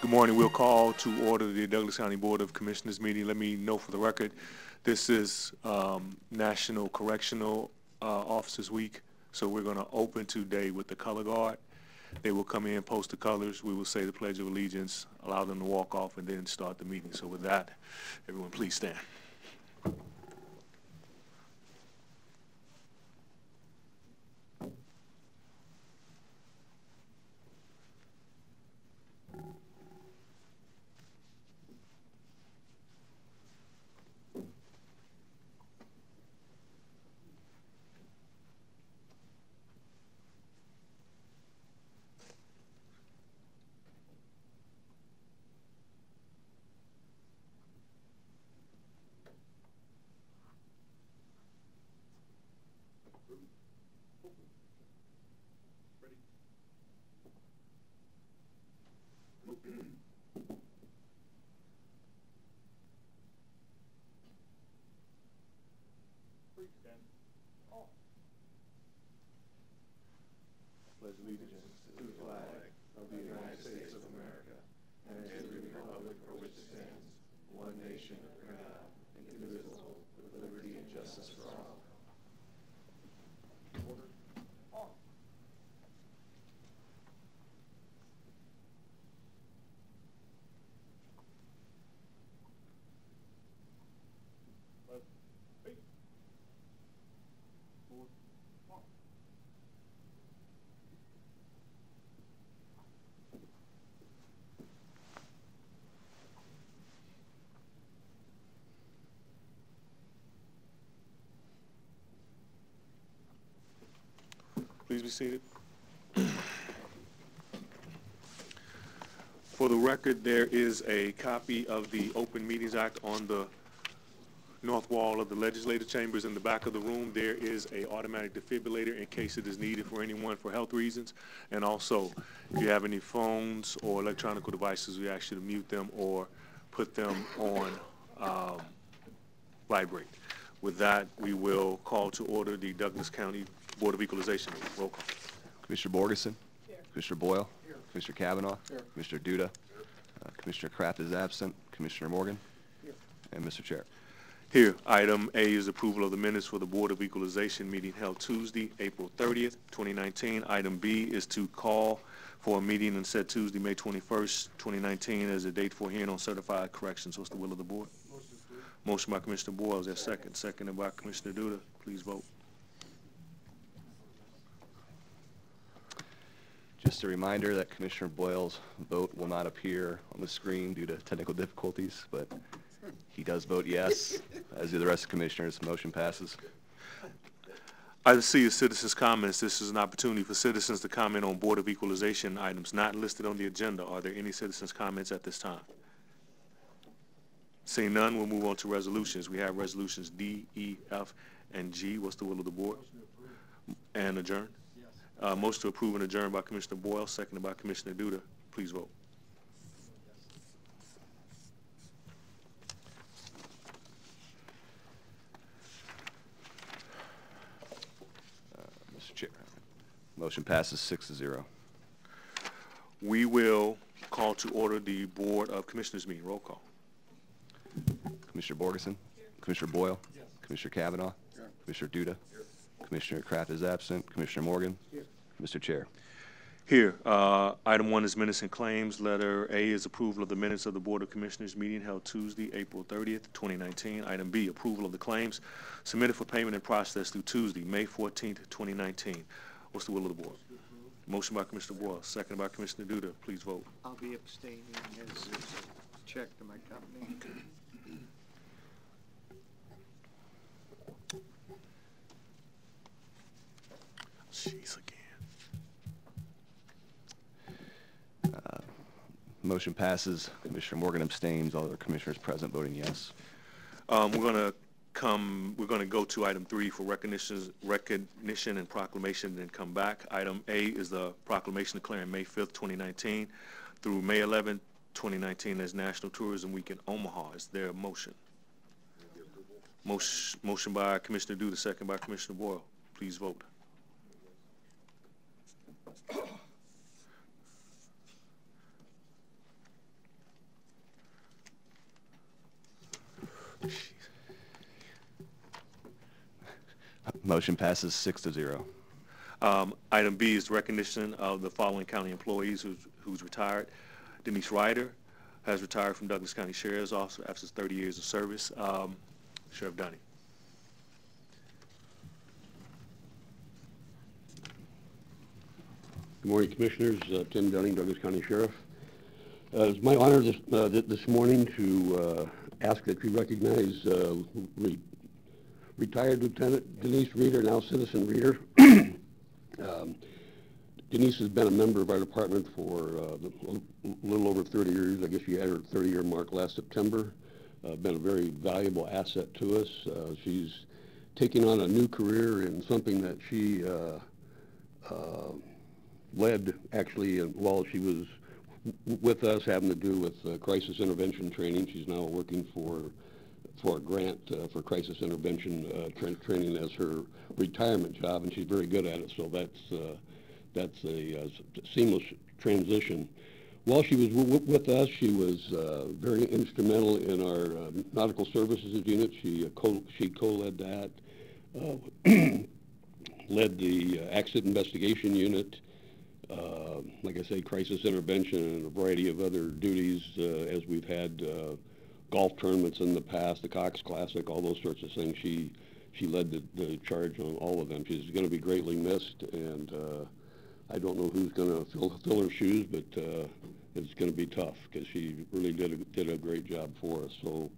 Good morning. We'll call to order the Douglas County Board of Commissioners meeting. Let me know for the record, this is National Correctional Officers Week, so we're going to open today with the color guard. They will come in, post the colors. We will say the Pledge of Allegiance, allow them to walk off, and then start the meeting. So with that, everyone please stand. Pledge allegiance to the flag of the United States of America and to the republic for which it stands, one nation under God, indivisible, with liberty and justice for all. Please be seated. For the record, there is a copy of the Open Meetings Act on the north wall of the legislative chambers in the back of the room. There is an automatic defibrillator in case it is needed for anyone for health reasons. And also, if you have any phones or electronic devices, we ask you to mute them or put them on vibrate. With that, we will call to order the Douglas County Board of Equalization meeting. Roll call. Commissioner Borgeson? Here. Commissioner Boyle? Here. Commissioner Kavanaugh? Here. Commissioner Duda? Commissioner Kraft is absent. Commissioner Morgan? Here. And Mr. Chair. Here, item A is approval of the minutes for the Board of Equalization meeting held Tuesday, April 30th, 2019. Item B is to call for a meeting on said Tuesday, May 21st, 2019 as a date for hearing on certified corrections. What's the will of the board? Motion by Commissioner Boyle. Is there a second? Seconded by Commissioner Duda. Please vote. Just a reminder that Commissioner Boyle's vote will not appear on the screen due to technical difficulties, but he does vote yes, as do the rest of the commissioners. Motion passes. Item C is citizens' comments. This is an opportunity for citizens to comment on Board of Equalization items not listed on the agenda. Are there any citizens' comments at this time? Seeing none, we'll move on to resolutions. We have resolutions D, E, F, and G. What's the will of the board? And adjourn? Yes. Motion to approve and adjourn by Commissioner Boyle, seconded by Commissioner Duda. Please vote. Mr. Chair. Motion passes 6-0. We will call to order the Board of Commissioners meeting. Roll call. Commissioner Borgeson? Here. Commissioner Boyle? Yes. Commissioner Kavanaugh? Here. Commissioner Duda? Here. Commissioner Kraft is absent. Commissioner Morgan? Here. Mr. Chair. Here. Item 1 is minutes and claims. Letter A is approval of the minutes of the Board of Commissioners meeting held Tuesday, April 30th, 2019. Item B, approval of the claims submitted for payment and processed through Tuesday, May 14th, 2019. What's the will of the board? Motion by Commissioner Boyle, seconded by Commissioner Duda. Please vote. I'll be abstaining as there's a check to my company. Jeez, again. Motion passes. Commissioner Morgan abstains. All other commissioners present voting yes. We're gonna go to item 3 for recognition and proclamation, and then come back. Item A is the proclamation declaring May 5th, 2019 through May 11th, 2019 as National Tourism Week in Omaha. Is there a motion? Motion by Commissioner Duda, second by Commissioner Boyle. Please vote. Motion passes 6-0. Item B is recognition of the following county employees who's retired. Denise Ryder has retired from Douglas County Sheriff's Office after 30 years of service. Sheriff Dunning. Good morning, Commissioners. Tim Dunning, Douglas County Sheriff. It's my honor this morning to ask that you recognize retired Lieutenant Denise Reeder, now Citizen Reeder. Denise has been a member of our department for a little over 30 years. I guess she had her 30-year mark last September. Been a very valuable asset to us. She's taking on a new career in something that she led actually while she was with us, having to do with crisis intervention training. She's now working for a grant for crisis intervention training as her retirement job, and she's very good at it. So that's a seamless transition. While she was with us, she was very instrumental in our nautical services unit. She co-led that, led the accident investigation unit, like I say, crisis intervention, and a variety of other duties as we've had golf tournaments in the past, the Cox Classic, all those sorts of things. She led the charge on all of them. She's going to be greatly missed, and I don't know who's going to fill her shoes, but it's going to be tough because she really did a great job for us. So,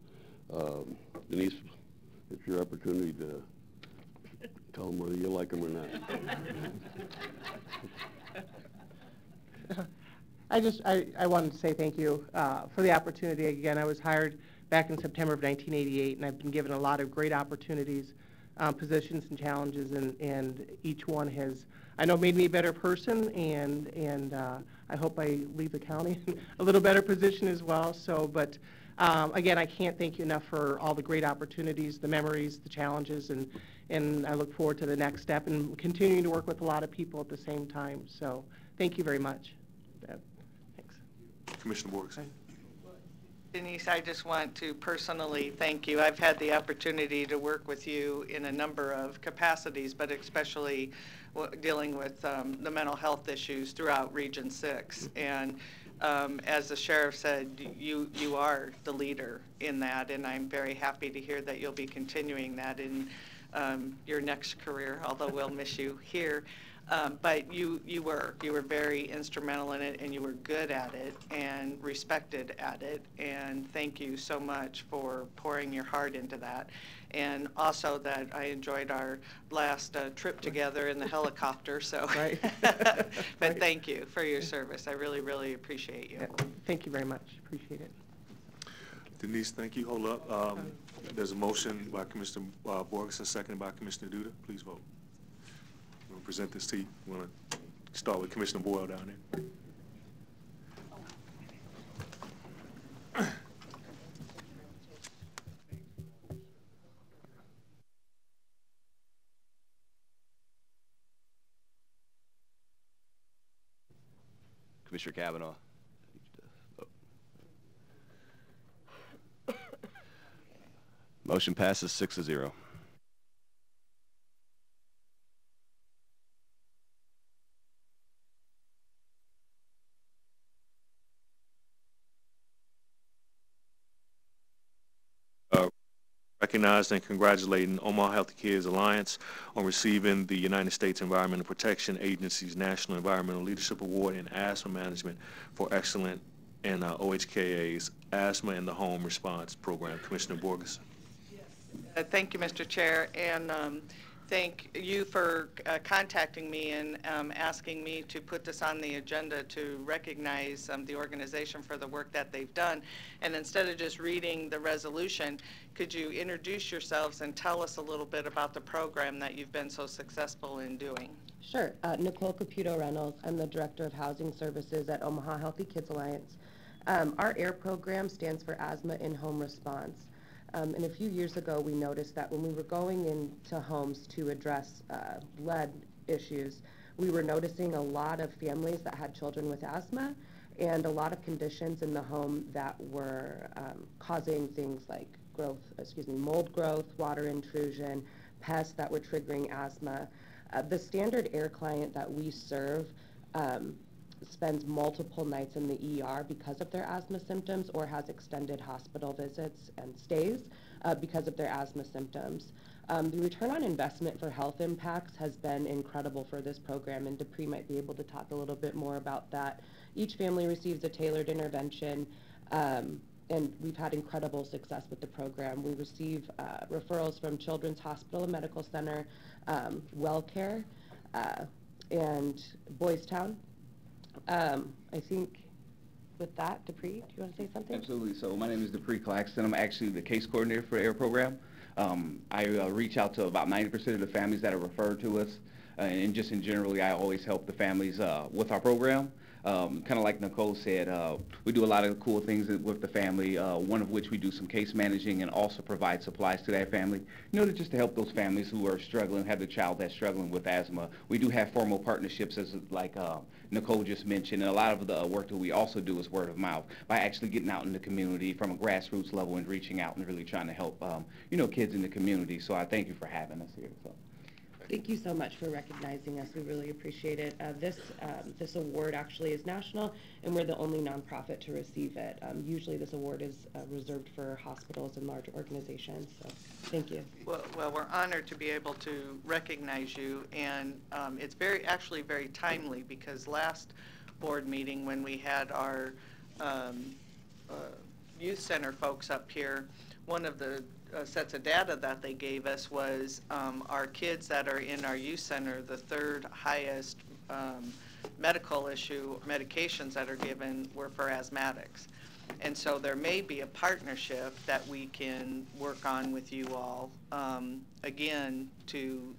Denise, it's your opportunity to tell them whether you like them or not. I wanted to say thank you for the opportunity. Again, I was hired back in September of 1988, and I've been given a lot of great opportunities, positions and challenges, and each one has, I know, made me a better person, and I hope I leave the county in a little better position as well. So, but again, I can't thank you enough for all the great opportunities, the memories, the challenges, and I look forward to the next step and continuing to work with a lot of people at the same time. So thank you very much. Thanks. Commissioner Borgeson. Denise, I just want to personally thank you. I've had the opportunity to work with you in a number of capacities, but especially dealing with the mental health issues throughout Region 6. And as the sheriff said, you are the leader in that, and I'm very happy to hear that you'll be continuing that in your next career, although we'll miss you here. But you were very instrumental in it, and you were good at it and respected at it, and thank you so much for pouring your heart into that. And also that I enjoyed our last trip together in the helicopter, so. Right. But thank you for your service. I really, really appreciate you. Yeah, thank you very much. Appreciate it. Denise, thank you. Hold up. There's a motion by Commissioner Borgeson, seconded by Commissioner Duda. Please vote. We'll present this to you. We're going to start with Commissioner Boyle down there. Commissioner Kavanaugh. Motion passes 6-0. Recognized and congratulating Omaha Healthy Kids Alliance on receiving the United States Environmental Protection Agency's National Environmental Leadership Award in Asthma Management for excellent in OHKA's Asthma in the Home Response Program. Commissioner Borges. Thank you, Mr. Chair, and thank you for contacting me and asking me to put this on the agenda to recognize the organization for the work that they've done. And instead of just reading the resolution, could you introduce yourselves and tell us a little bit about the program that you've been so successful in doing? Sure. Nicole Caputo Reynolds. I'm the Director of Housing Services at Omaha Healthy Kids Alliance. Our AIR program stands for Asthma in-Home Response. And a few years ago, we noticed that when we were going into homes to address lead issues, we were noticing a lot of families that had children with asthma and a lot of conditions in the home that were causing things like mold growth, water intrusion, pests that were triggering asthma. The standard AIR client that we serve spends multiple nights in the ER because of their asthma symptoms or has extended hospital visits and stays because of their asthma symptoms. The return on investment for health impacts has been incredible for this program, and Dupree might be able to talk a little bit more about that. Each family receives a tailored intervention, and we've had incredible success with the program. We receive referrals from Children's Hospital and Medical Center, WellCare, and Boys Town. I think with that, Dupree, do you want to say something? Absolutely. So my name is Dupree Claxton. I'm actually the case coordinator for the AIR program. I reach out to about 90% of the families that are referred to us, and just in generally, I always help the families with our program. Kind of like Nicole said, we do a lot of cool things with the family, one of which we do some case managing and also provide supplies to that family, just to help those families who are struggling, have the child that's struggling with asthma. We do have formal partnerships, as like Nicole just mentioned, and a lot of the work that we also do is word of mouth, by actually getting out in the community from a grassroots level and reaching out and really trying to help, kids in the community. So I thank you for having us here. So. Thank you so much for recognizing us. We really appreciate it. This award actually is national, and we're the only nonprofit to receive it. Usually this award is reserved for hospitals and large organizations, so thank you. Well, we're honored to be able to recognize you, and it's actually very timely, because last board meeting when we had our youth center folks up here, one of the sets of data that they gave us was our kids that are in our youth center, the third highest medical issue medications that are given were for asthmatics. And so there may be a partnership that we can work on with you all, again, to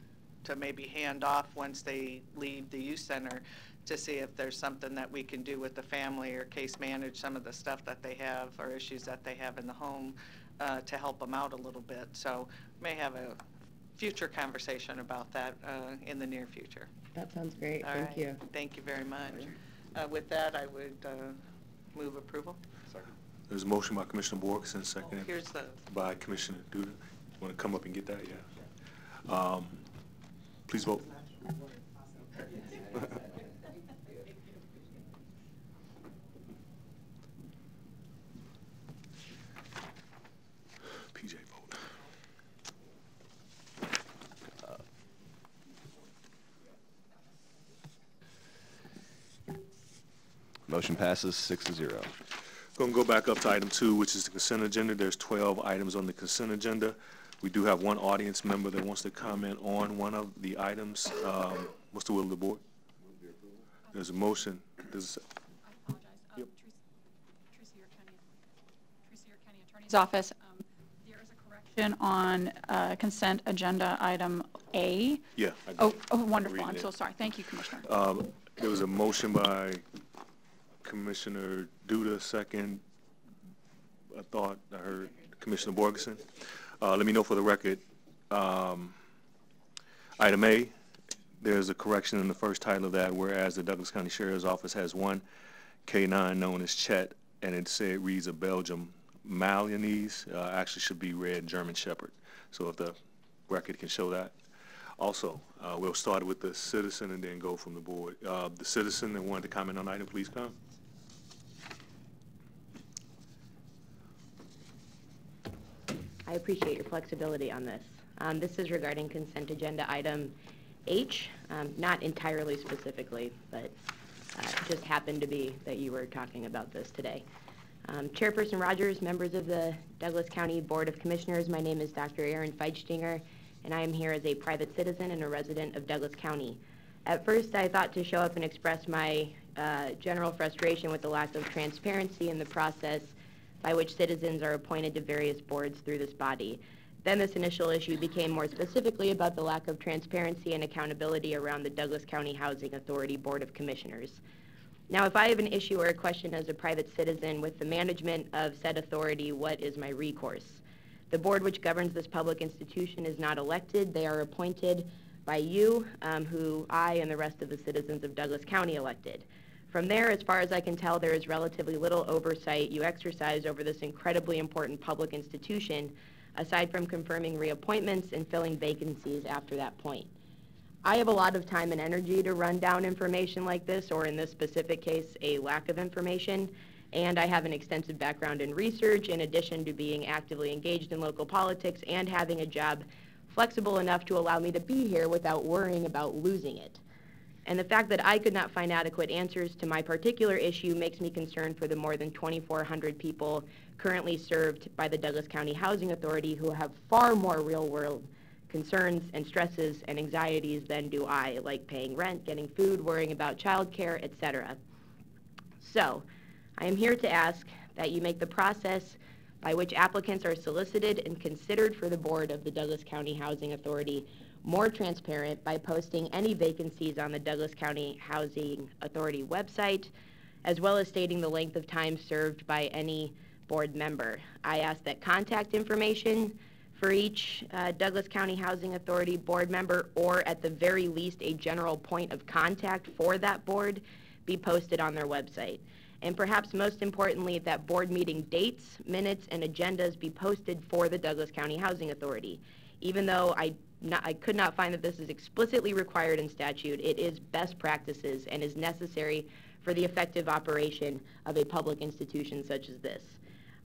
maybe hand off once they leave the youth center, to see if there's something that we can do with the family or case manage some of the stuff that they have or issues that they have in the home, to help them out a little bit. So we may have a future conversation about that in the near future. That sounds great. Thank you. Thank you very much. With that, I would move approval. Second. There's a motion by Commissioner Borges and seconded by Commissioner Duda. You want to come up and get that? Yeah. Please vote. PJ, vote. Motion passes 6-0. Going to go back up to item 2, which is the consent agenda. There's 12 items on the consent agenda. We do have one audience member that wants to comment on one of the items. What's the will of the board? There's a motion. There's I apologize. Yep. Tracy County Attorney's Office. There is a correction on consent agenda item A. Yeah. Oh, wonderful. I'm so sorry. Thank you, Commissioner. There was a motion by Commissioner Duda, second. I thought I heard Commissioner Borgeson. Let me know for the record. Item A, there's a correction in the first title of that, whereas the Douglas County Sheriff's Office has one K-9 known as Chet, and it reads a Belgium Malinese actually should be read German Shepherd. So if the record can show that. Also, we'll start with the citizen and then go from the board. The citizen that wanted to comment on the item, please come. I appreciate your flexibility on this. This is regarding consent agenda item H, not entirely specifically, but it just happened to be that you were talking about this today. Chairperson Rogers, members of the Douglas County Board of Commissioners, my name is Dr. Aaron Feitstinger, and I am here as a private citizen and a resident of Douglas County. At first, I thought to show up and express my general frustration with the lack of transparency in the process by which citizens are appointed to various boards through this body. Then this initial issue became more specifically about the lack of transparency and accountability around the Douglas County Housing Authority Board of Commissioners. Now, if I have an issue or a question as a private citizen with the management of said authority, what is my recourse? The board which governs this public institution is not elected. They are appointed by you, who I and the rest of the citizens of Douglas County elected. From there, as far as I can tell, there is relatively little oversight you exercise over this incredibly important public institution, aside from confirming reappointments and filling vacancies after that point. I have a lot of time and energy to run down information like this, or in this specific case, a lack of information, and I have an extensive background in research in addition to being actively engaged in local politics and having a job flexible enough to allow me to be here without worrying about losing it. And the fact that I could not find adequate answers to my particular issue makes me concerned for the more than 2,400 people currently served by the Douglas County Housing Authority who have far more real-world concerns and stresses and anxieties than do I, like paying rent, getting food, worrying about childcare, etc. So, I am here to ask that you make the process by which applicants are solicited and considered for the board of the Douglas County Housing Authority more transparent by posting any vacancies on the Douglas County Housing Authority website, as well as stating the length of time served by any board member. I ask that contact information for each Douglas County Housing Authority board member, or at the very least a general point of contact for that board, be posted on their website. And perhaps most importantly, that board meeting dates, minutes, and agendas be posted for the Douglas County Housing Authority. Even though I could not find that this is explicitly required in statute, it is best practices and is necessary for the effective operation of a public institution such as this.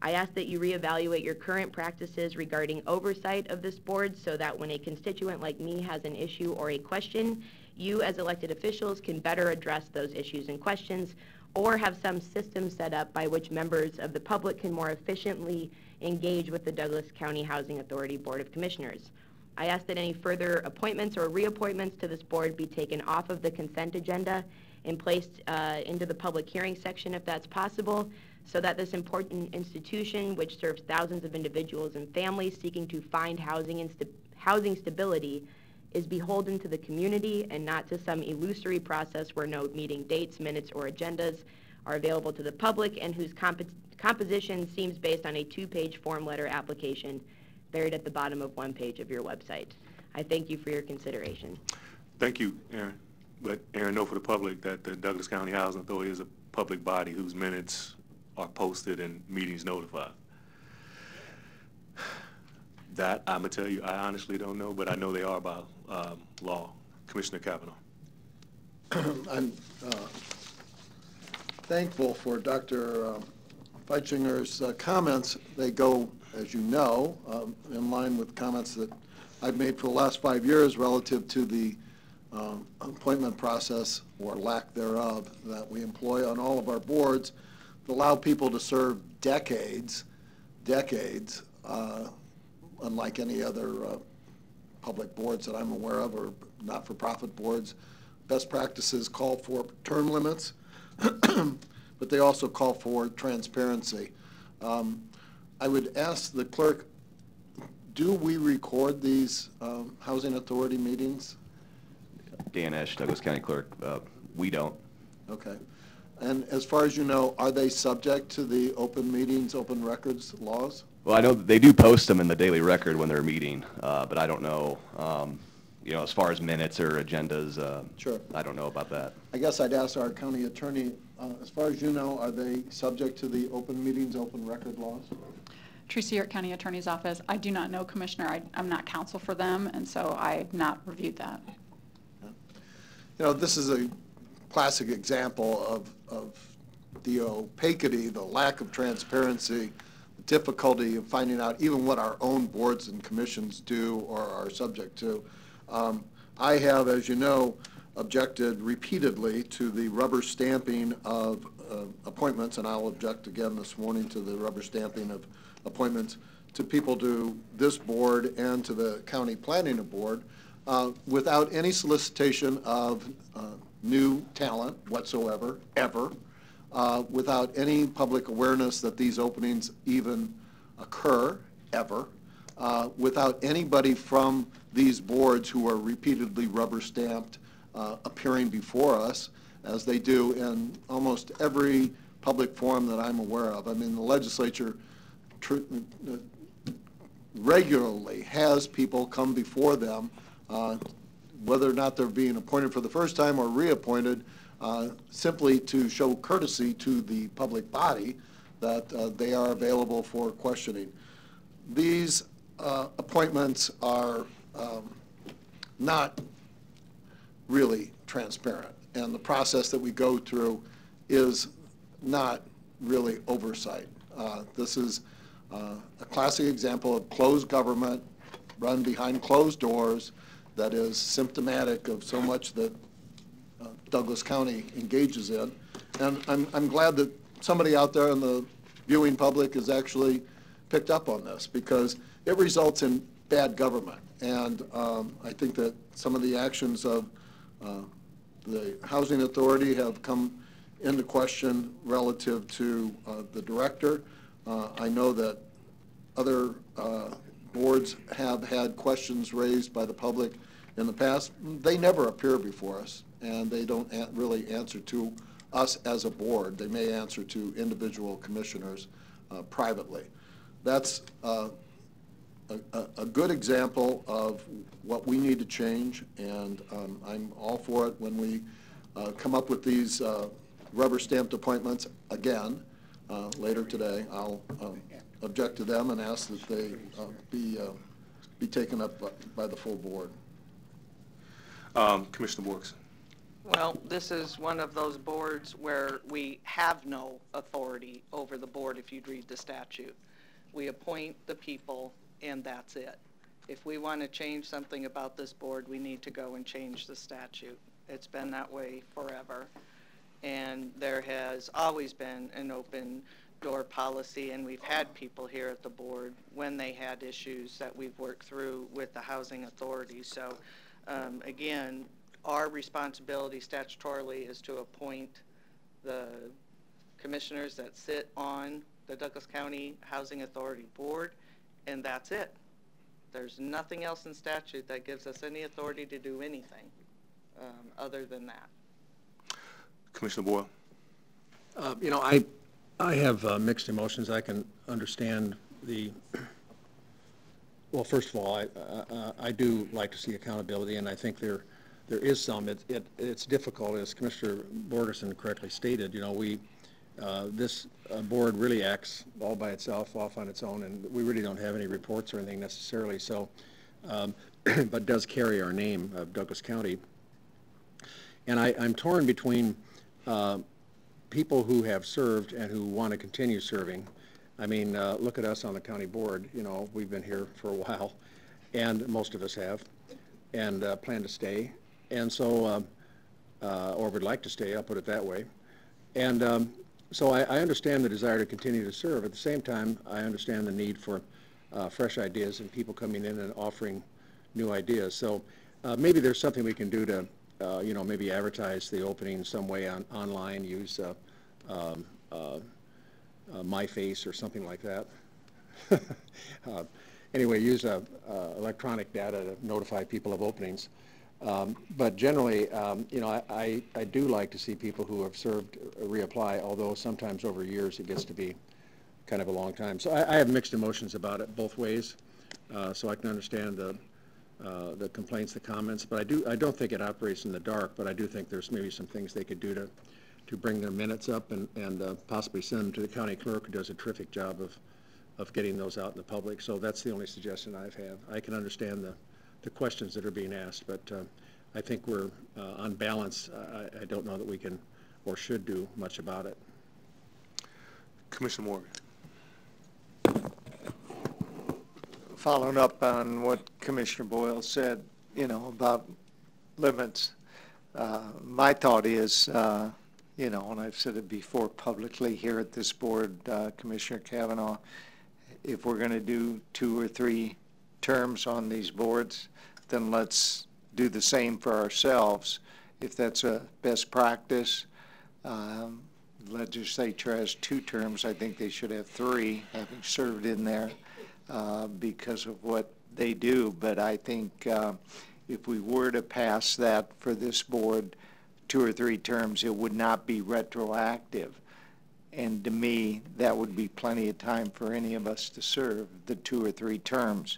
I ask that you reevaluate your current practices regarding oversight of this board so that when a constituent like me has an issue or a question, you as elected officials can better address those issues and questions, or have some system set up by which members of the public can more efficiently engage with the Douglas County Housing Authority Board of Commissioners. I ask that any further appointments or reappointments to this board be taken off of the consent agenda and placed into the public hearing section if that's possible, so that this important institution, which serves thousands of individuals and families seeking to find housing stability, is beholden to the community and not to some illusory process where no meeting dates, minutes, or agendas are available to the public, and whose composition seems based on a 2-page form letter application buried at the bottom of one page of your website. I thank you for your consideration. Thank you, Aaron. Let Aaron know for the public that the Douglas County Housing Authority is a public body whose minutes are posted and meetings notified. That, I'm going to tell you, I honestly don't know, but I know they are by law. Commissioner Kavanaugh. I'm thankful for Dr. Feitsinger's comments. They go, as you know, in line with comments that I've made for the last 5 years relative to the appointment process, or lack thereof, that we employ on all of our boards to allow people to serve decades, unlike any other public boards that I'm aware of, or not-for-profit boards. Best practices call for term limits, but they also call for transparency. I would ask the clerk, do we record these housing authority meetings? Dan Esch, Douglas County Clerk. We don't. Okay. And as far as you know, are they subject to the open meetings, open records laws? Well, I know they do post them in the Daily Record when they're meeting, but I don't know, you know, as far as minutes or agendas, Sure. I don't know about that. I guess I'd ask our county attorney As far as you know, are they subject to the open meetings, open record laws? Tracy York County Attorney's Office. I do not know, Commissioner. I'm not counsel for them, and so I've not reviewed that. You know, this is a classic example of the opacity, the lack of transparency, the difficulty of finding out even what our own boards and commissions do or are subject to. I have, as you know, objected repeatedly to the rubber stamping of appointments, and I'll object again this morning to the rubber stamping of appointments to people to this board and to the county planning board without any solicitation of new talent whatsoever, ever, without any public awareness that these openings even occur, ever, without anybody from these boards who are repeatedly rubber stamped appearing before us, as they do in almost every public forum that I'm aware of. I mean, the legislature regularly has people come before them, whether or not they're being appointed for the first time or reappointed, simply to show courtesy to the public body that they are available for questioning. These appointments are not really transparent, and the process that we go through is not really oversight. This is a classic example of closed government run behind closed doors that is symptomatic of so much that Douglas County engages in. And I'm glad that somebody out there in the viewing public has actually picked up on this, because it results in bad government. And I think that some of the actions of the Housing Authority have come into question relative to the director. I know that other boards have had questions raised by the public in the past. They never appear before us, and they don't really answer to us as a board. They may answer to individual commissioners privately. That's a good example of what we need to change, and I'm all for it when we come up with these rubber stamped appointments again later today. I'll object to them and ask that they be taken up by the full board. Commissioner Borges. Well, this is one of those boards where we have no authority over the board if you'd read the statute. We appoint the people, and that's it. If we want to change something about this board, we need to go and change the statute. It's been that way forever. And there has always been an open door policy, and we've had people here at the board when they had issues that we've worked through with the Housing Authority. So again, our responsibility statutorily is to appoint the commissioners that sit on the Douglas County Housing Authority Board, and that's it. There's nothing else in statute that gives us any authority to do anything other than that. Commissioner Boyle. You know, I have mixed emotions. I can understand the, well, first of all, I do like to see accountability, and I think there is some. It's difficult, as Commissioner Borgerson correctly stated. You know, this board really acts all by itself, off on its own, and we really don't have any reports or anything necessarily. So, but does carry our name of Douglas County. And I'm torn between people who have served and who want to continue serving. I mean, look at us on the county board. You know, we've been here for a while, and most of us have, and plan to stay. And so, or would like to stay, I'll put it that way. And so I understand the desire to continue to serve. At the same time, I understand the need for fresh ideas and people coming in and offering new ideas. So maybe there's something we can do to you know, maybe advertise the opening some way online, use My Face or something like that. Anyway, use electronic data to notify people of openings. But generally, you know, I do like to see people who have served reapply, although sometimes over years it gets to be kind of a long time. So I have mixed emotions about it both ways, so I can understand the complaints, the comments, but I don't think it operates in the dark, but I do think there's maybe some things they could do bring their minutes up and possibly send them to the county clerk, who does a terrific job of getting those out in the public. So that's the only suggestion I have. I can understand the questions that are being asked, but I think we're on balance. I don't know that we can or should do much about it. Commissioner Morgan. Following up on what Commissioner Boyle said, about limits, my thought is, and I've said it before publicly here at this board, Commissioner Kavanaugh, if we're going to do 2 or 3 terms on these boards, then let's do the same for ourselves. If that's a best practice, legislature has 2 terms. I think they should have 3, having served in there because of what they do. But I think if we were to pass that for this board, 2 or 3 terms, it would not be retroactive. And to me, that would be plenty of time for any of us to serve the 2 or 3 terms.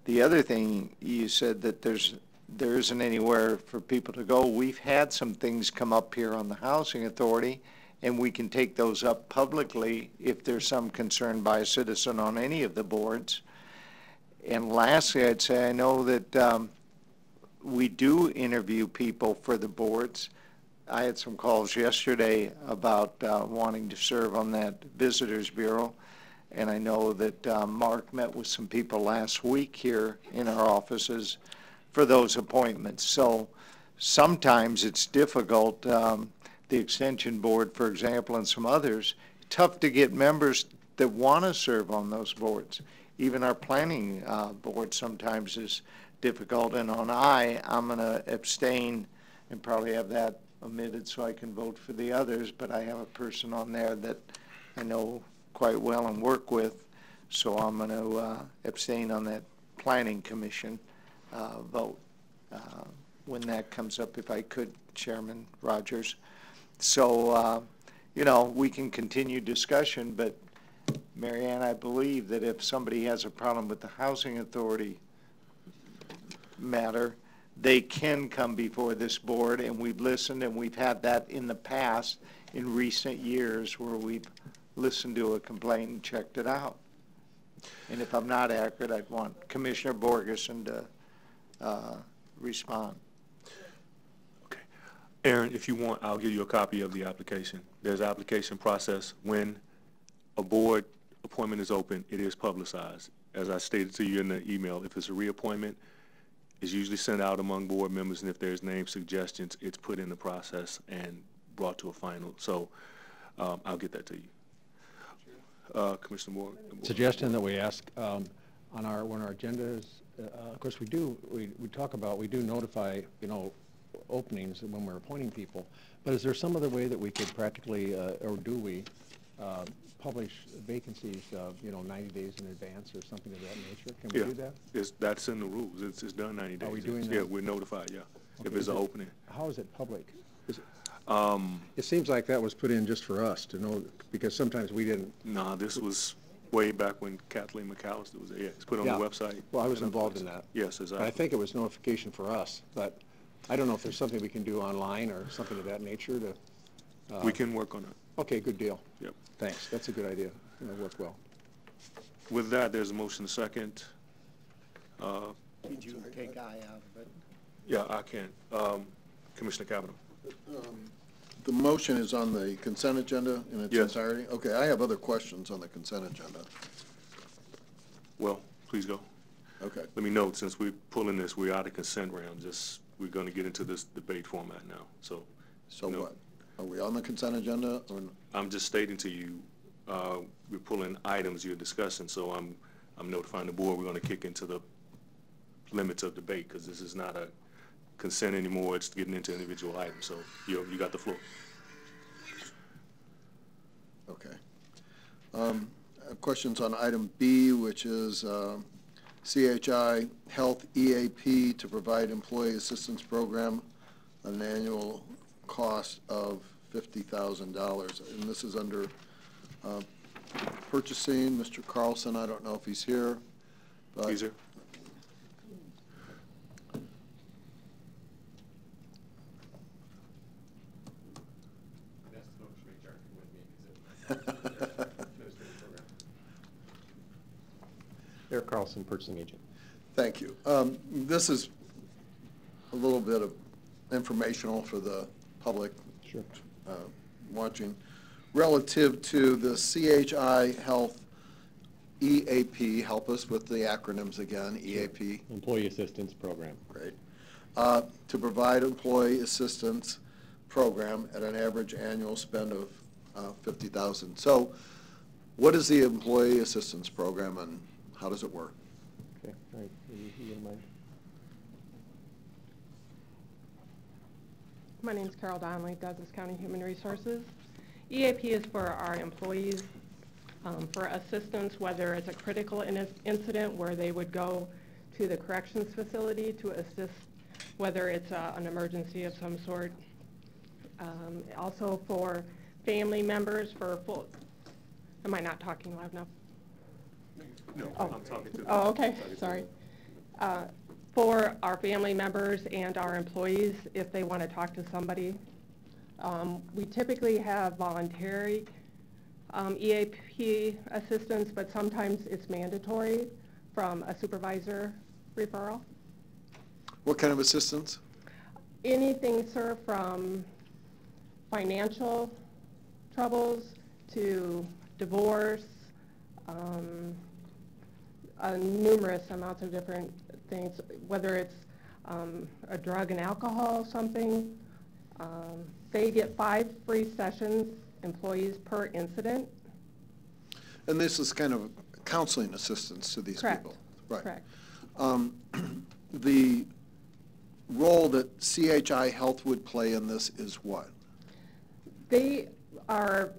The other thing, you said that there isn't anywhere for people to go. We've had some things come up here on the Housing Authority, and we can take those up publicly if there's some concern by a citizen on any of the boards. And lastly, I'd say I know that we do interview people for the boards. I had some calls yesterday about wanting to serve on that Visitors Bureau, and I know that Mark met with some people last week here in our offices for those appointments. So sometimes it's difficult. The Extension Board, for example, and some others, tough to get members that want to serve on those boards. Even our Planning Board sometimes is difficult. And on I'm going to abstain and probably have that omitted so I can vote for the others, but I have a person on there that I know quite well and work with, so I'm going to abstain on that Planning Commission vote when that comes up, if I could, Chairman Rogers. So, we can continue discussion, but Mary Ann, I believe that if somebody has a problem with the Housing Authority matter, they can come before this board, and we've listened, and we've had that in the past in recent years where we've listened to a complaint and checked it out. And if I'm not accurate, I'd want Commissioner Borgeson to respond. Okay. Aaron, if you want, I'll give you a copy of the application. There's an application process. When a board appointment is open, it is publicized. As I stated to you in the email, if it's a reappointment, it's usually sent out among board members, and if there's name suggestions, it's put in the process and brought to a final. So I'll get that to you. Commissioner Moore. Suggestion that we ask on when our agenda is, of course we do notify, openings when we're appointing people, but is there some other way that we could practically, or do we, publish vacancies, 90 days in advance or something of that nature? Can we do that? That's in the rules. It's done 90 days. Are we doing that? Yeah, we're notified, yeah, okay, if there's an opening. How is it public? It seems like that was put in just for us to know, because sometimes we didn't. No, this was way back when Kathleen McAllister was there. Yeah, it's put on the website. Well, I was involved in that. Yes, exactly. I think it was notification for us, but I don't know if there's something we can do online or something of that nature to. We can work on it. Okay, good deal. Yep. Thanks. That's a good idea. It'll work well. With that, there's a motion second. Did you take I out of it? Yeah, I can. Commissioner Kavanaugh. The motion is on the consent agenda in its Yes. entirety? Okay, I have other questions on the consent agenda. Well, please go. Okay. Let me note, since we're pulling this, we're out of consent round. We're going to get into this debate format now. So What? Are we on the consent agenda or? I'm just stating to you, we're pulling items you're discussing, so I'm notifying the board we're going to kick into the limits of debate, because this is not a consent anymore. It's getting into individual items. So you got the floor. Okay. Questions on item B, which is CHI Health EAP to provide employee assistance program, an annual cost of $50,000. And this is under purchasing. Mr. Carlson, I don't know if he's here. But He's here. Eric Carlson, purchasing agent. Thank you. This is a little bit of informational for the public watching. Relative to the CHI Health EAP, help us with the acronyms again, EAP. Employee Assistance Program. Great. To provide employee assistance program at an average annual spend of $50,000. So what is the employee assistance program and how does it work? Okay, all right. You don't mind? My name is Carol Donnelly, Douglas County Human Resources. EAP is for our employees for assistance, whether it's a critical incident where they would go to the corrections facility to assist, whether it's an emergency of some sort. Also for family members for full, am I not talking loud enough? No, oh. I'm talking to them. Oh, okay, sorry. For our family members and our employees, if they want to talk to somebody. We typically have voluntary EAP assistance, but sometimes it's mandatory from a supervisor referral. What kind of assistance? Anything, sir, from financial troubles to divorce, numerous amounts of different things, whether it's a drug and alcohol, something. They get 5 free sessions, employees per incident. And this is kind of counseling assistance to these Correct. people. Right. Correct. The role that CHI Health would play in this is what? They are,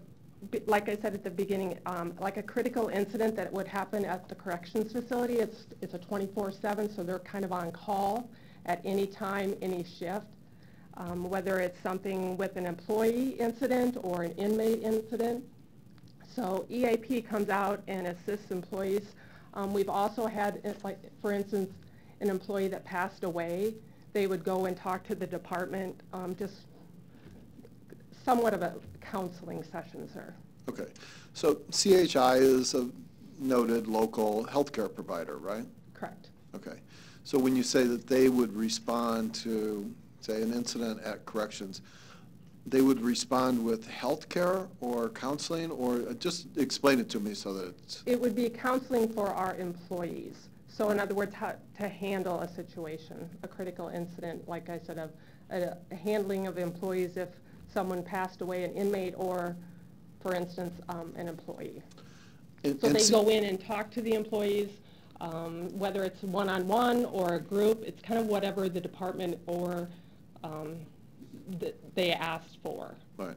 like I said at the beginning, like a critical incident that would happen at the corrections facility. It's a 24/7, so they're kind of on call at any time, any shift. Whether it's something with an employee incident or an inmate incident. So EAP comes out and assists employees. We've also had, like, for instance, an employee that passed away. They would go and talk to the department, just somewhat of a counseling session, sir. Okay. So CHI is a noted local healthcare provider, right? Correct. Okay. So when you say that they would respond to, say, an incident at corrections, they would respond with health care or counseling, or just explain it to me so that it's... It would be counseling for our employees. So in other words, how to handle a situation, a critical incident, like I said, a handling of employees if someone passed away, an inmate, or, for instance, an employee. So they go in and talk to the employees, whether it's one-on-one or a group. It's kind of whatever the department or they asked for. Right.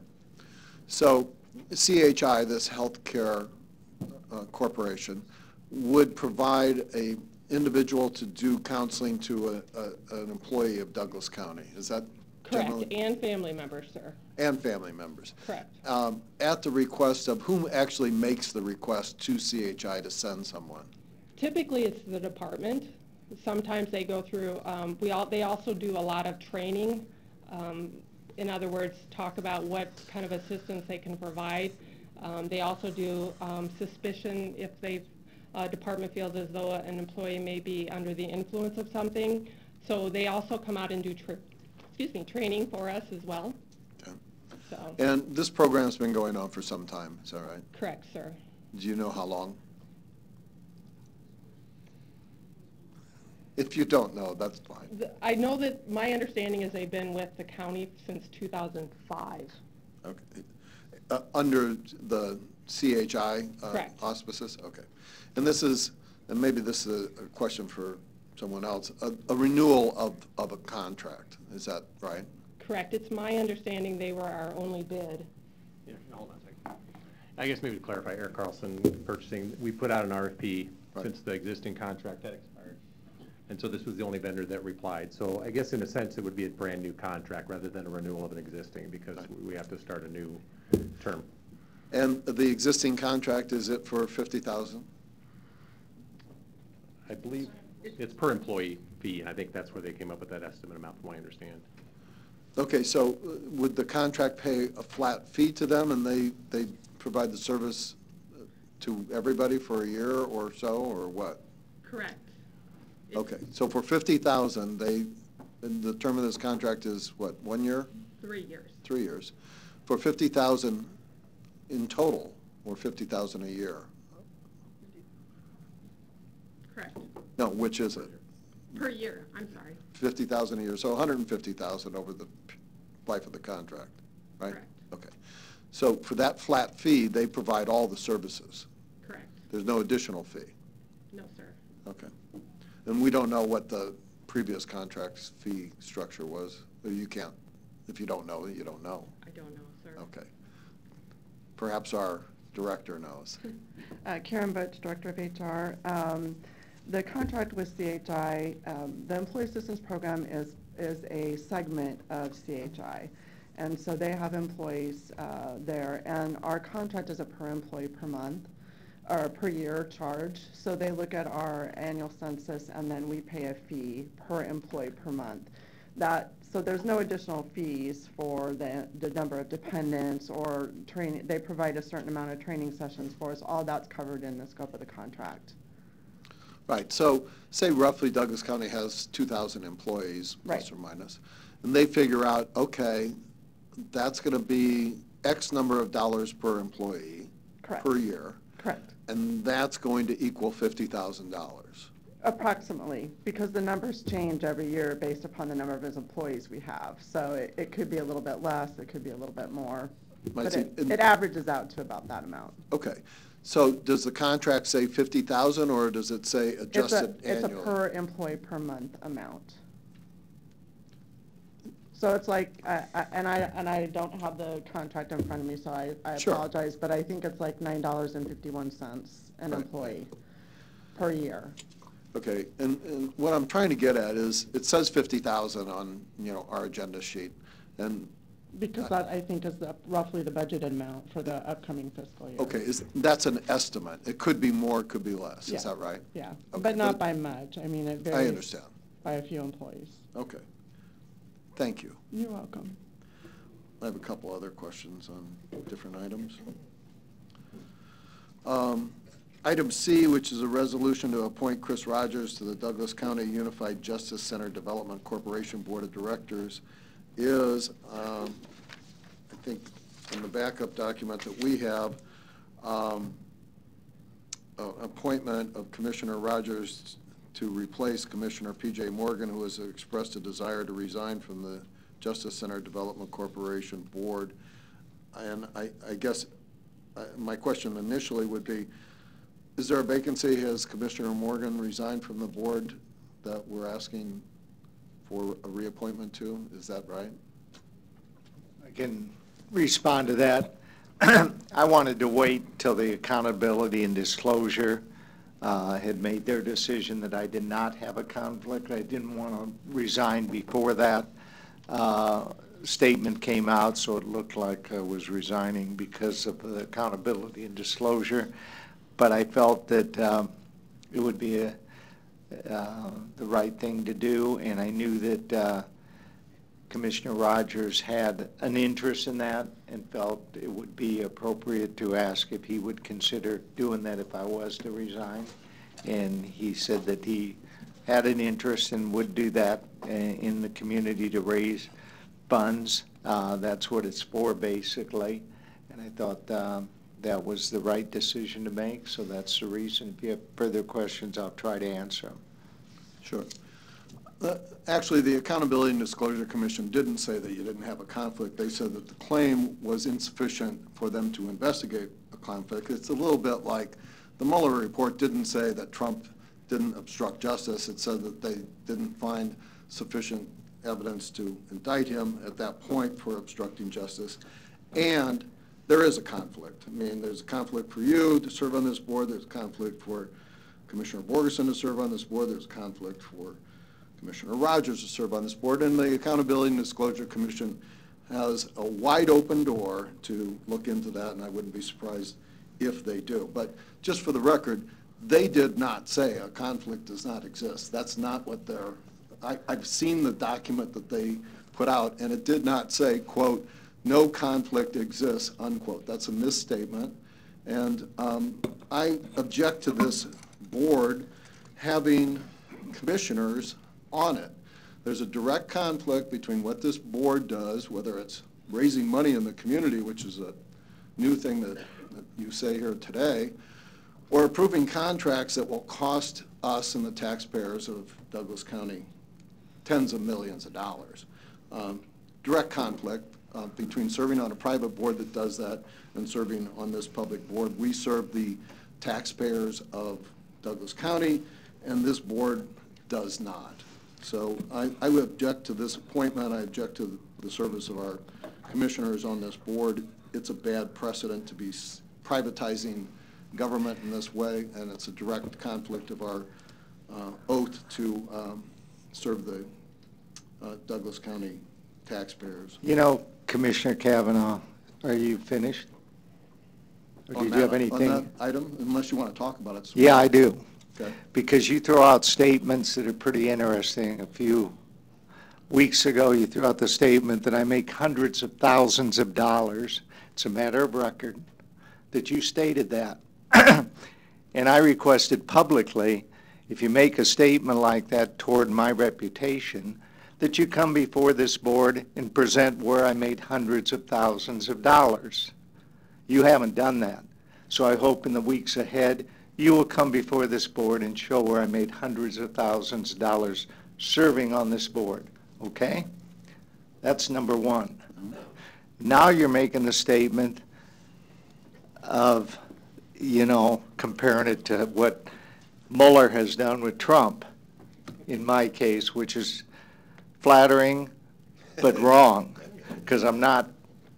So CHI, this healthcare corporation, would provide a individual to do counseling to an employee of Douglas County. Is that correct? Generally? And family members, sir. And family members. Correct. At the request of whom actually makes the request to CHI to send someone? Typically, it's the department. Sometimes they go through, they also do a lot of training. In other words, talk about what kind of assistance they can provide. They also do suspicion if they department feels as though an employee may be under the influence of something. So they also come out and do training for us as well. Okay. So. And this program's been going on for some time, is that right? Correct, sir. Do you know how long? If you don't know, that's fine. I know that my understanding is they've been with the county since 2005. Okay. Under the CHI auspices? Okay. And this is, and maybe this is a question for someone else, a renewal of a contract. Is that right? Correct. It's my understanding they were our only bid. Yeah, hold on a second. I guess maybe to clarify, Eric Carlson, purchasing, we put out an RFP since the existing contract had expired. And so this was the only vendor that replied. So I guess in a sense it would be a brand new contract rather than a renewal of an existing, because we have to start a new term. And the existing contract, is it for $50,000? I believe it's per employee fee, and I think that's where they came up with that estimate amount, from what I understand. Okay, so would the contract pay a flat fee to them, and they provide the service to everybody for a year or so, or what? Correct. Okay, so for 50,000, and the term of this contract is what, 1 year? 3 years. 3 years. For 50,000 in total, or 50,000 a year? Correct. No, which is it? Per year, I'm sorry. 50,000 a year, so 150,000 over the life of the contract, right? Correct. Okay. So for that flat fee, they provide all the services? Correct. There's no additional fee? No, sir. Okay. And we don't know what the previous contract's fee structure was? You can't, if you don't know, you don't know. I don't know, sir. Okay. Perhaps our director knows. Karen Butch, Director of HR. The contract with CHI, the Employee Assistance Program is a segment of CHI. And so they have employees there, and our contract is a per employee per month, or per year charge. So they look at our annual census, and then we pay a fee per employee per month. So there's no additional fees for the number of dependents or training. They provide a certain amount of training sessions for us. All that's covered in the scope of the contract. Right, so say roughly Douglas County has 2,000 employees, plus or minus, and they figure out, okay, that's going to be X number of dollars per employee per year. Correct. And that's going to equal $50,000. Approximately, because the numbers change every year based upon the number of employees we have. So it could be a little bit less, it could be a little bit more, but it averages out to about that amount. Okay. So does the contract say 50,000 or does it say adjusted annually? It's a per employee per month amount. So it's like, and I don't have the contract in front of me, so I apologize, but I think it's like $9.51 an employee per year. Okay, and what I'm trying to get at is, it says 50,000 on, our agenda sheet, and because that, I think, is roughly the budgeted amount for the upcoming fiscal year. okay, that's an estimate. It could be more, it could be less. Is that right? Yeah, okay, but not by much. I mean, it varies. I understand. By a few employees. Okay. Thank you. You're welcome. I have a couple other questions on different items. Item C, which is a resolution to appoint Chris Rogers to the Douglas County Unified Justice Center Development Corporation Board of Directors, is, I think, in the backup document that we have, appointment of Commissioner Rogers to replace Commissioner P.J. Morgan, who has expressed a desire to resign from the Justice Center Development Corporation Board. And I guess my question initially would be, is there a vacancy? Has Commissioner Morgan resigned from the board that we're asking for a reappointment to? Is that right? I can respond to that. I wanted to wait till the accountability and disclosure had made their decision that I did not have a conflict. I didn't want to resign before that statement came out, so it looked like I was resigning because of the accountability and disclosure. But I felt that it would be the right thing to do, and I knew that Commissioner Rogers had an interest in that and felt it would be appropriate to ask if he would consider doing that if I was to resign. And he said that he had an interest and would do that in the community to raise funds. That's what it's for, basically. And I thought that was the right decision to make, so that's the reason. If you have further questions, I'll try to answer them. Sure. Actually, the Accountability and Disclosure Commission didn't say that you didn't have a conflict. They said that the claim was insufficient for them to investigate a conflict. It's a little bit like the Mueller report didn't say that Trump didn't obstruct justice. It said that they didn't find sufficient evidence to indict him at that point for obstructing justice. And there is a conflict. I mean, there's a conflict for you to serve on this board. There's a conflict for Commissioner Borgeson to serve on this board. There's a conflict for Commissioner Rogers to serve on this board. And the Accountability and Disclosure Commission has a wide open door to look into that, and I wouldn't be surprised if they do. But just for the record, they did not say a conflict does not exist. That's not what they're, I've seen the document that they put out, and it did not say, quote, no conflict exists, unquote. That's a misstatement. And I object to this board having commissioners on it. There's a direct conflict between what this board does, whether it's raising money in the community, which is a new thing that you say here today, or approving contracts that will cost us and the taxpayers of Douglas County tens of millions of dollars. Direct conflict between serving on a private board that does that and serving on this public board. We serve the taxpayers of Douglas County, and this board does not. So I would object to this appointment. I object to the service of our commissioners on this board. It's a bad precedent to be privatizing government in this way, and it's a direct conflict of our oath to serve the Douglas County taxpayers. You know, Commissioner Kavanaugh, are you finished? Or did you have anything? On that item, unless you want to talk about it. So Yeah, I do. Okay. Because you throw out statements that are pretty interesting. A few weeks ago, you threw out the statement that I make hundreds of thousands of dollars. It's a matter of record that you stated that. And I requested publicly, if you make a statement like that toward my reputation, that you come before this board and present where I made hundreds of thousands of dollars. You haven't done that. So I hope in the weeks ahead, you will come before this board and show where I made hundreds of thousands of dollars serving on this board, okay? That's number one. Now you're making the statement of, you know, comparing it to what Mueller has done with Trump, in my case, which is flattering but wrong, because I'm not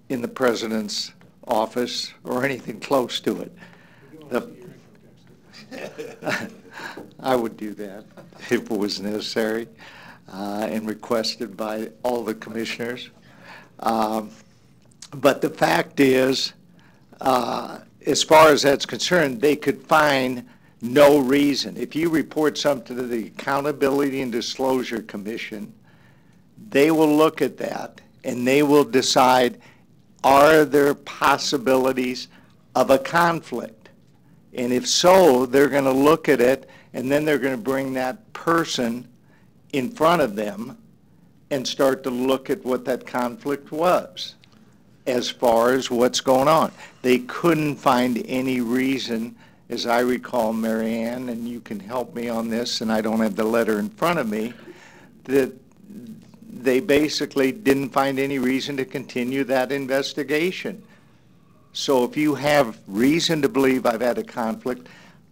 in the president's office or anything close to it. I would do that if it was necessary and requested by all the commissioners. But the fact is, as far as that's concerned, they could find no reason. If you report something to the Accountability and Disclosure Commission, they will look at that and they will decide, are there possibilities of a conflict? And if so, they're going to look at it, and then they're going to bring that person in front of them and start to look at what that conflict was as far as what's going on. They couldn't find any reason, as I recall, Mary Ann, and you can help me on this, and I don't have the letter in front of me, that they basically didn't find any reason to continue that investigation. So if you have reason to believe I've had a conflict,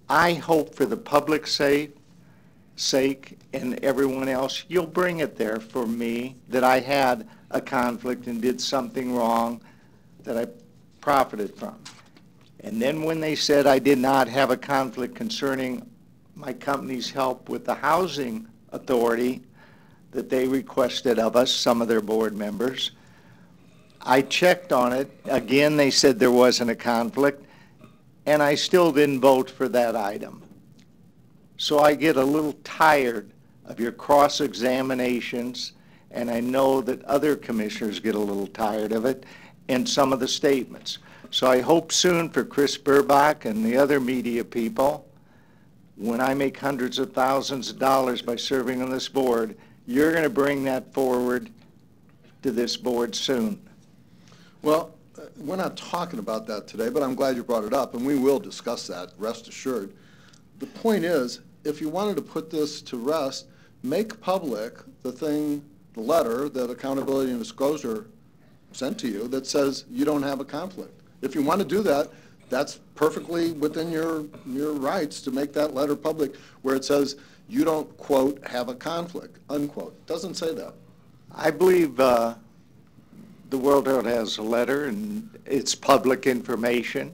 I hope for the public's sake and everyone else, you'll bring it there for me that I had a conflict and did something wrong that I profited from. And then when they said I did not have a conflict concerning my company's help with the housing authority that they requested of us, some of their board members, I checked on it. Again, they said there wasn't a conflict, and I still didn't vote for that item. So I get a little tired of your cross-examinations, and I know that other commissioners get a little tired of it, and some of the statements. So I hope soon for Chris Burbach and the other media people, when I make hundreds of thousands of dollars by serving on this board, you're going to bring that forward to this board soon. Well, we're not talking about that today, but I'm glad you brought it up, and we will discuss that, rest assured. The point is, if you wanted to put this to rest, make public the letter that Accountability and Disclosure sent to you that says you don't have a conflict. If you want to do that, that's perfectly within your rights to make that letter public where it says you don't, quote, have a conflict, unquote. It doesn't say that. I believe the World Herald has a letter, and it's public information,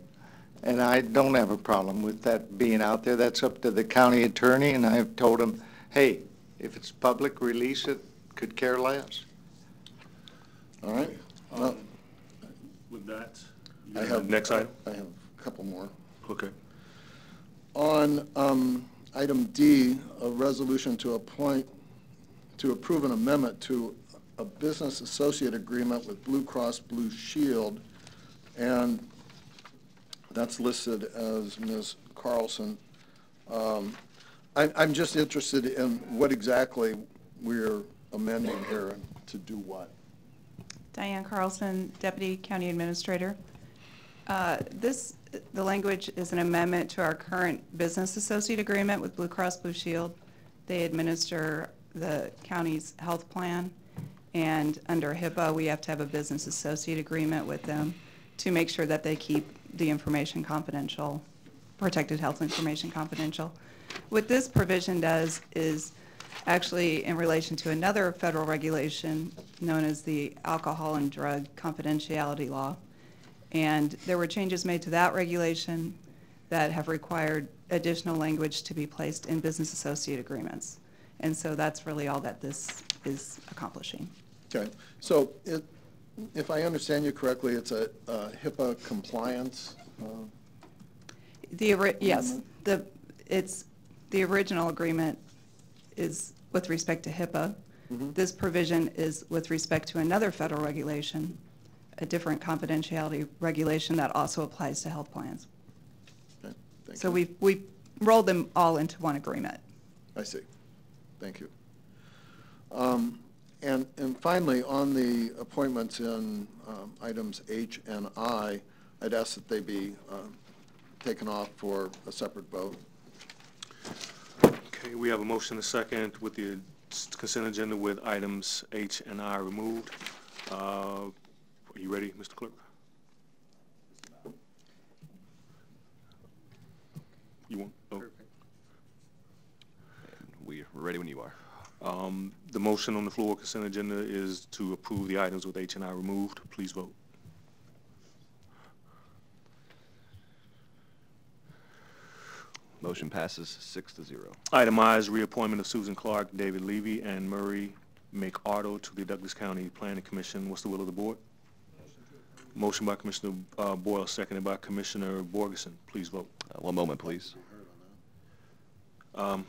and I don't have a problem with that being out there. That's up to the county attorney, and I've told him, hey, if it's public, release it, could care less. All right. Well, With that, I have next item? I have a couple more. Okay. On item D, a resolution to approve an amendment to a business associate agreement with Blue Cross Blue Shield, and that's listed as Ms. Carlson. I'm just interested in what exactly we're amending here and to do what. Diane Carlson, Deputy County Administrator. The language is an amendment to our current business associate agreement with Blue Cross Blue Shield. They administer the county's health plan, and under HIPAA, we have to have a business associate agreement with them to make sure that they keep the information confidential, protected health information confidential. What this provision does is actually in relation to another federal regulation known as the Alcohol and Drug Confidentiality Law. And there were changes made to that regulation that have required additional language to be placed in business associate agreements. And so that's really all that this is accomplishing. Okay, so if I understand you correctly, it's a HIPAA compliance? Yes, the original agreement is with respect to HIPAA. Mm-hmm. This provision is with respect to another federal regulation, a different confidentiality regulation that also applies to health plans. Okay, so we rolled them all into one agreement. I see. Thank you. And finally, on the appointments in items H and I, I'd ask that they be taken off for a separate vote. Okay, we have a motion and a second with the consent agenda with items H and I removed. Are you ready, Mr. Clerk? You want? Oh. We're ready when you are. The motion on the floor consent agenda is to approve the items with H and I removed. Please vote. Motion passes 6-0. Item I is reappointment of Susan Clark, David Levy, and Murray McArdo to the Douglas County Planning Commission. What's the will of the board? Motion by Commissioner Boyle, seconded by Commissioner Borgeson. Please vote. One moment, please.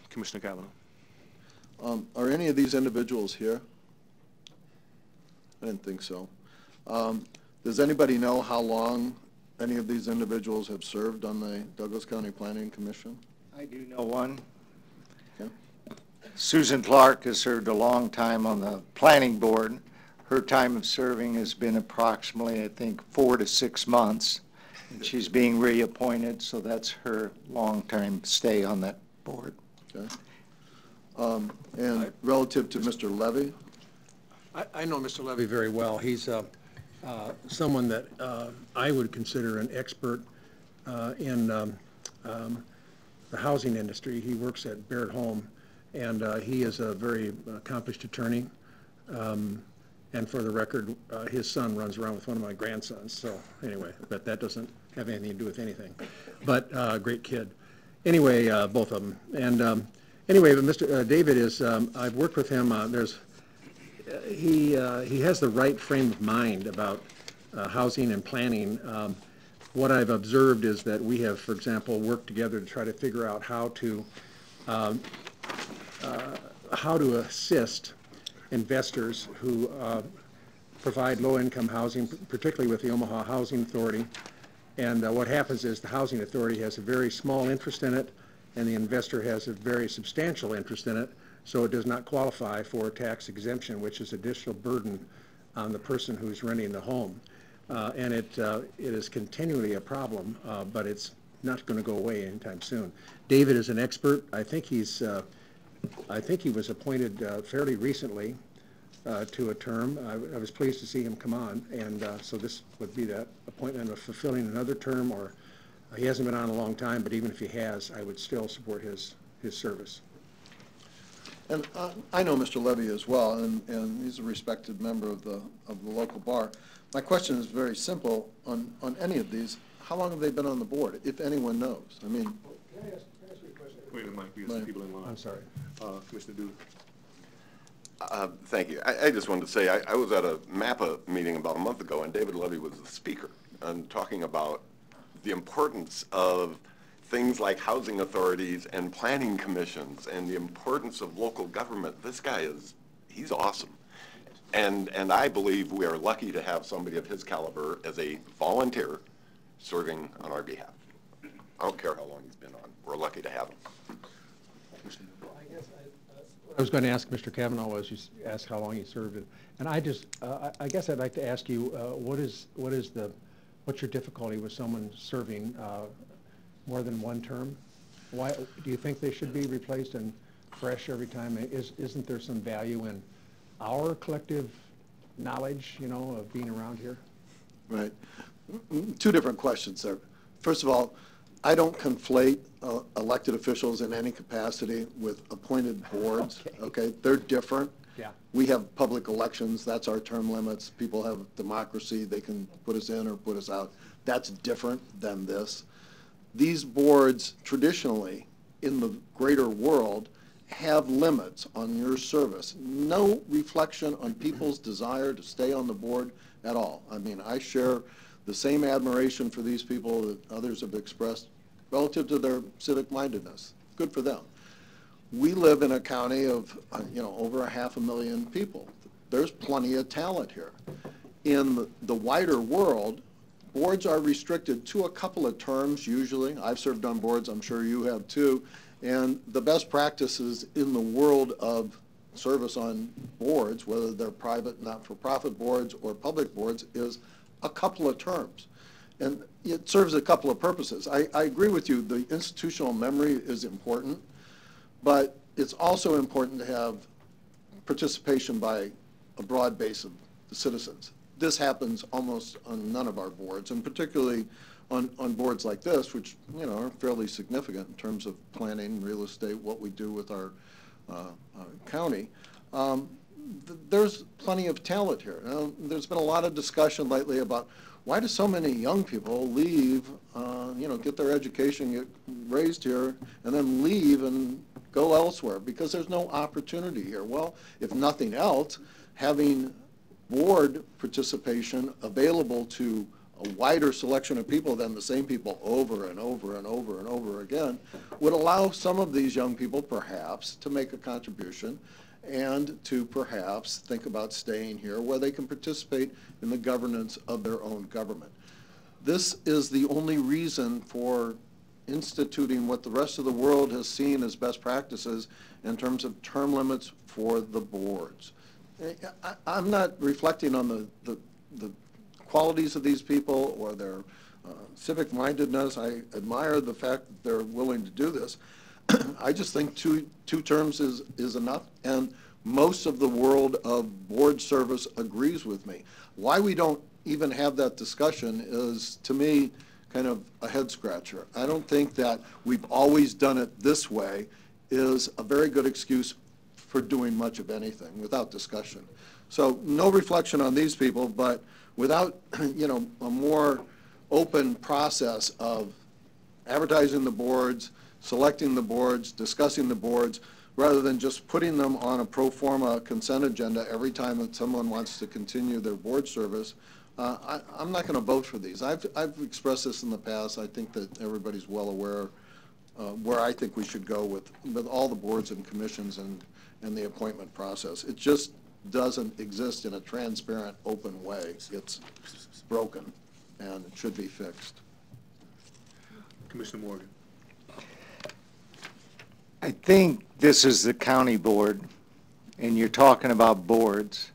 Commissioner Cavanaugh. Are any of these individuals here? I didn't think so. Does anybody know how long any of these individuals have served on the Douglas County Planning Commission? I do know one. Okay. Susan Clark has served a long time on the planning board. Her time of serving has been approximately, I think, 4 to 6 months. And she's being reappointed, so that's her long-term stay on that board. Okay. And relative to Mr. Levy? I know Mr. Levy very well. He's someone that I would consider an expert in the housing industry. He works at Baird Home, and he is a very accomplished attorney. And for the record, his son runs around with one of my grandsons. So anyway, but that doesn't have anything to do with anything. But great kid. Anyway, both of them. And anyway, but Mr. David is, I've worked with him. He has the right frame of mind about housing and planning. What I've observed is that we have, for example, worked together to try to figure out how to assist investors who provide low-income housing, particularly with the Omaha Housing Authority. And what happens is the Housing Authority has a very small interest in it, and the investor has a very substantial interest in it, so it does not qualify for tax exemption, which is additional burden on the person who's renting the home. And it is continually a problem, but it's not going to go away anytime soon. David is an expert. I think he was appointed fairly recently to a term. I was pleased to see him come on, and so this would be the appointment of fulfilling another term, or he hasn't been on a long time, but even if he has, I would still support his service. And I know Mr. Levy as well, and he's a respected member of the local bar. My question is very simple on any of these. How long have they been on the board, if anyone knows? I mean, can I ask you a question? Wait a minute, we got some people in line. I'm sorry. Commissioner Dewey. Thank you. I just wanted to say I was at a MAPA meeting about a month ago, and David Levy was the speaker, and talking about the importance of things like housing authorities and planning commissions and the importance of local government. This guy he's awesome. And I believe we are lucky to have somebody of his caliber as a volunteer serving on our behalf. I don't care how long he's been on. We're lucky to have him. I was going to ask Mr. Kavanaugh was you asked how long he served, and I just I guess I'd like to ask you what's your difficulty with someone serving more than one term? Why do you think they should be replaced and fresh every time? Isn't there some value in our collective knowledge, you know, of being around here? Right. Two different questions there. First of all, I don't conflate elected officials in any capacity with appointed boards. Okay. They're different. Yeah. We have public elections. That's our term limits. People have democracy. They can put us in or put us out. That's different than this. These boards traditionally in the greater world have limits on your service. No reflection on people's desire to stay on the board at all. I mean, I share the same admiration for these people that others have expressed relative to their civic mindedness. Good for them. We live in a county of, over 500,000 people. There's plenty of talent here. In the wider world, boards are restricted to a couple of terms usually. I've served on boards, I'm sure you have too. And the best practices in the world of service on boards, whether they're private, not-for-profit boards or public boards, is a couple of terms. And it serves a couple of purposes. I agree with you, the institutional memory is important, but it's also important to have participation by a broad base of the citizens. This happens almost on none of our boards, and particularly on boards like this, which are fairly significant in terms of planning, real estate, what we do with our county. There's plenty of talent here. Now, there's been a lot of discussion lately about why do so many young people leave, get their education, get raised here, and then leave and go elsewhere because there's no opportunity here. Well, if nothing else, having board participation available to a wider selection of people than the same people over and over and over and over again would allow some of these young people perhaps to make a contribution and to perhaps think about staying here where they can participate in the governance of their own government. This is the only reason for instituting what the rest of the world has seen as best practices in terms of term limits for the boards. I'm not reflecting on the qualities of these people or their civic mindedness. I admire the fact that they're willing to do this. I just think two terms is enough, and most of the world of board service agrees with me. Why we don't even have that discussion is, to me, kind of a head scratcher. I don't think that we've always done it this way is a very good excuse for doing much of anything without discussion. So no reflection on these people, but without, a more open process of advertising the boards, selecting the boards, discussing the boards, rather than just putting them on a pro forma consent agenda every time that someone wants to continue their board service, I'm not going to vote for these. I've expressed this in the past. I think that everybody's well aware where I think we should go with all the boards and commissions and the appointment process. It just doesn't exist in a transparent, open way. It's broken, and it should be fixed. Commissioner Morgan. I think this is the county board, and you're talking about boards,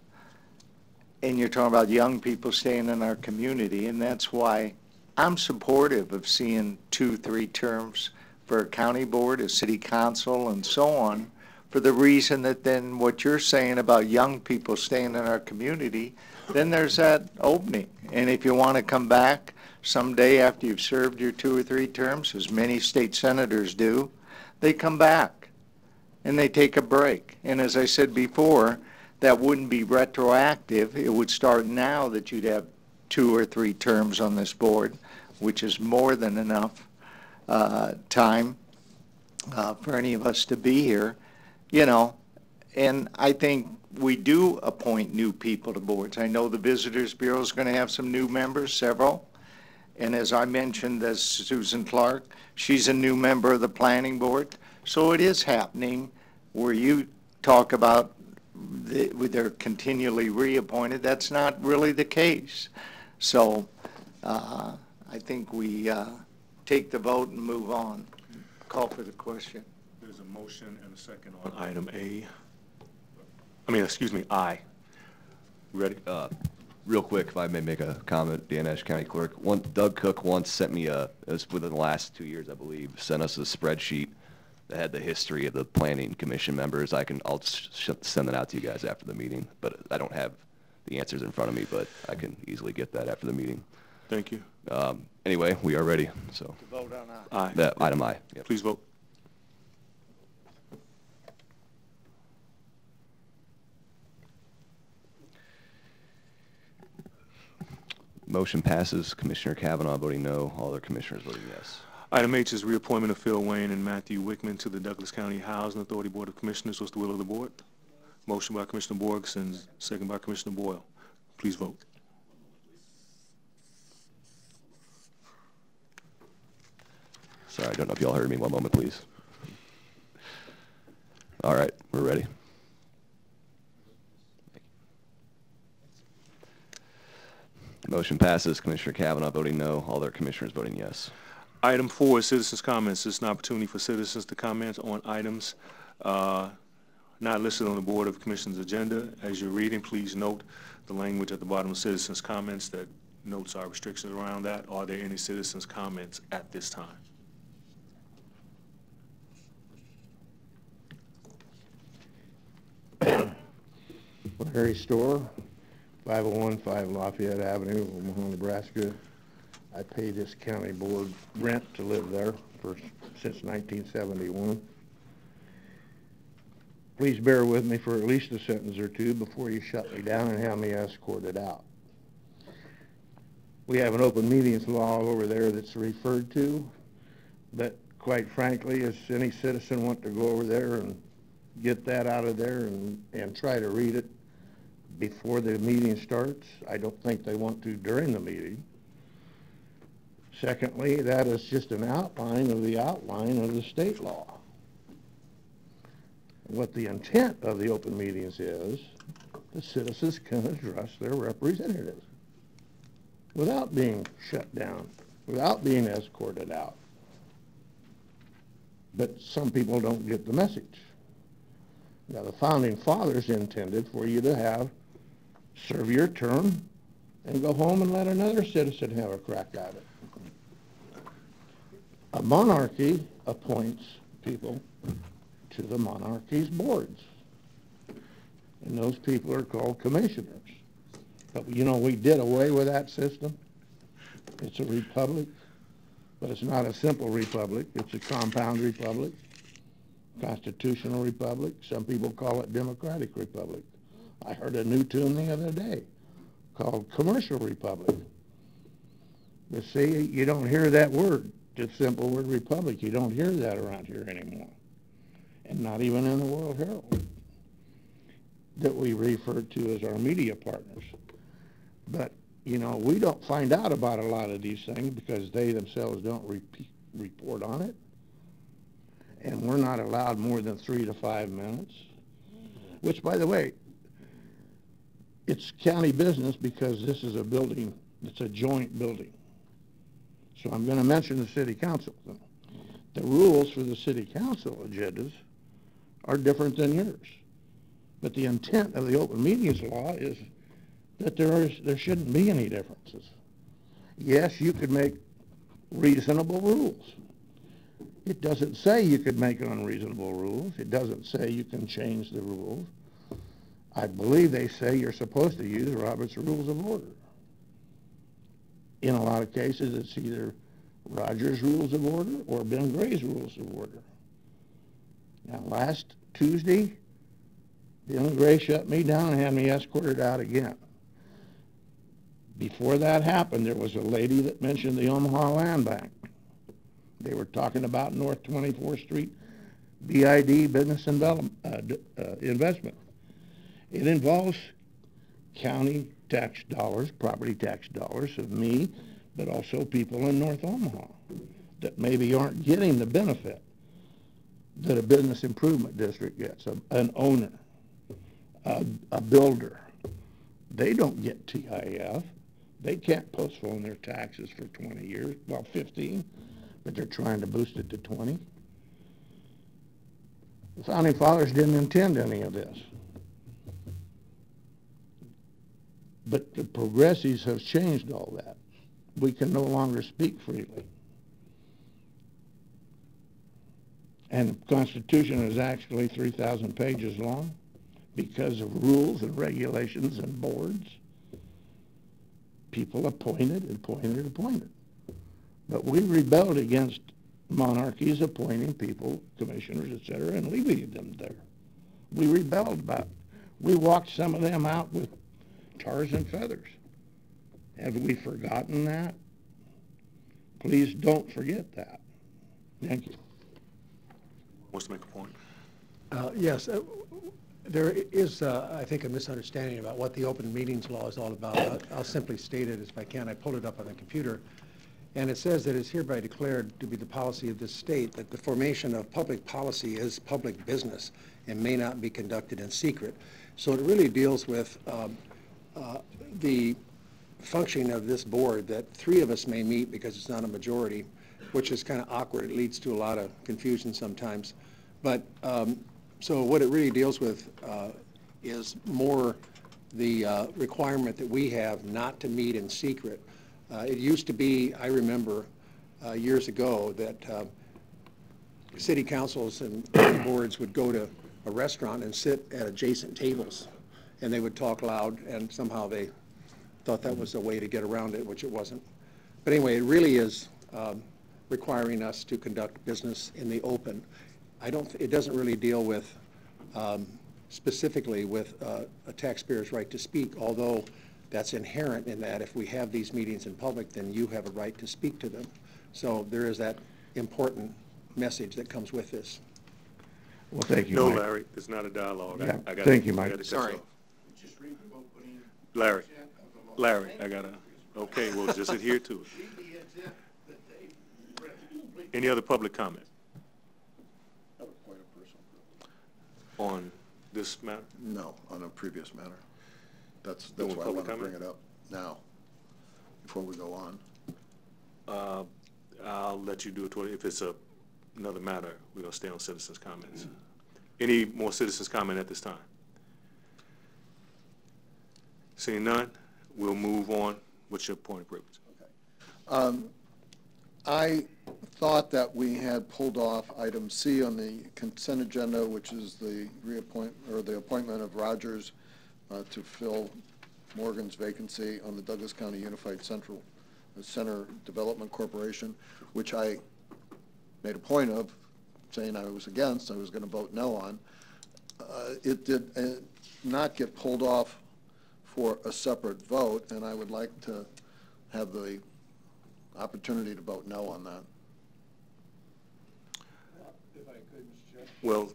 and you're talking about young people staying in our community, and that's why I'm supportive of seeing 2-3 terms for a county board, a city council, and so on, for the reason that then what you're saying about young people staying in our community, then there's that opening. And if you want to come back someday after you've served your 2 or 3 terms, as many state senators do, they come back and they take a break. And as I said before, that wouldn't be retroactive. It would start now that you'd have 2 or 3 terms on this board, which is more than enough time for any of us to be here. And I think we do appoint new people to boards. I know the Visitors Bureau is going to have some new members, several. And as I mentioned, as Susan Clark, she's a new member of the Planning Board. So it is happening where you talk about they're continually reappointed. That's not really the case. So I think we take the vote and move on. Call for the question. There's a motion and a second on item A. I. Ready? Real quick, if I may make a comment, Dan Ashe County Clerk. Doug Cook once sent me it was within the last 2 years, I believe, sent us a spreadsheet that had the history of the Planning Commission members. I'll send that out to you guys after the meeting, but I don't have the answers in front of me, but I can easily get that after the meeting. Thank you. Anyway, we are ready, so. To vote on Aye. That item I. Yep. Please vote. Motion passes. Commissioner Kavanaugh voting no. All other commissioners voting yes. Item H is reappointment of Phil Wayne and Matthew Wickman to the Douglas County Housing Authority Board of Commissioners. What's the will of the board? Motion by Commissioner Borgeson, second by Commissioner Boyle. Please vote. Sorry, I don't know if y'all heard me. One moment, please. All right, we're ready. Motion passes. Commissioner Kavanaugh voting no. All other commissioners voting yes. Item 4 is citizens' comments. This is an opportunity for citizens to comment on items not listed on the Board of Commissioners agenda. As you're reading, please note the language at the bottom of citizens' comments that notes our restrictions around that. Are there any citizens' comments at this time? Harry Store, 5015 Lafayette Avenue, Omaha, Nebraska. I pay this county board rent to live there since 1971. Please bear with me for at least a sentence or two before you shut me down and have me escorted out. We have an open meetings law over there that's referred to, but quite frankly, does any citizen want to go over there and get that out of there and try to read it before the meeting starts? I don't think they want to during the meeting. Secondly, that is just an outline of the state law. What the intent of the open meetings is, the citizens can address their representatives without being shut down, without being escorted out. But some people don't get the message. Now, the Founding Fathers intended for you to serve your term and go home and let another citizen have a crack at it. A monarchy appoints people to the monarchy's boards, and those people are called commissioners. But you know, we did away with that system. It's a republic, but it's not a simple republic. It's a compound republic, constitutional republic. Some people call it democratic republic. I heard a new tune the other day called commercial republic. But see, you don't hear that word, the simple word republic. You don't hear that around here anymore. And not even in the World Herald, that we refer to as our media partners. But, you know, we don't find out about a lot of these things because they themselves don't report on it. And we're not allowed more than 3 to 5 minutes, which, by the way, it's county business because this is a building, it's a joint building. So I'm going to mention the city council. The rules for the city council agendas are different than yours. But the intent of the open meetings law is that there shouldn't be any differences. Yes, you could make reasonable rules. It doesn't say you could make unreasonable rules. It doesn't say you can change the rules. I believe they say you're supposed to use Robert's Rules of Order. In a lot of cases, it's either Roger's Rules of Order or Ben Gray's Rules of Order. Now, last Tuesday, Ben Gray shut me down and had me escorted out again. Before that happened, there was a lady that mentioned the Omaha Land Bank. They were talking about North 24th Street BID, business investment. It involves county tax dollars, property tax dollars of me, but also people in North Omaha that maybe aren't getting the benefit that a business improvement district gets, an owner, a builder. They don't get TIF. They can't postpone their taxes for 20 years, well, 15, but they're trying to boost it to 20. The Founding Fathers didn't intend any of this. But the progressives have changed all that. We can no longer speak freely. And the Constitution is actually 3,000 pages long because of rules and regulations and boards. People appointed. But we rebelled against monarchies appointing people, commissioners, etc., and leaving them there. We rebelled about it. We walked some of them out with tars and feathers. Have we forgotten that? Please don't forget that. Thank you. Wants to make a point? Yes. There is, I think, a misunderstanding about what the open meetings law is all about. I'll simply state it if I can. I pulled it up on the computer. And it says that it's hereby declared to be the policy of this state that the formation of public policy is public business and may not be conducted in secret. So it really deals with the functioning of this board, that 3 of us may meet because it's not a majority, which is kind of awkward. It leads to a lot of confusion sometimes. But so what it really deals with is more the requirement that we have not to meet in secret. It used to be, I remember years ago, that city councils and boards would go to a restaurant and sit at adjacent tables, and they would talk loud, and somehow they thought that was a way to get around it, which it wasn't. But anyway, it really is requiring us to conduct business in the open. It doesn't really deal with specifically with a taxpayer's right to speak, although that's inherent in that if we have these meetings in public, then you have a right to speak to them. So there is that important message that comes with this. Well, thank you, No, Mike. Larry, it's not a dialogue. Yeah. I gotta, Thank you, Mike. I gotta cut Sorry. you off. Larry, I gotta, okay, well, just adhere to it. Any other public comment? On this matter? No, on a previous matter. That's No why I public want to comment? bring it up now, before we go on. I'll let you do it if it's another matter. We're gonna stay on citizens' comments. Any more citizens' comment at this time? Seeing none, we'll move on. What's your point of privilege? I thought that we had pulled off item C on the consent agenda, which is the the appointment of Rogers to fill Morgan's vacancy on the Douglas County Unified Center Development Corporation, which I made a point of saying I was against. I was going to vote no on. It did not get pulled off for a separate vote, and I would like to have the opportunity to vote no on that. If I could, Mr. Chair. Well,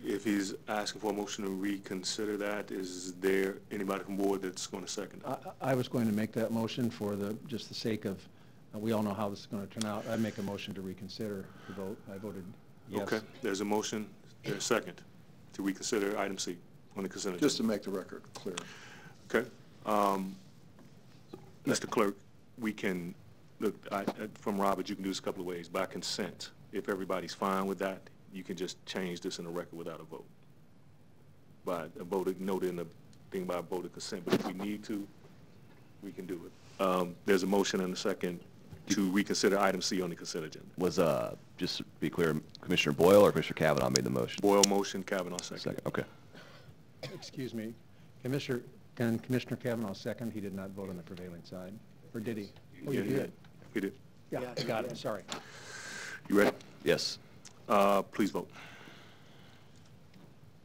if he's asking for a motion to reconsider that, is there anybody from board that's going to second it? I was going to make that motion for just the sake of, we all know how this is going to turn out. I make a motion to reconsider the vote. I voted yes. Okay, there's a motion, there's a second to reconsider item C on the consent agenda. Just to make the record clear. Okay. Mr. Clerk, we can, look, from Robert, you can do this a couple of ways. By consent, if everybody's fine with that, you can just change this in the record without a vote. By a vote, noted in the thing by a vote of consent, but if we need to, we can do it. There's a motion and a second to reconsider item C on the consent agenda. Was, just to be clear, Commissioner Boyle or Commissioner Kavanaugh made the motion? Boyle motion, Kavanaugh second. Second, okay. Excuse me. Can Commissioner Kavanaugh second? He did not vote on the prevailing side. Or did he? Oh, you did? He did. Yeah, got it. Sorry. You ready? Yes. Please vote.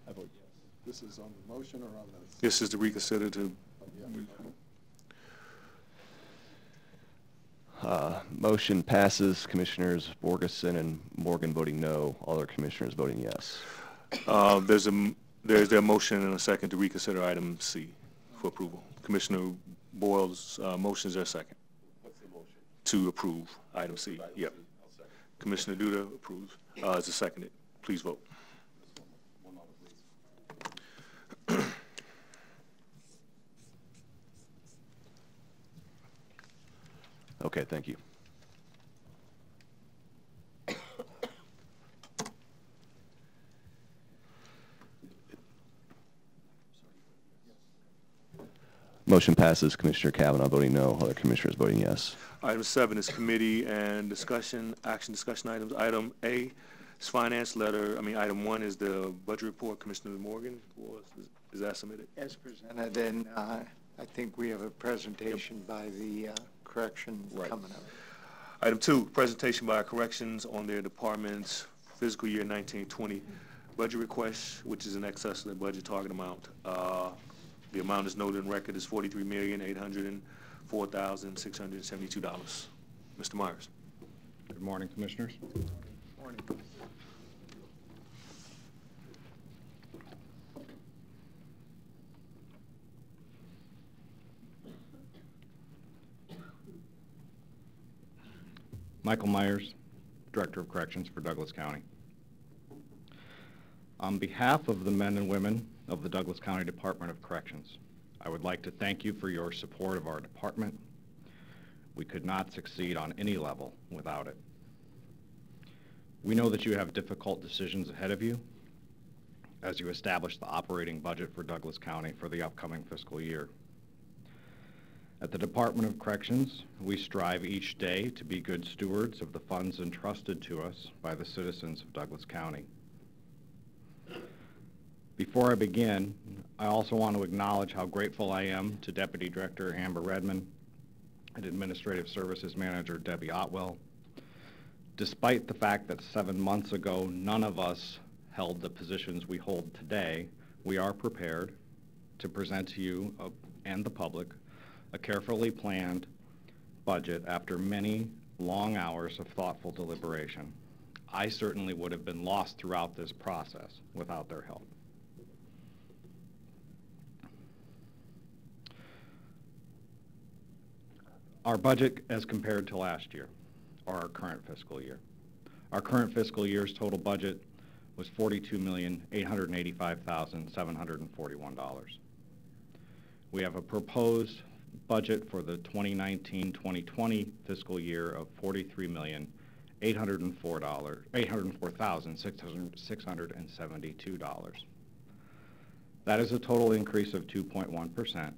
I vote yes. This is on the motion or on the? This is to reconsider to. Motion passes. Commissioners Borgeson and Morgan voting no. All other commissioners voting yes. There's a motion and a second to reconsider item C for approval. Commissioner Boyle's motion, is there a second? What's the motion? To approve item C. Yep. Commissioner Duda approves. Is it seconded? Please vote. One moment, please. Okay, thank you. Motion passes. Commissioner Kavanaugh voting no, other commissioners voting yes. Item 7 is committee and discussion, action discussion items. Item A is finance letter. Item 1 is the budget report. Commissioner Morgan, is that submitted? As presented, and I think we have a presentation by the correction coming up. Item 2, presentation by corrections on their department's fiscal year 1920 budget request, which is in excess of the budget target amount. The amount is noted in record is $43,804,672. Mr. Myers. Good morning, Commissioners. Morning. Michael Myers, Director of Corrections for Douglas County. On behalf of the men and women of the Douglas County Department of Corrections, I would like to thank you for your support of our department. We could not succeed on any level without it. We know that you have difficult decisions ahead of you as you establish the operating budget for Douglas County for the upcoming fiscal year. At the Department of Corrections, we strive each day to be good stewards of the funds entrusted to us by the citizens of Douglas County. Before I begin, I also want to acknowledge how grateful I am to Deputy Director Amber Redmond and Administrative Services Manager Debbie Otwell. Despite the fact that 7 months ago none of us held the positions we hold today, we are prepared to present to you and the public a carefully planned budget after many long hours of thoughtful deliberation. I certainly would have been lost throughout this process without their help. Our budget as compared to last year, or our current fiscal year. Our current fiscal year's total budget was $42,885,741. We have a proposed budget for the 2019-2020 fiscal year of $43,804,672. That is a total increase of 2.1%,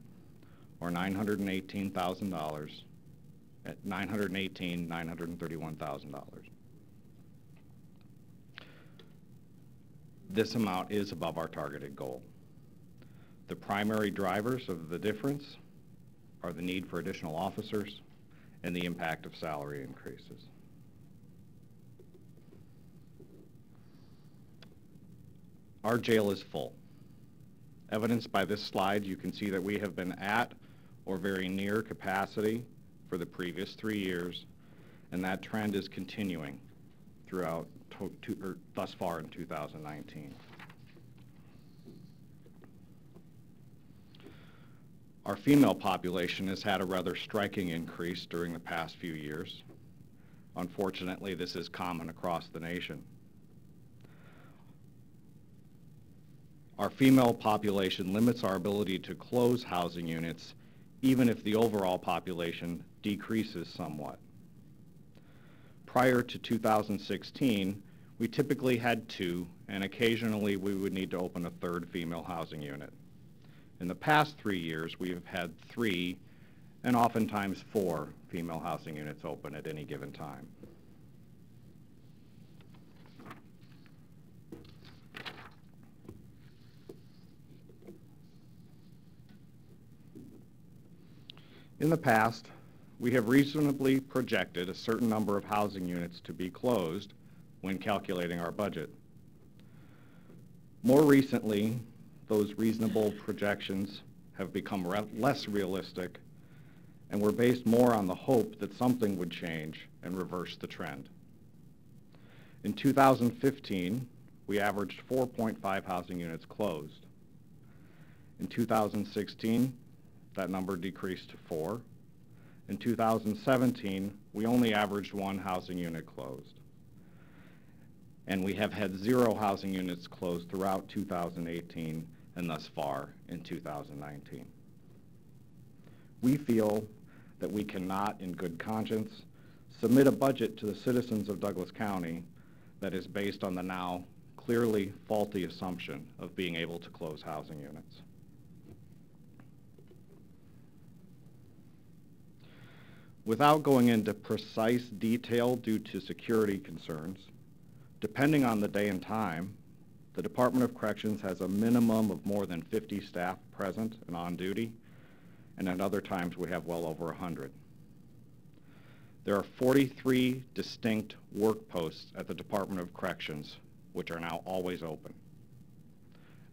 or $918,000 at $931,000. This amount is above our targeted goal. The primary drivers of the difference are the need for additional officers and the impact of salary increases. Our jail is full. Evidenced by this slide, you can see that we have been at or very near capacity for the previous 3 years, and that trend is continuing throughout thus far in 2019. Our female population has had a rather striking increase during the past few years. Unfortunately, this is common across the nation. Our female population limits our ability to close housing units even if the overall population decreases somewhat. Prior to 2016, we typically had 2, and occasionally we would need to open a 3rd female housing unit. In the past 3 years, we have had 3 and oftentimes 4 female housing units open at any given time. In the past, we have reasonably projected a certain number of housing units to be closed when calculating our budget. More recently, those reasonable projections have become less realistic and were based more on the hope that something would change and reverse the trend. In 2015, we averaged 4.5 housing units closed. In 2016, that number decreased to 4. In 2017, we only averaged 1 housing unit closed. And we have had 0 housing units closed throughout 2018 and thus far in 2019. We feel that we cannot, in good conscience, submit a budget to the citizens of Douglas County that is based on the now clearly faulty assumption of being able to close housing units. Without going into precise detail due to security concerns, depending on the day and time, the Department of Corrections has a minimum of more than 50 staff present and on duty, and at other times we have well over 100. There are 43 distinct work posts at the Department of Corrections, which are now always open.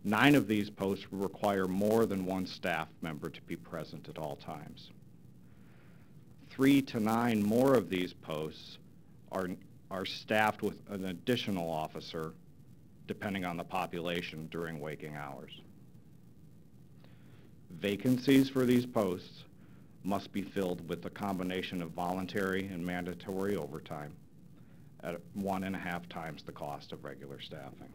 9 of these posts require more than one staff member to be present at all times. 3 to 9 more of these posts are staffed with an additional officer, depending on the population during waking hours. Vacancies for these posts must be filled with a combination of voluntary and mandatory overtime at 1.5 times the cost of regular staffing.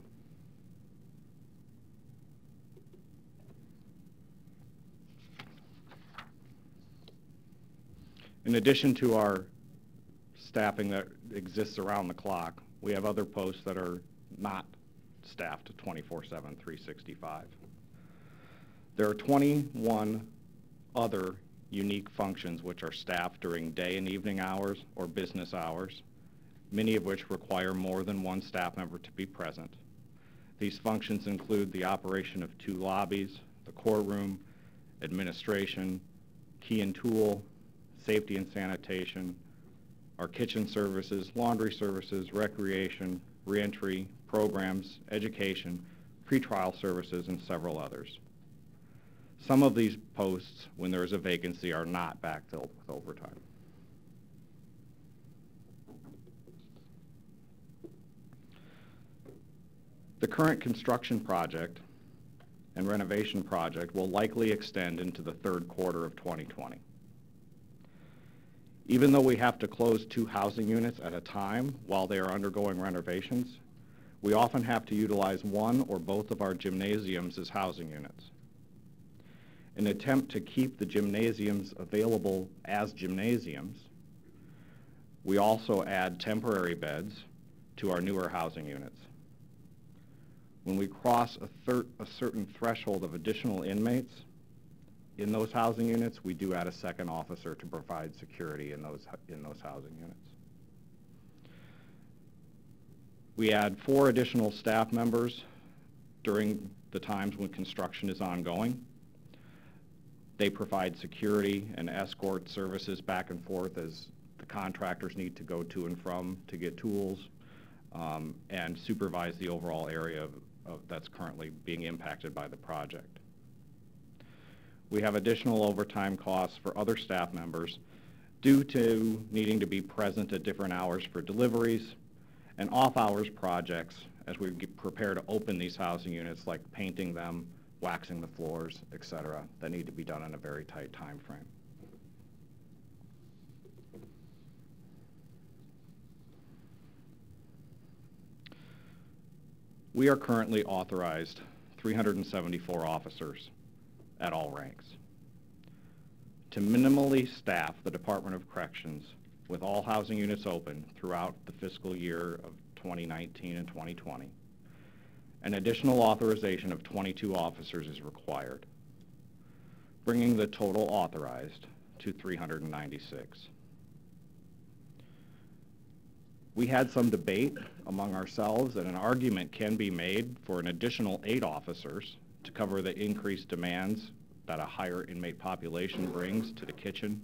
In addition to our staffing that exists around the clock, we have other posts that are not staffed 24/7, 365. There are 21 other unique functions which are staffed during day and evening hours or business hours, many of which require more than one staff member to be present. These functions include the operation of 2 lobbies, the courtroom, administration, key and tool, safety and sanitation, our kitchen services, laundry services, recreation, reentry, programs, education, pretrial services, and several others. Some of these posts, when there is a vacancy, are not backfilled with overtime. The current construction project and renovation project will likely extend into the 3rd quarter of 2020. Even though we have to close 2 housing units at a time while they are undergoing renovations, we often have to utilize one or both of our gymnasiums as housing units. In an attempt to keep the gymnasiums available as gymnasiums, we also add temporary beds to our newer housing units. When we cross a certain threshold of additional inmates in those housing units, we do add a second officer to provide security in those housing units. We add 4 additional staff members during the times when construction is ongoing. They provide security and escort services back and forth as the contractors need to go to and from to get tools, and supervise the overall area that's currently being impacted by the project. We have additional overtime costs for other staff members due to needing to be present at different hours for deliveries and off-hours projects as we prepare to open these housing units, like painting them, waxing the floors, etc., that need to be done in a very tight time frame. We are currently authorized 374 officers at all ranks. To minimally staff the Department of Corrections with all housing units open throughout the fiscal year of 2019 and 2020, an additional authorization of 22 officers is required, bringing the total authorized to 396. We had some debate among ourselves, and an argument can be made for an additional 8 officers to cover the increased demands that a higher inmate population brings to the kitchen,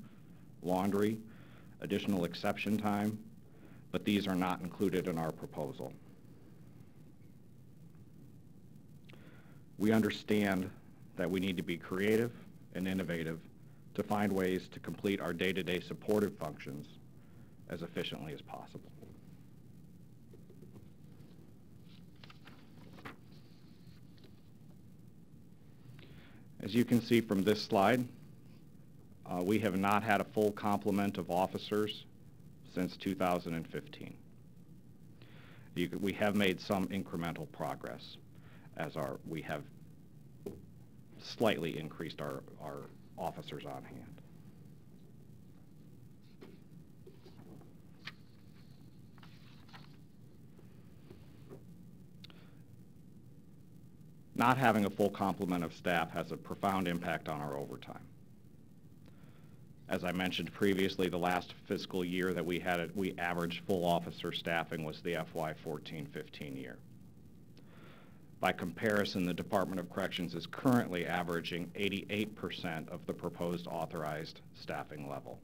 laundry, additional exception time, but these are not included in our proposal. We understand that we need to be creative and innovative to find ways to complete our day-to-day supportive functions as efficiently as possible. As you can see from this slide, we have not had a full complement of officers since 2015. We have made some incremental progress as we have slightly increased our officers on hand. Not having a full complement of staff has a profound impact on our overtime. As I mentioned previously, the last fiscal year that we averaged full officer staffing was the FY 14-15 year. By comparison, the Department of Corrections is currently averaging 88% of the proposed authorized staffing level.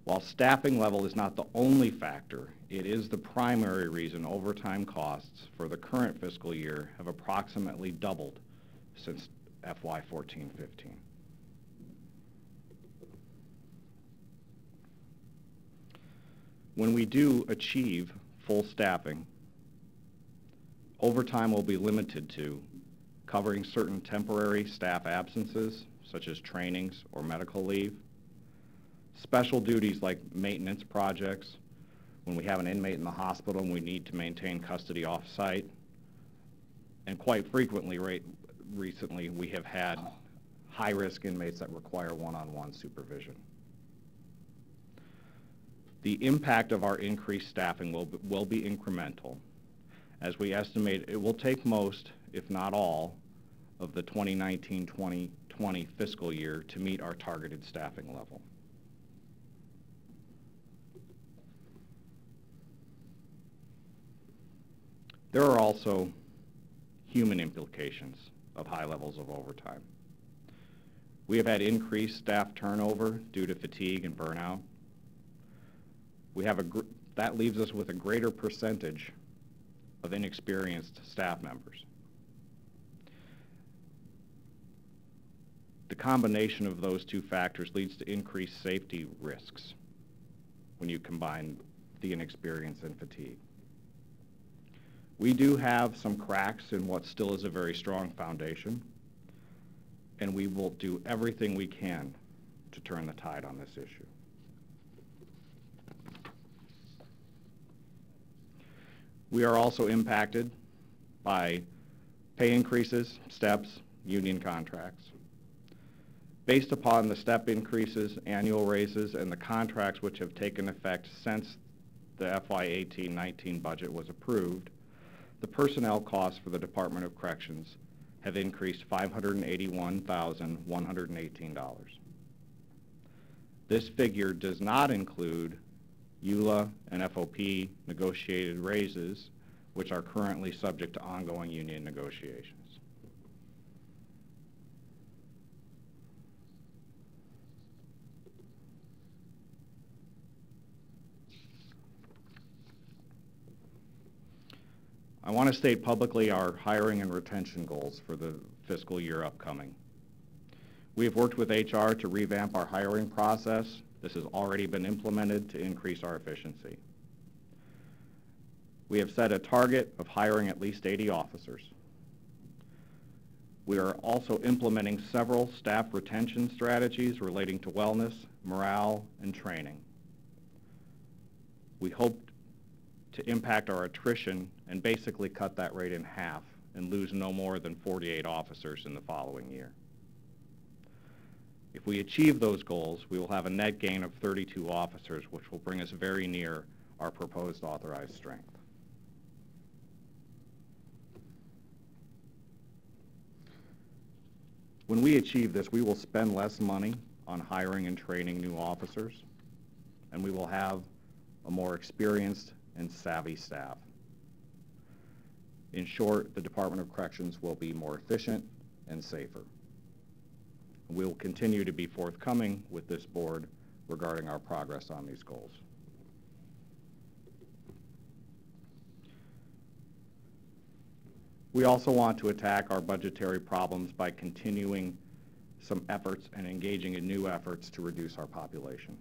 While staffing level is not the only factor, it is the primary reason overtime costs for the current fiscal year have approximately doubled since FY 14-15. When we do achieve full staffing, overtime will be limited to covering certain temporary staff absences, such as trainings or medical leave, special duties like maintenance projects, when we have an inmate in the hospital and we need to maintain custody off-site, and quite frequently recently we have had high-risk inmates that require one-on-one supervision. The impact of our increased staffing will be incremental, as we estimate it will take most, if not all, of the 2019-2020 fiscal year to meet our targeted staffing level. There are also human implications of high levels of overtime. We have had increased staff turnover due to fatigue and burnout. That leaves us with a greater percentage of inexperienced staff members. The combination of those two factors leads to increased safety risks when you combine the inexperience and fatigue. We do have some cracks in what still is a very strong foundation, and we will do everything we can to turn the tide on this issue. We are also impacted by pay increases, steps, union contracts. Based upon the step increases, annual raises, and the contracts which have taken effect since the FY 18-19 budget was approved, the personnel costs for the Department of Corrections have increased $581,118. This figure does not include EULA and FOP negotiated raises, which are currently subject to ongoing union negotiations. I want to state publicly our hiring and retention goals for the fiscal year upcoming. We have worked with HR to revamp our hiring process. This has already been implemented to increase our efficiency. We have set a target of hiring at least 80 officers. We are also implementing several staff retention strategies relating to wellness, morale, and training. We hope to impact our attrition and basically cut that rate in half and lose no more than 48 officers in the following year. If we achieve those goals, we will have a net gain of 32 officers, which will bring us very near our proposed authorized strength. When we achieve this, we will spend less money on hiring and training new officers, and we will have a more experienced and savvy staff. In short, the Department of Corrections will be more efficient and safer. We will continue to be forthcoming with this board regarding our progress on these goals. We also want to attack our budgetary problems by continuing some efforts and engaging in new efforts to reduce our population.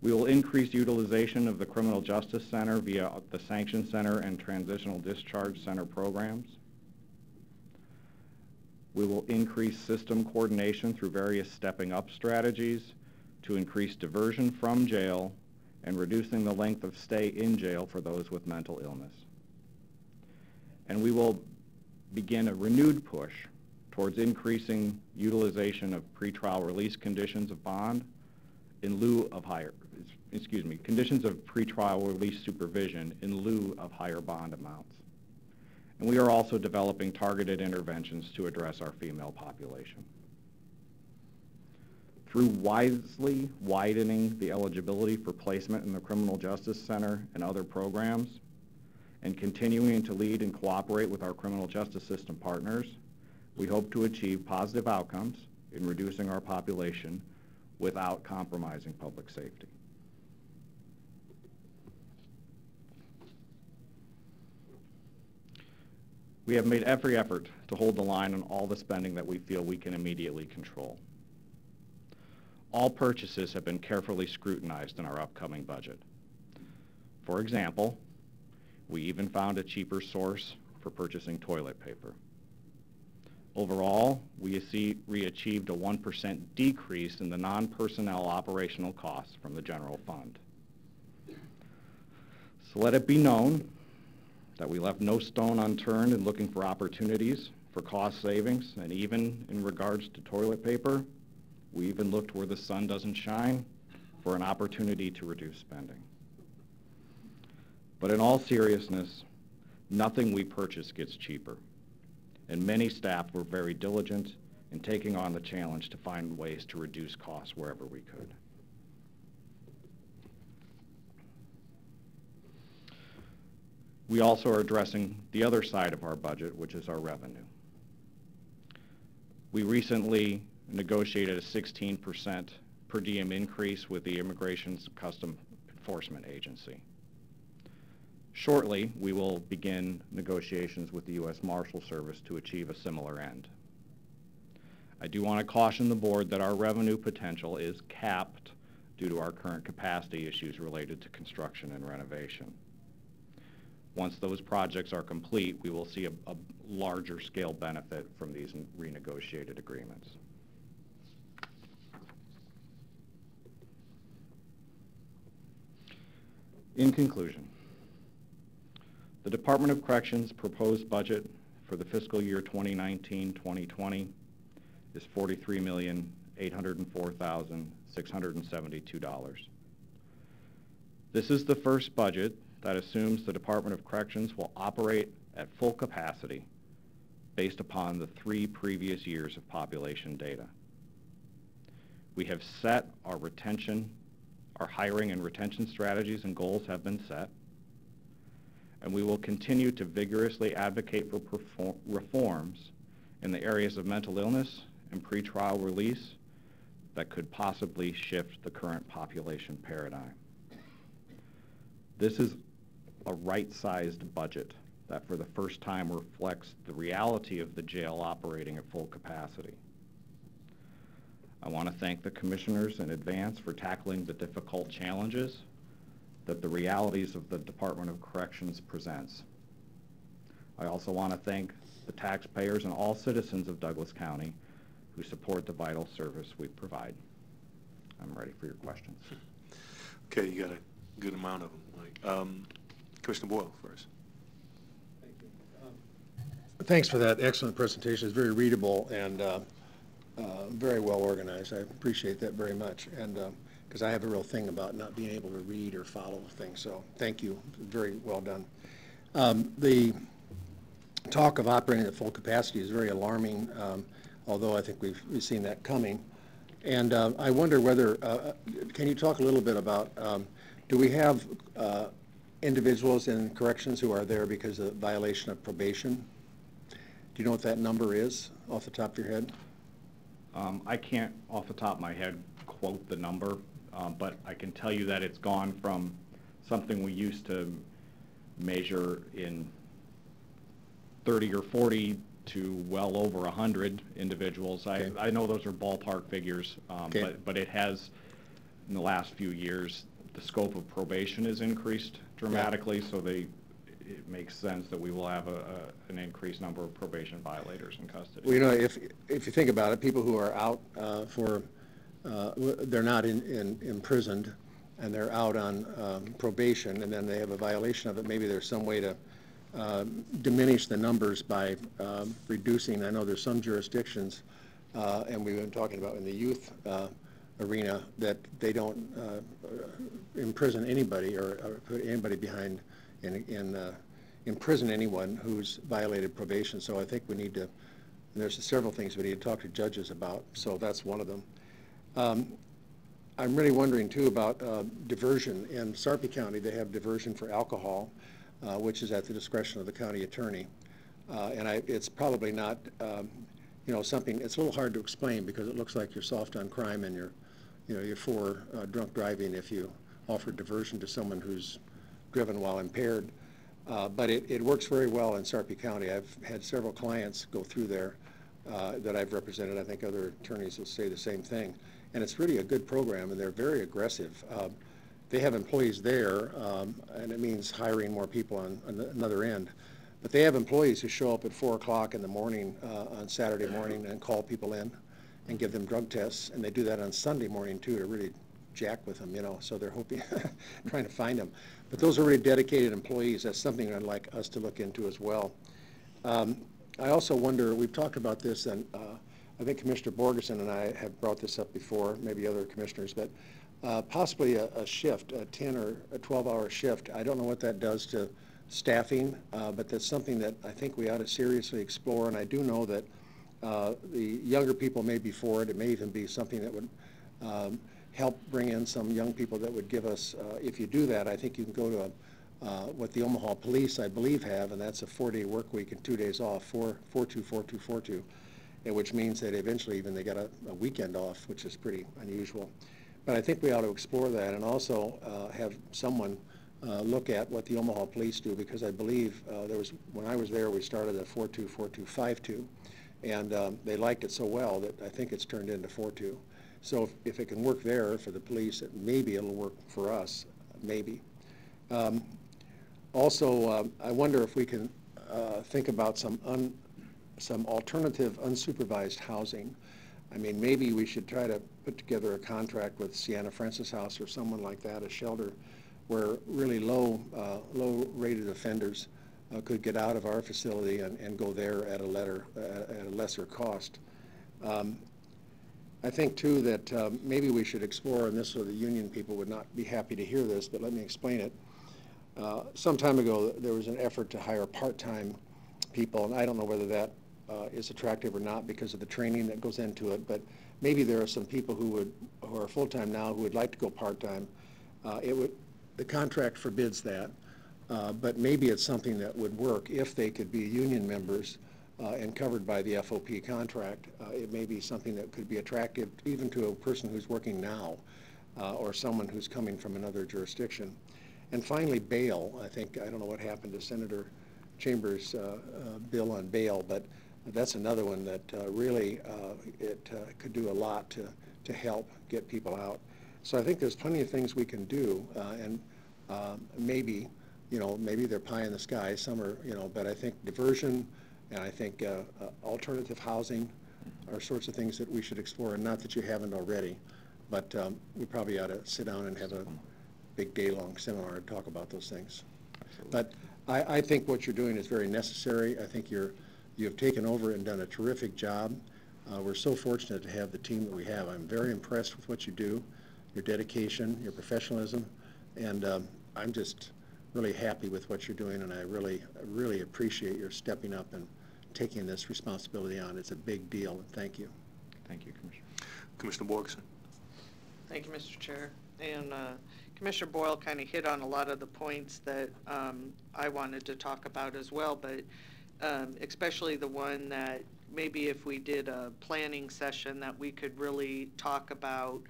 We will increase utilization of the Criminal Justice Center via the Sanction Center and Transitional Discharge Center programs. We will increase system coordination through various stepping up strategies to increase diversion from jail and reducing the length of stay in jail for those with mental illness. And we will begin a renewed push towards increasing utilization of pretrial release conditions of bond in lieu of conditions of pretrial release supervision in lieu of higher bond amounts. And we are also developing targeted interventions to address our female population. Through wisely widening the eligibility for placement in the Criminal Justice Center and other programs, and continuing to lead and cooperate with our criminal justice system partners, we hope to achieve positive outcomes in reducing our population without compromising public safety. We have made every effort to hold the line on all the spending that we feel we can immediately control. All purchases have been carefully scrutinized in our upcoming budget. For example, we even found a cheaper source for purchasing toilet paper. Overall, we achieved a 1% decrease in the non-personnel operational costs from the general fund. So let it be known that we left no stone unturned in looking for opportunities for cost savings, and even in regards to toilet paper, we even looked where the sun doesn't shine for an opportunity to reduce spending. But in all seriousness, nothing we purchase gets cheaper, and many staff were very diligent in taking on the challenge to find ways to reduce costs wherever we could. We also are addressing the other side of our budget, which is our revenue. We recently negotiated a 16% per diem increase with the Immigration and Customs Enforcement Agency. Shortly, we will begin negotiations with the U.S. Marshal Service to achieve a similar end. I do want to caution the board that our revenue potential is capped due to our current capacity issues related to construction and renovation. Once those projects are complete, we will see a larger scale benefit from these renegotiated agreements. In conclusion, the Department of Corrections' proposed budget for the fiscal year 2019-2020 is $43,804,672. This is the first budget that assumes the Department of Corrections will operate at full capacity based upon the 3 previous years of population data. We have set our hiring and retention strategies and goals have been set, and we will continue to vigorously advocate for reforms in the areas of mental illness and pretrial release that could possibly shift the current population paradigm. This is a right-sized budget that for the first time reflects the reality of the jail operating at full capacity. I want to thank the commissioners in advance for tackling the difficult challenges that the realities of the Department of Corrections presents. I also want to thank the taxpayers and all citizens of Douglas County who support the vital service we provide. I'm ready for your questions. Okay, you got a good amount of them, Mike. Commissioner Boyle first. Thank you. Thanks for that excellent presentation. It's very readable and very well organized. I appreciate that very much. And because I have a real thing about not being able to read or follow things. So thank you. Very well done. The talk of operating at full capacity is very alarming, although I think we've seen that coming. And I wonder whether, can you talk a little bit about, do we have individuals in corrections who are there because of violation of probation? Do you know what that number is off the top of your head? I can't off the top of my head quote the number, but I can tell you that it's gone from something we used to measure in 30 or 40 to well over 100 individuals. Okay. I know those are ballpark figures, okay. but it has, in the last few years, the scope of probation has increased dramatically, yeah. So it makes sense that we will have an increased number of probation violators in custody. Well, you know, if you think about it, people who are out they're not imprisoned, and they're out on probation, and then they have a violation of it, maybe there's some way to diminish the numbers by reducing. I know there's some jurisdictions, and we've been talking about in the youth arena, that they don't imprison anybody or put anybody behind imprison anyone who's violated probation. So I think we need to, and there's several things we need to talk to judges about, so that's one of them. I'm really wondering too about diversion. In Sarpy County, they have diversion for alcohol, which is at the discretion of the county attorney. It's probably not, something, it's a little hard to explain because it looks like you're soft on crime and you're for drunk driving if you offer diversion to someone who's driven while impaired. But it works very well in Sarpy County. I've had several clients go through there that I've represented. I think other attorneys will say the same thing. And it's really a good program, and they're very aggressive. They have employees there, and it means hiring more people on another end. But they have employees who show up at 4 o'clock in the morning on Saturday morning and call people in and give them drug tests. And they do that on Sunday morning, too, to really jack with them, so they're hoping, trying to find them. But those are really dedicated employees. That's something I'd like us to look into as well. I also wonder, we've talked about this, and I think Commissioner Borgeson and I have brought this up before, maybe other commissioners, but possibly a shift, a 10 or a 12-hour shift. I don't know what that does to staffing, but that's something that I think we ought to seriously explore. And I do know that the younger people may be for it. It may even be something that would help bring in some young people that would give us, if you do that, I think you can go to what the Omaha Police, I believe, have, and that's a 4-day work week and 2 days off, 4-2-4-2-4-2, which means that eventually even they got a weekend off, which is pretty unusual. But I think we ought to explore that and also have someone look at what the Omaha Police do, because I believe when I was there, we started at 4-2-4-2-5-2, and they liked it so well that I think it's turned into 4-2. So if it can work there for the police, maybe it'll work for us, maybe. Also, I wonder if we can think about some alternative unsupervised housing. I mean, maybe we should try to put together a contract with Sienna Francis House or someone like that, a shelter, where really low-rated offenders could get out of our facility and go there at a lesser cost. I think, too, that maybe we should explore, and this so the union people would not be happy to hear this, but let me explain it. Some time ago, there was an effort to hire part-time people, and I don't know whether that is attractive or not because of the training that goes into it, but maybe there are some people who are full-time now who would like to go part-time. The contract forbids that, but maybe it's something that would work if they could be union members and covered by the FOP contract. It may be something that could be attractive even to a person who's working now or someone who's coming from another jurisdiction. And finally, bail. I don't know what happened to Senator Chambers' bill on bail, but that's another one that really it could do a lot to help get people out. So I think there's plenty of things we can do, and maybe they're pie in the sky. Some are, but I think diversion and I think alternative housing are sorts of things that we should explore, and not that you haven't already, but we probably ought to sit down and have a big day-long seminar and talk about those things. But I think what you're doing is very necessary. I think you have taken over and done a terrific job. We're so fortunate to have the team that we have. I'm very impressed with what you do, your dedication, your professionalism, and I'm just really happy with what you're doing, and I really appreciate your stepping up and taking this responsibility on. It's a big deal, and thank you. Thank you, Commissioner. Commissioner Borgeson. Thank you, Mr. Chair. And Commissioner Boyle kind of hit on a lot of the points that I wanted to talk about as well, but especially the one that maybe if we did a planning session that we could really talk about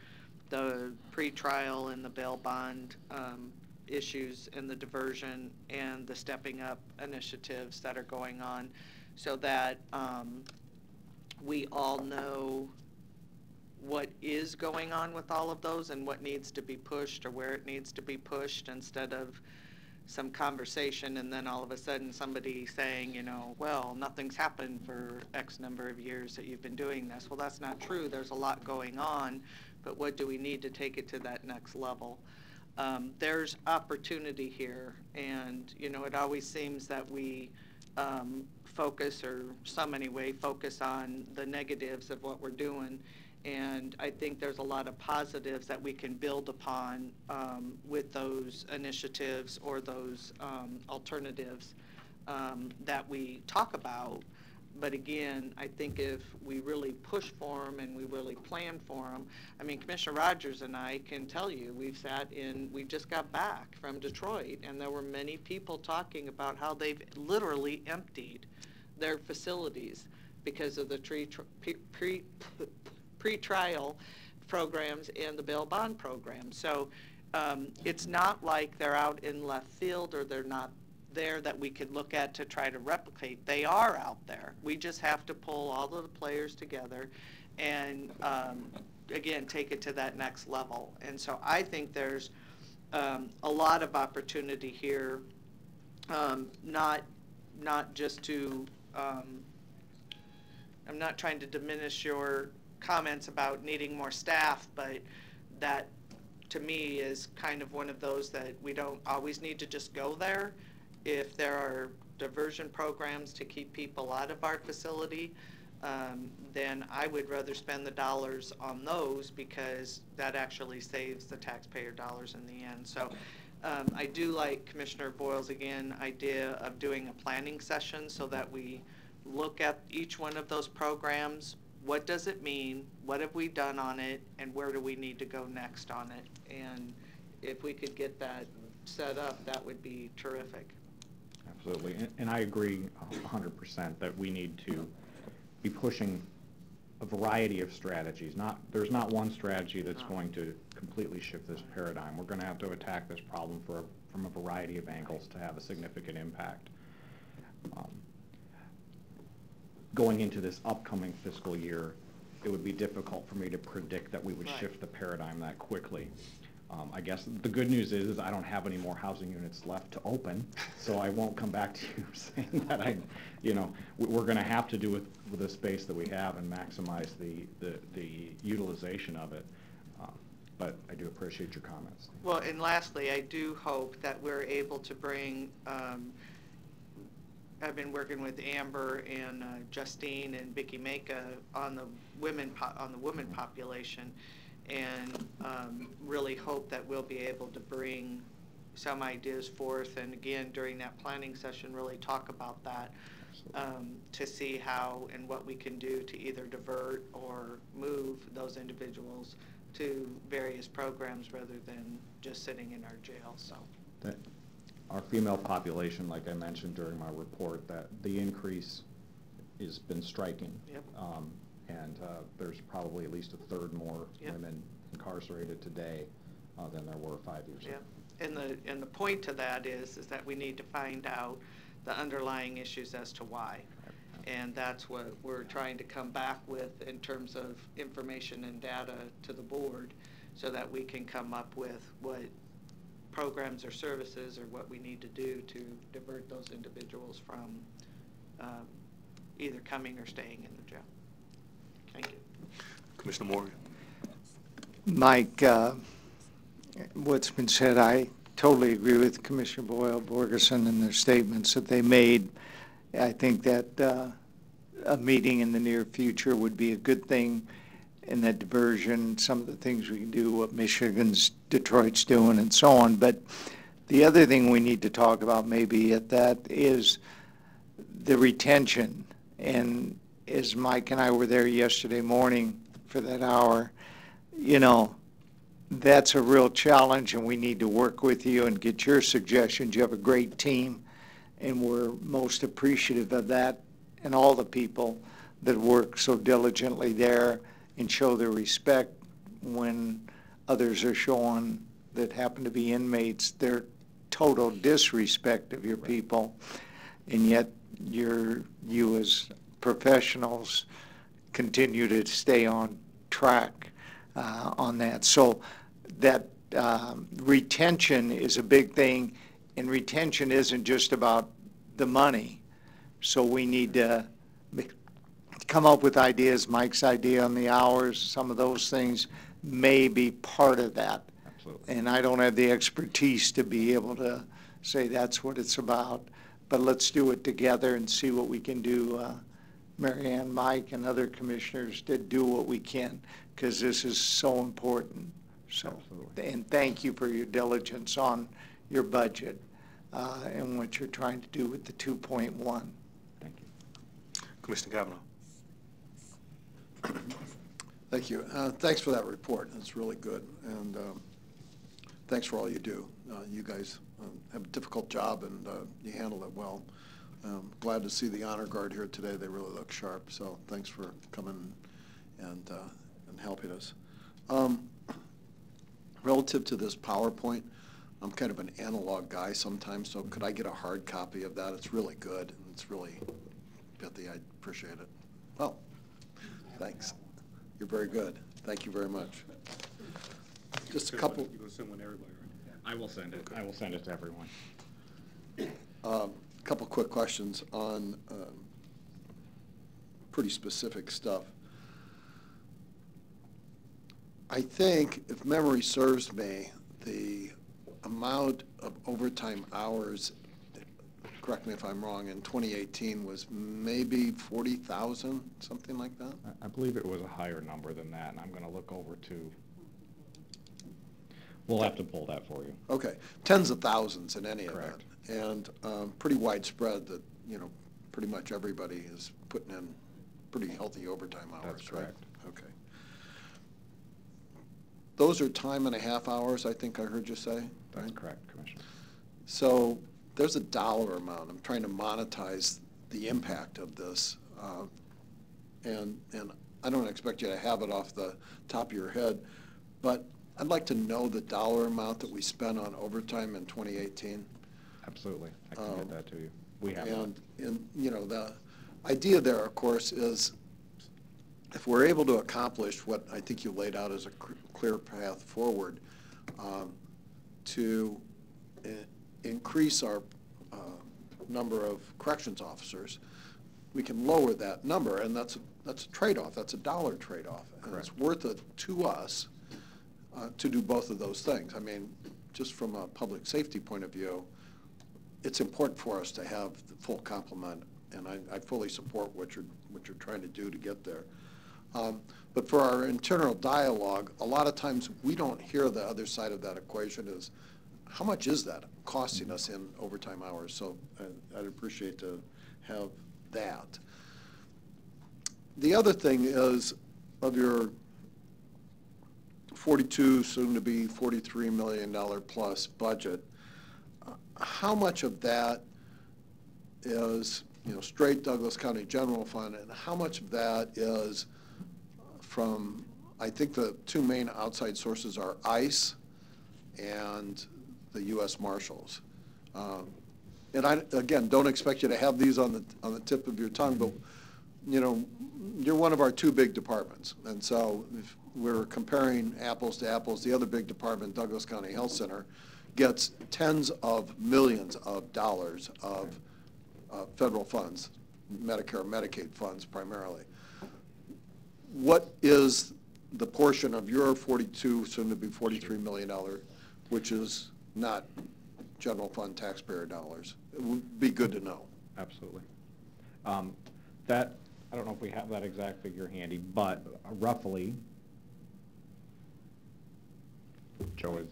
the pretrial and the bail bond issues and the diversion and the stepping up initiatives that are going on, so that we all know what is going on with all of those and what needs to be pushed or where it needs to be pushed, instead of some conversation and then all of a sudden somebody saying, well, nothing's happened for X number of years that you've been doing this. Well, that's not true. There's a lot going on, but what do we need to take it to that next level? There's opportunity here, and it always seems that we focus, or some anyway, focus on the negatives of what we're doing. And I think there's a lot of positives that we can build upon with those initiatives or those alternatives that we talk about. But again, I think if we really push for them and we really plan for them, I mean, Commissioner Rogers and I can tell you, we just got back from Detroit, and there were many people talking about how they've literally emptied their facilities because of the pre-trial programs and the bail bond program. So it's not like they're out in left field or they're not there that we could look at to try to replicate. They are out there. We just have to pull all of the players together and again, take it to that next level. And so I think there's a lot of opportunity here, not just to, I'm not trying to diminish your comments about needing more staff, but that to me is kind of one of those that we don't always need to just go there. If there are diversion programs to keep people out of our facility, then I would rather spend the dollars on those because that actually saves the taxpayer dollars in the end. So I do like Commissioner Boyle's, again, idea of doing a planning session so that we look at each one of those programs. What does it mean? What have we done on it? And where do we need to go next on it? And if we could get that set up, that would be terrific. Absolutely, and I agree 100% that we need to be pushing a variety of strategies. There's not one strategy that's going to completely shift this paradigm. We're going to have to attack this problem from a variety of angles to have a significant impact. Going into this upcoming fiscal year, it would be difficult for me to predict that we would shift the paradigm that quickly. I guess the good news is I don't have any more housing units left to open, so I won't come back to you saying that we're going to have to do with the space that we have and maximize the utilization of it. But I do appreciate your comments. Well, and lastly, I do hope that we're able to bring, I've been working with Amber and Justine and Vicki Maka on the women population, and really hope that we'll be able to bring some ideas forth, and again, during that planning session, really talk about that to see how and what we can do to either divert or move those individuals to various programs rather than just sitting in our jail. So our female population, like I mentioned during my report, that the increase has been striking. Yep. And there's probably at least a third more women incarcerated today than there were 5 years ago. And the point to that is that we need to find out the underlying issues as to why. And that's what we're trying to come back with in terms of information and data to the board so that we can come up with what programs or services or what we need to do to divert those individuals from either coming or staying in the jail. Thank you. Commissioner Morgan. Mike, what's been said, I totally agree with Commissioner Boyle, Borgeson, and their statements that they made. I think that a meeting in the near future would be a good thing, and that diversion, some of the things we can do, what Michigan's, Detroit's doing, and so on. But the other thing we need to talk about maybe at that is the retention. And as Mike and I were there yesterday morning for that hour, that's a real challenge, and we need to work with you and get your suggestions. You have a great team, and we're most appreciative of that and all the people that work so diligently there and show their respect when others are showing that happen to be inmates their total disrespect of your people, and yet you as professionals continue to stay on track on that. So that retention is a big thing, and retention isn't just about the money. So we need to come up with ideas. Mike's idea on the hours, some of those things may be part of that. Absolutely. And I don't have the expertise to be able to say that's what it's about, but let's do it together and see what we can do. Mary Ann, Mike, and other commissioners to do what we can, because this is so important. So, absolutely. And thank you for your diligence on your budget and what you're trying to do with the 2.1. Thank you. Commissioner Kavanaugh. Thank you. Thanks for that report. It's really good. And thanks for all you do. You guys have a difficult job, and you handle it well. Glad to see the Honor Guard here today. They really look sharp. So thanks for coming and helping us. Relative to this PowerPoint, I'm kind of an analog guy sometimes, so could I get a hard copy of that? It's really good, and it's really pithy. I appreciate it. Oh, thanks. You're very good. Thank you very much. Just a couple. You're going to send one to everybody, right? I will send it. Okay. I will send it to everyone. A couple quick questions on pretty specific stuff. I think, if memory serves me, the amount of overtime hours, correct me if I'm wrong, in 2018 was maybe 40,000, something like that? I believe it was a higher number than that, and I'm going to look over to, we'll have to pull that for you. Okay, tens of thousands in any Correct. event, and pretty widespread that, you know, pretty much everybody is putting in pretty healthy overtime hours, That's right? correct. Okay. Those are time and a half hours, I think I heard you say? That's right? correct, Commissioner. So there's a dollar amount. I'm trying to monetize the impact of this. And I don't expect you to have it off the top of your head, but I'd like to know the dollar amount that we spent on overtime in 2018. Absolutely. I can get that to you. We have And you know, the idea there, of course, is if we're able to accomplish what I think you laid out as a clear path forward, to increase our number of corrections officers, we can lower that number, and that's a trade-off. That's a dollar trade-off, and it's worth it to us to do both of those things. I mean, just from a public safety point of view, it's important for us to have the full complement, and I fully support what you're trying to do to get there. But for our internal dialogue, a lot of times we don't hear the other side of that equation is, how much is that costing us in overtime hours? So I'd appreciate to have that. The other thing is, of your 42, soon to be $43 million plus budget, how much of that is, you know, straight Douglas County General Fund, and how much of that is from, I think the two main outside sources are ICE and the U.S. Marshals. And I, again, don't expect you to have these on the tip of your tongue, but, you know, you're one of our two big departments. And so if we're comparing apples to apples, the other big department, Douglas County Health Center, gets tens of millions of dollars of federal funds, Medicare, Medicaid funds primarily. What is the portion of your 42, soon to be $43 million, which is not general fund taxpayer dollars? It would be good to know. Absolutely. That, I don't know if we have that exact figure handy, but roughly, Joe, is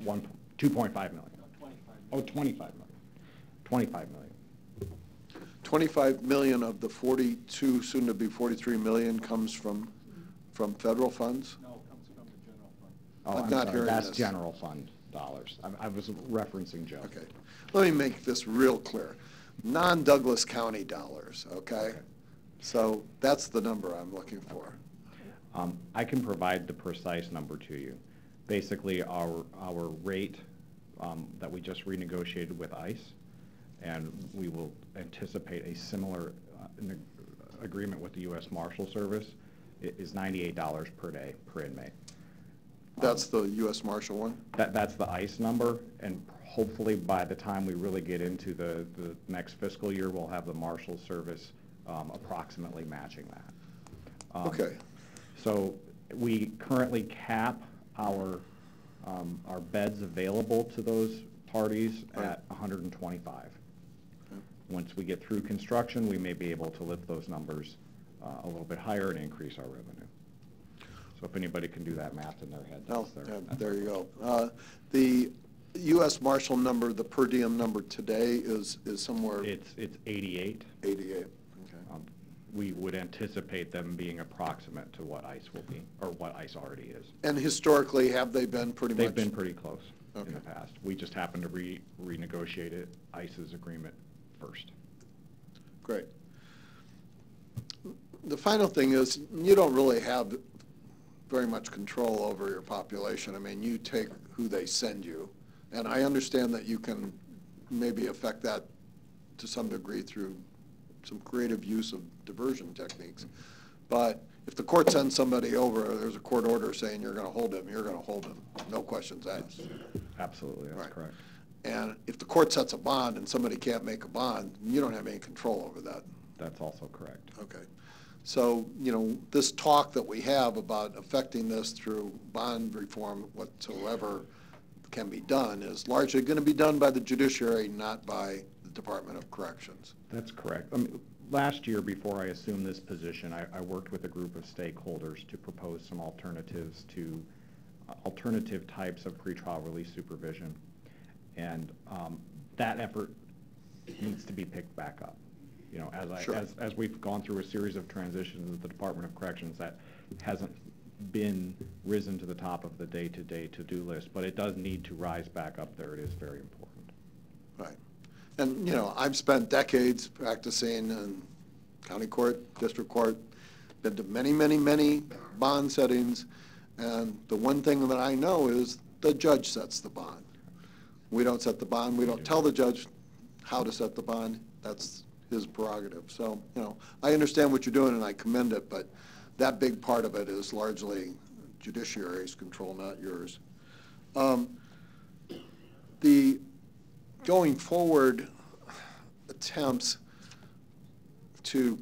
2.5 million. Oh, 25 million. 25 million. 25 million of the 42, soon to be 43 million comes from federal funds? No, it comes from the general fund. Oh, I'm I'm not sorry, hearing that's this. general fund dollars. I was referencing Joe. Okay. Let me make this real clear. Non-Douglas County dollars, okay? So that's the number I'm looking for. I can provide the precise number to you. Basically, our rate that we just renegotiated with ICE, and we will anticipate a similar agreement with the U.S. Marshal Service, is $98 per day per inmate. That's the U.S. Marshal one? That's the ICE number, and hopefully by the time we really get into the next fiscal year, we'll have the Marshal Service approximately matching that. Okay. So we currently cap our beds available to those parties at 125. Once we get through construction, we may be able to lift those numbers a little bit higher and increase our revenue. So if anybody can do that math in their head, that's there you go. The U.S. Marshal number, the per diem number today is somewhere? It's 88. 88, okay. anticipate them being approximate to what ICE will be, or what ICE already is. And historically, have they been pretty much? They've been pretty close Okay. in the past. We just happened to renegotiate it, ICE's agreement first. Great. The final thing is, you don't really have very much control over your population. I mean, you take who they send you, and I understand that you can maybe affect that to some degree through some creative use of diversion techniques. But if the court sends somebody over, there's a court order saying you're going to hold him, you're going to hold him, no questions asked. Absolutely, that's correct. And if the court sets a bond and somebody can't make a bond, you don't have any control over that. That's also correct. Okay. So, you know, this talk that we have about affecting this through bond reform whatsoever can be done is largely going to be done by the judiciary, not by the Department of Corrections. That's correct. I mean, last year, before I assumed this position, I worked with a group of stakeholders to propose some alternatives to alternative types of pretrial release supervision. And that effort needs to be picked back up. You know, as we've gone through a series of transitions at the Department of Corrections, that hasn't been risen to the top of the day-to-day to-do list, but it does need to rise back up there. It is very important. Right. And, you know, I've spent decades practicing in county court, district court, been to many, many, many bond settings, and the one thing that I know is the judge sets the bond. We don't set the bond. We don't tell the judge how to set the bond. That's his prerogative. So, you know, I understand what you're doing and I commend it, but that big part of it is largely judiciary's control, not yours. The going forward attempts to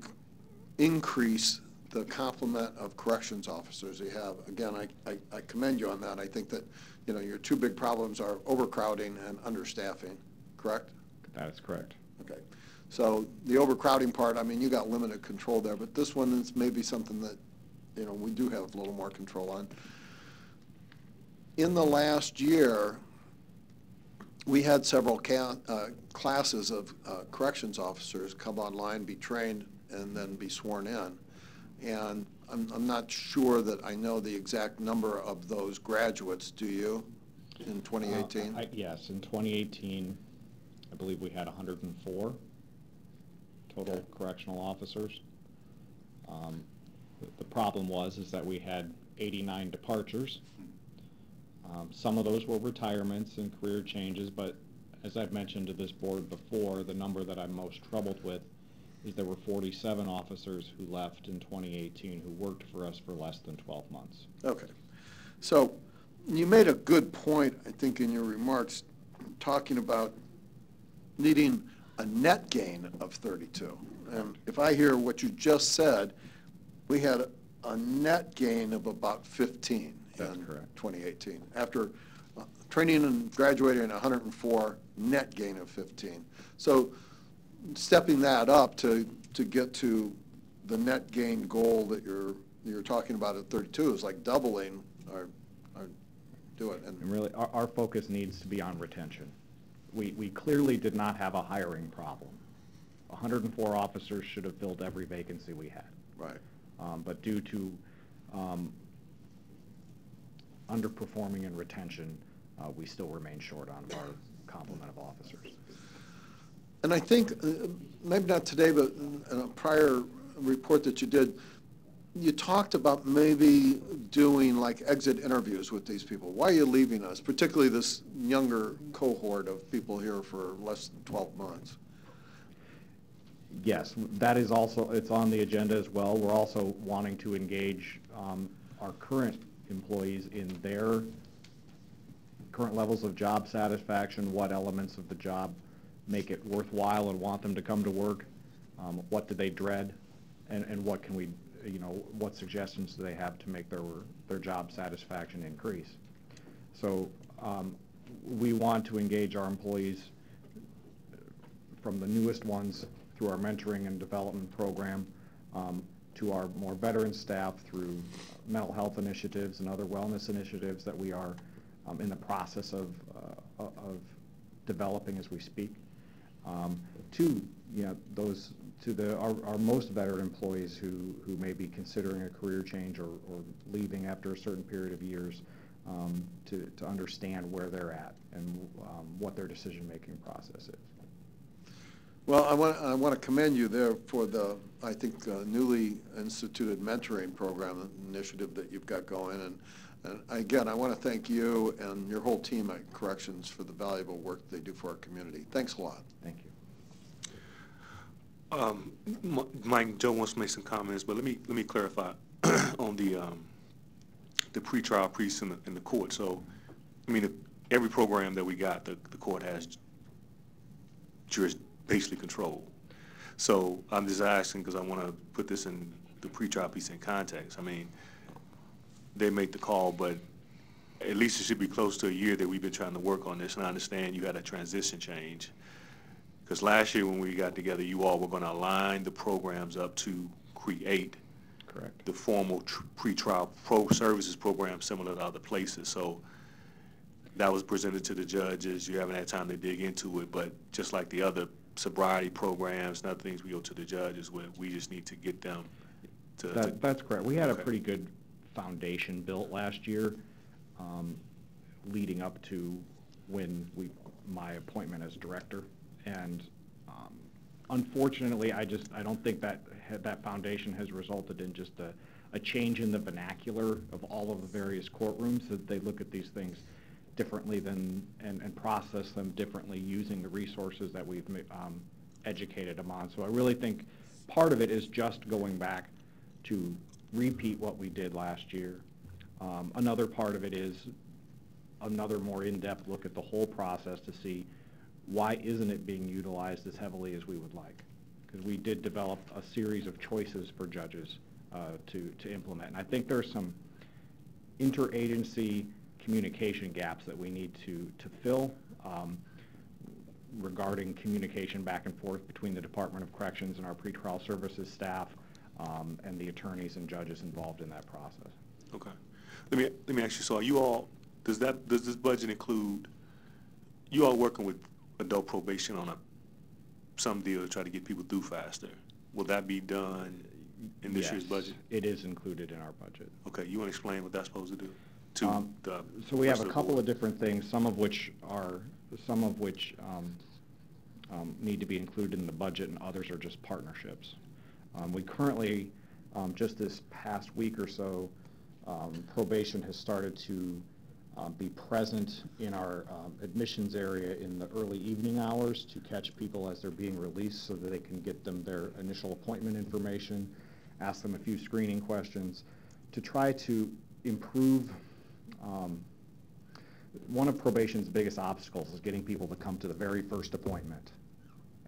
increase the complement of corrections officers you have, again, I commend you on that. I think that, you know, your two big problems are overcrowding and understaffing, correct? That is correct. Okay. So the overcrowding part, I mean, you got limited control there, but this one is maybe something that, you know, we do have a little more control on. In the last year, we had several classes of corrections officers come online, be trained, and then be sworn in. And I'm not sure that I know the exact number of those graduates. Do you, in 2018? Yes, in 2018, I believe we had 104 total correctional officers. The problem is that we had 89 departures. Some of those were retirements and career changes, but as I've mentioned to this board before, the number that I'm most troubled with is there were 47 officers who left in 2018 who worked for us for less than 12 months. Okay. So you made a good point, I think, in your remarks, talking about needing a net gain of 32. And if I hear what you just said, we had a net gain of about 15 in 2018. After training and graduating 104, net gain of 15. So stepping that up to get to the net gain goal that you're talking about at 32 is like doubling our do it. And really, our focus needs to be on retention. We clearly did not have a hiring problem. 104 officers should have filled every vacancy we had. Right. But due to underperforming in retention, we still remain short on our complement of officers. And I think, maybe not today, but in a prior report that you did, you talked about maybe doing like exit interviews with these people. Why are you leaving us, particularly this younger cohort of people here for less than 12 months? Yes, that is also, it's on the agenda as well. We're also wanting to engage our current employees in their current levels of job satisfaction, what elements of the job make it worthwhile and want them to come to work, what do they dread, and what can we, you know, what suggestions do they have to make their job satisfaction increase. So we want to engage our employees from the newest ones through our mentoring and development program to our more veteran staff through mental health initiatives and other wellness initiatives that we are in the process of developing as we speak. To, you know, those our most veteran employees who may be considering a career change or leaving after a certain period of years, to understand where they're at and what their decision-making process is. Well, I want to commend you there for the, I think, newly instituted mentoring program initiative that you've got going. And again, I want to thank you and your whole team at Corrections for the valuable work they do for our community. Thanks a lot. Thank you. Mike, Joe wants to make some comments, but let me clarify on the pretrial piece in the court. So, I mean, every program that we got, the court has basically control. So I'm just asking because I want to put this in the pretrial piece in context. I mean, they make the call, but at least it should be close to a year that we've been trying to work on this. And I understand you had a transition change. Because last year when we got together, you all were going to align the programs up to create the formal pretrial services program similar to other places. So that was presented to the judges. You haven't had time to dig into it, but just like the other sobriety programs and other things we go to the judges with, we just need to get them to... That's correct. We had a pretty good foundation built last year, leading up to my appointment as director. And unfortunately, I don't think that foundation has resulted in just a change in the vernacular of all of the various courtrooms, that they look at these things differently and process them differently using the resources that we've educated them on. So I really think part of it is just going back to repeat what we did last year. Another part of it is another more in-depth look at the whole process to see why isn't it being utilized as heavily as we would like? Because we did develop a series of choices for judges to implement. And I think there's some interagency communication gaps that we need to fill regarding communication back and forth between the Department of Corrections and our pretrial services staff and the attorneys and judges involved in that process. Okay. Let me ask you, so are you all, does this budget include, you all working with adult probation on some deal to try to get people through faster? Will that be done in this year's budget? It is included in our budget. Okay, you want to explain what that's supposed to do? So we have a couple of different things, some of which need to be included in the budget, and others are just partnerships. We currently, just this past week or so, probation has started to be present in our admissions area in the early evening hours to catch people as they're being released so that they can get them their initial appointment information, ask them a few screening questions to try to improve. One of probation's biggest obstacles is getting people to come to the very first appointment.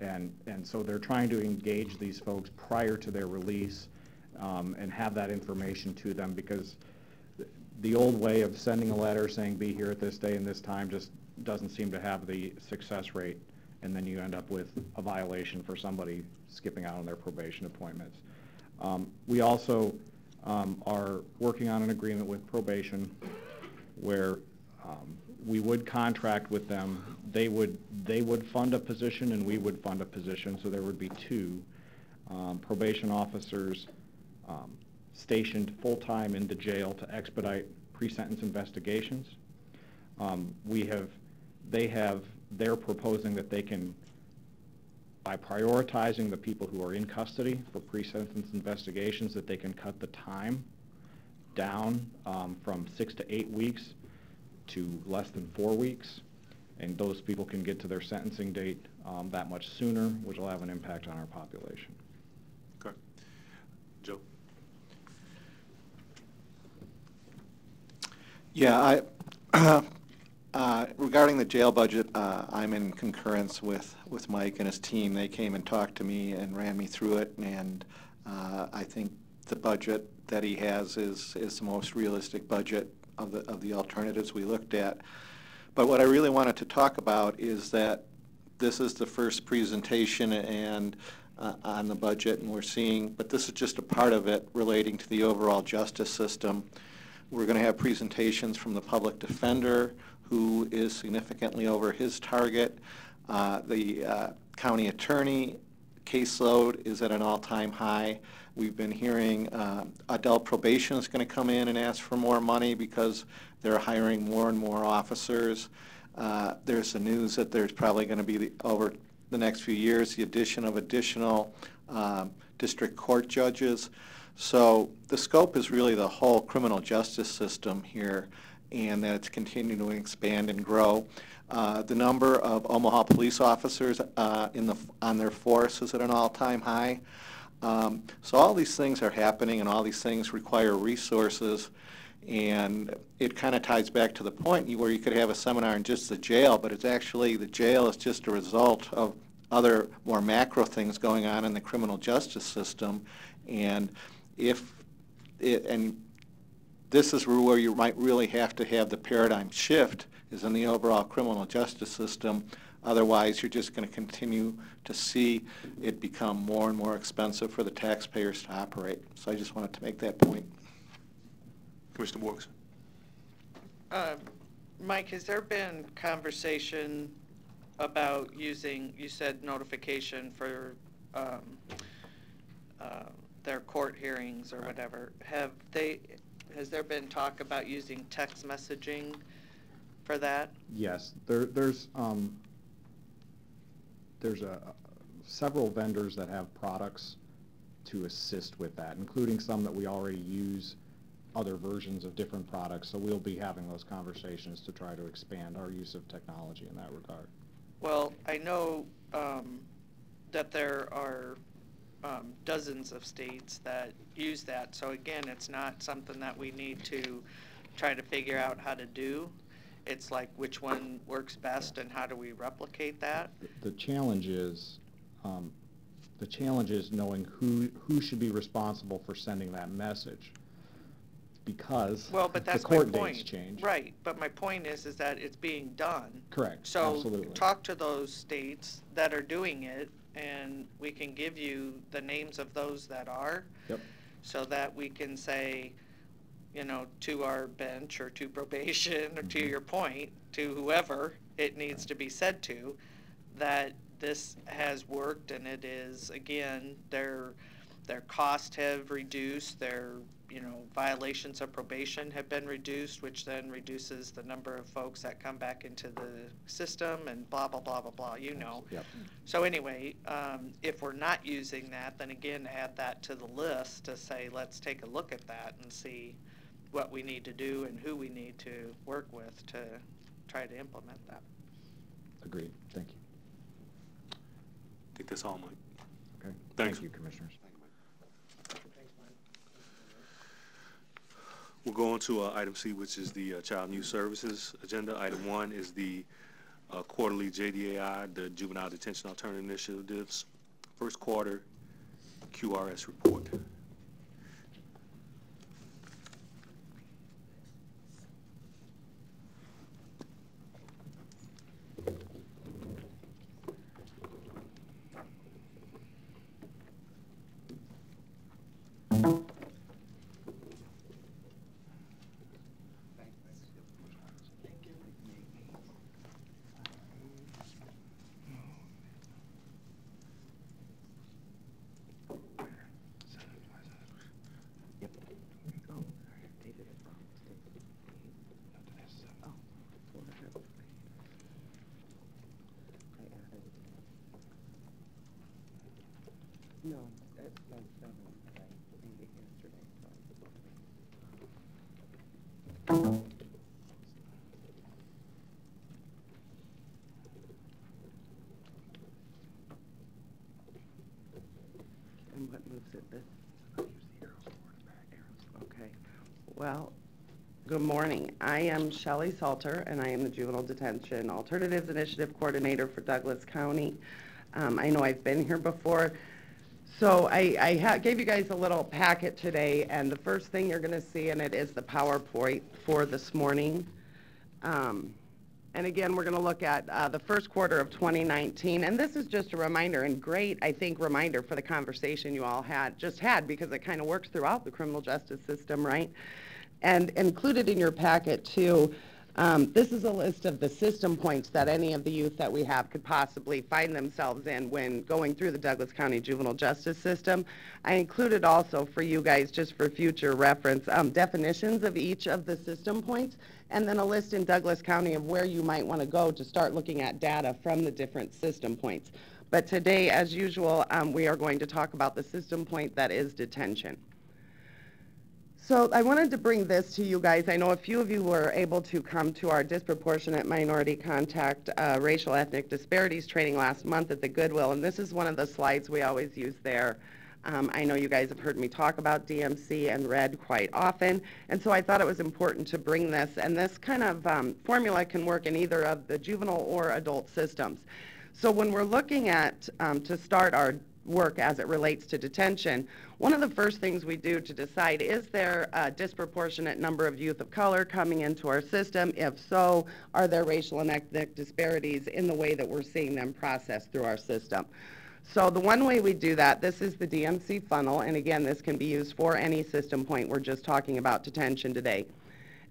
And so they're trying to engage these folks prior to their release and have that information to them, because the old way of sending a letter saying be here at this day and this time just doesn't seem to have the success rate, and then you end up with a violation for somebody skipping out on their probation appointments. We also are working on an agreement with probation where we would contract with them. They would fund a position and we would fund a position, so there would be two probation officers stationed full-time in the jail to expedite pre-sentence investigations. They're proposing that they can, by prioritizing the people who are in custody for pre-sentence investigations, that they can cut the time down from 6 to 8 weeks to less than 4 weeks, and those people can get to their sentencing date that much sooner, which will have an impact on our population. Okay. Joe? Yeah, regarding the jail budget, I'm in concurrence with Mike and his team. They came and talked to me and ran me through it, and I think the budget that he has is the most realistic budget of the alternatives we looked at. But what I really wanted to talk about is that this is the first presentation and on the budget, and we're seeing, but this is just a part of it relating to the overall justice system. We're going to have presentations from the public defender, who is significantly over his target. The county attorney caseload is at an all-time high. We've been hearing adult probation is going to come in and ask for more money because they're hiring more and more officers. There's the news that there's probably going to be, over the next few years, the addition of additional district court judges. So the scope is really the whole criminal justice system here, and that it's continuing to expand and grow. The number of Omaha police officers on their force is at an all-time high. So all these things are happening, and all these things require resources, and it kind of ties back to the point where you could have a seminar in just the jail, but it's actually, the jail is just a result of other more macro things going on in the criminal justice system. And this is where you might really have to have the paradigm shift, is in the overall criminal justice system. Otherwise, you're just going to continue to see it become more and more expensive for the taxpayers to operate. So I just wanted to make that point. Commissioner Borges. Mike, has there been conversation about using, you said notification for their court hearings or whatever? Has there been talk about using text messaging for that? Yes, there's several vendors that have products to assist with that, including some that we already use other versions of different products. So we'll be having those conversations to try to expand our use of technology in that regard. Well, I know that there are dozens of states that use that. So again, it's not something that we need to try to figure out how to do. It's like which one works best and how do we replicate that? The challenge is knowing who should be responsible for sending that message, because the court dates change. Right, but my point is that it's being done. Correct, so absolutely. Talk to those states that are doing it, and we can give you the names of those that are, yep, so that we can say, you know, to our bench or to probation or to your point, to whoever it needs to be said to, that this has worked, and it is, again, their costs have reduced, their, you know, violations of probation have been reduced, which then reduces the number of folks that come back into the system, and blah, blah, blah, blah, blah, you know. Yep. So anyway, if we're not using that, then again, add that to the list to say, let's take a look at that and see what we need to do and who we need to work with to try to implement that. Agreed. Thank you. I think that's all, Mike. Okay. Thanks. Thank you, Commissioners. We'll go on to item C, which is the Child and Youth Services agenda. Item 1 is the quarterly JDAI, the Juvenile Detention Alternative Initiatives, first quarter QRS report. No, that's by 7. I made it yesterday. And what moves it? This? Okay. Well, good morning. I am Shelley Salter, and I am the Juvenile Detention Alternatives Initiative Coordinator for Douglas County. I know I've been here before. So I gave you guys a little packet today, and the first thing you're going to see in it is the PowerPoint for this morning. And again, we're going to look at the first quarter of 2019, and this is just a reminder, and great, I think, reminder for the conversation you all just had, because it kind of works throughout the criminal justice system, right? And included in your packet, too, This is a list of the system points that any of the youth that we have could possibly find themselves in when going through the Douglas County Juvenile Justice System. I included also for you guys, just for future reference, definitions of each of the system points, and then a list in Douglas County of where you might want to go to start looking at data from the different system points. But today, as usual, we are going to talk about the system point that is detention. So I wanted to bring this to you guys. I know a few of you were able to come to our disproportionate minority contact racial ethnic disparities training last month at the Goodwill, and this is one of the slides we always use there. I know you guys have heard me talk about DMC and RED quite often, and so I thought it was important to bring this, and this kind of formula can work in either of the juvenile or adult systems. So when we're looking at, to start our work as it relates to detention, one of the first things we do to decide, is there a disproportionate number of youth of color coming into our system? If so, are there racial and ethnic disparities in the way that we're seeing them processed through our system? So the one way we do that, this is the DMC funnel, and again, this can be used for any system point. We're just talking about detention today.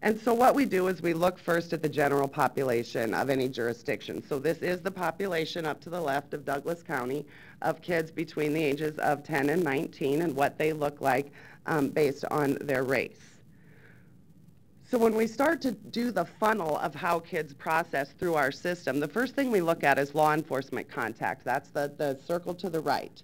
And so what we do is we look first at the general population of any jurisdiction. So this is the population up to the left of Douglas County of kids between the ages of 10 and 19 and what they look like based on their race. So when we start to do the funnel of how kids process through our system, the first thing we look at is law enforcement contact. That's the circle to the right.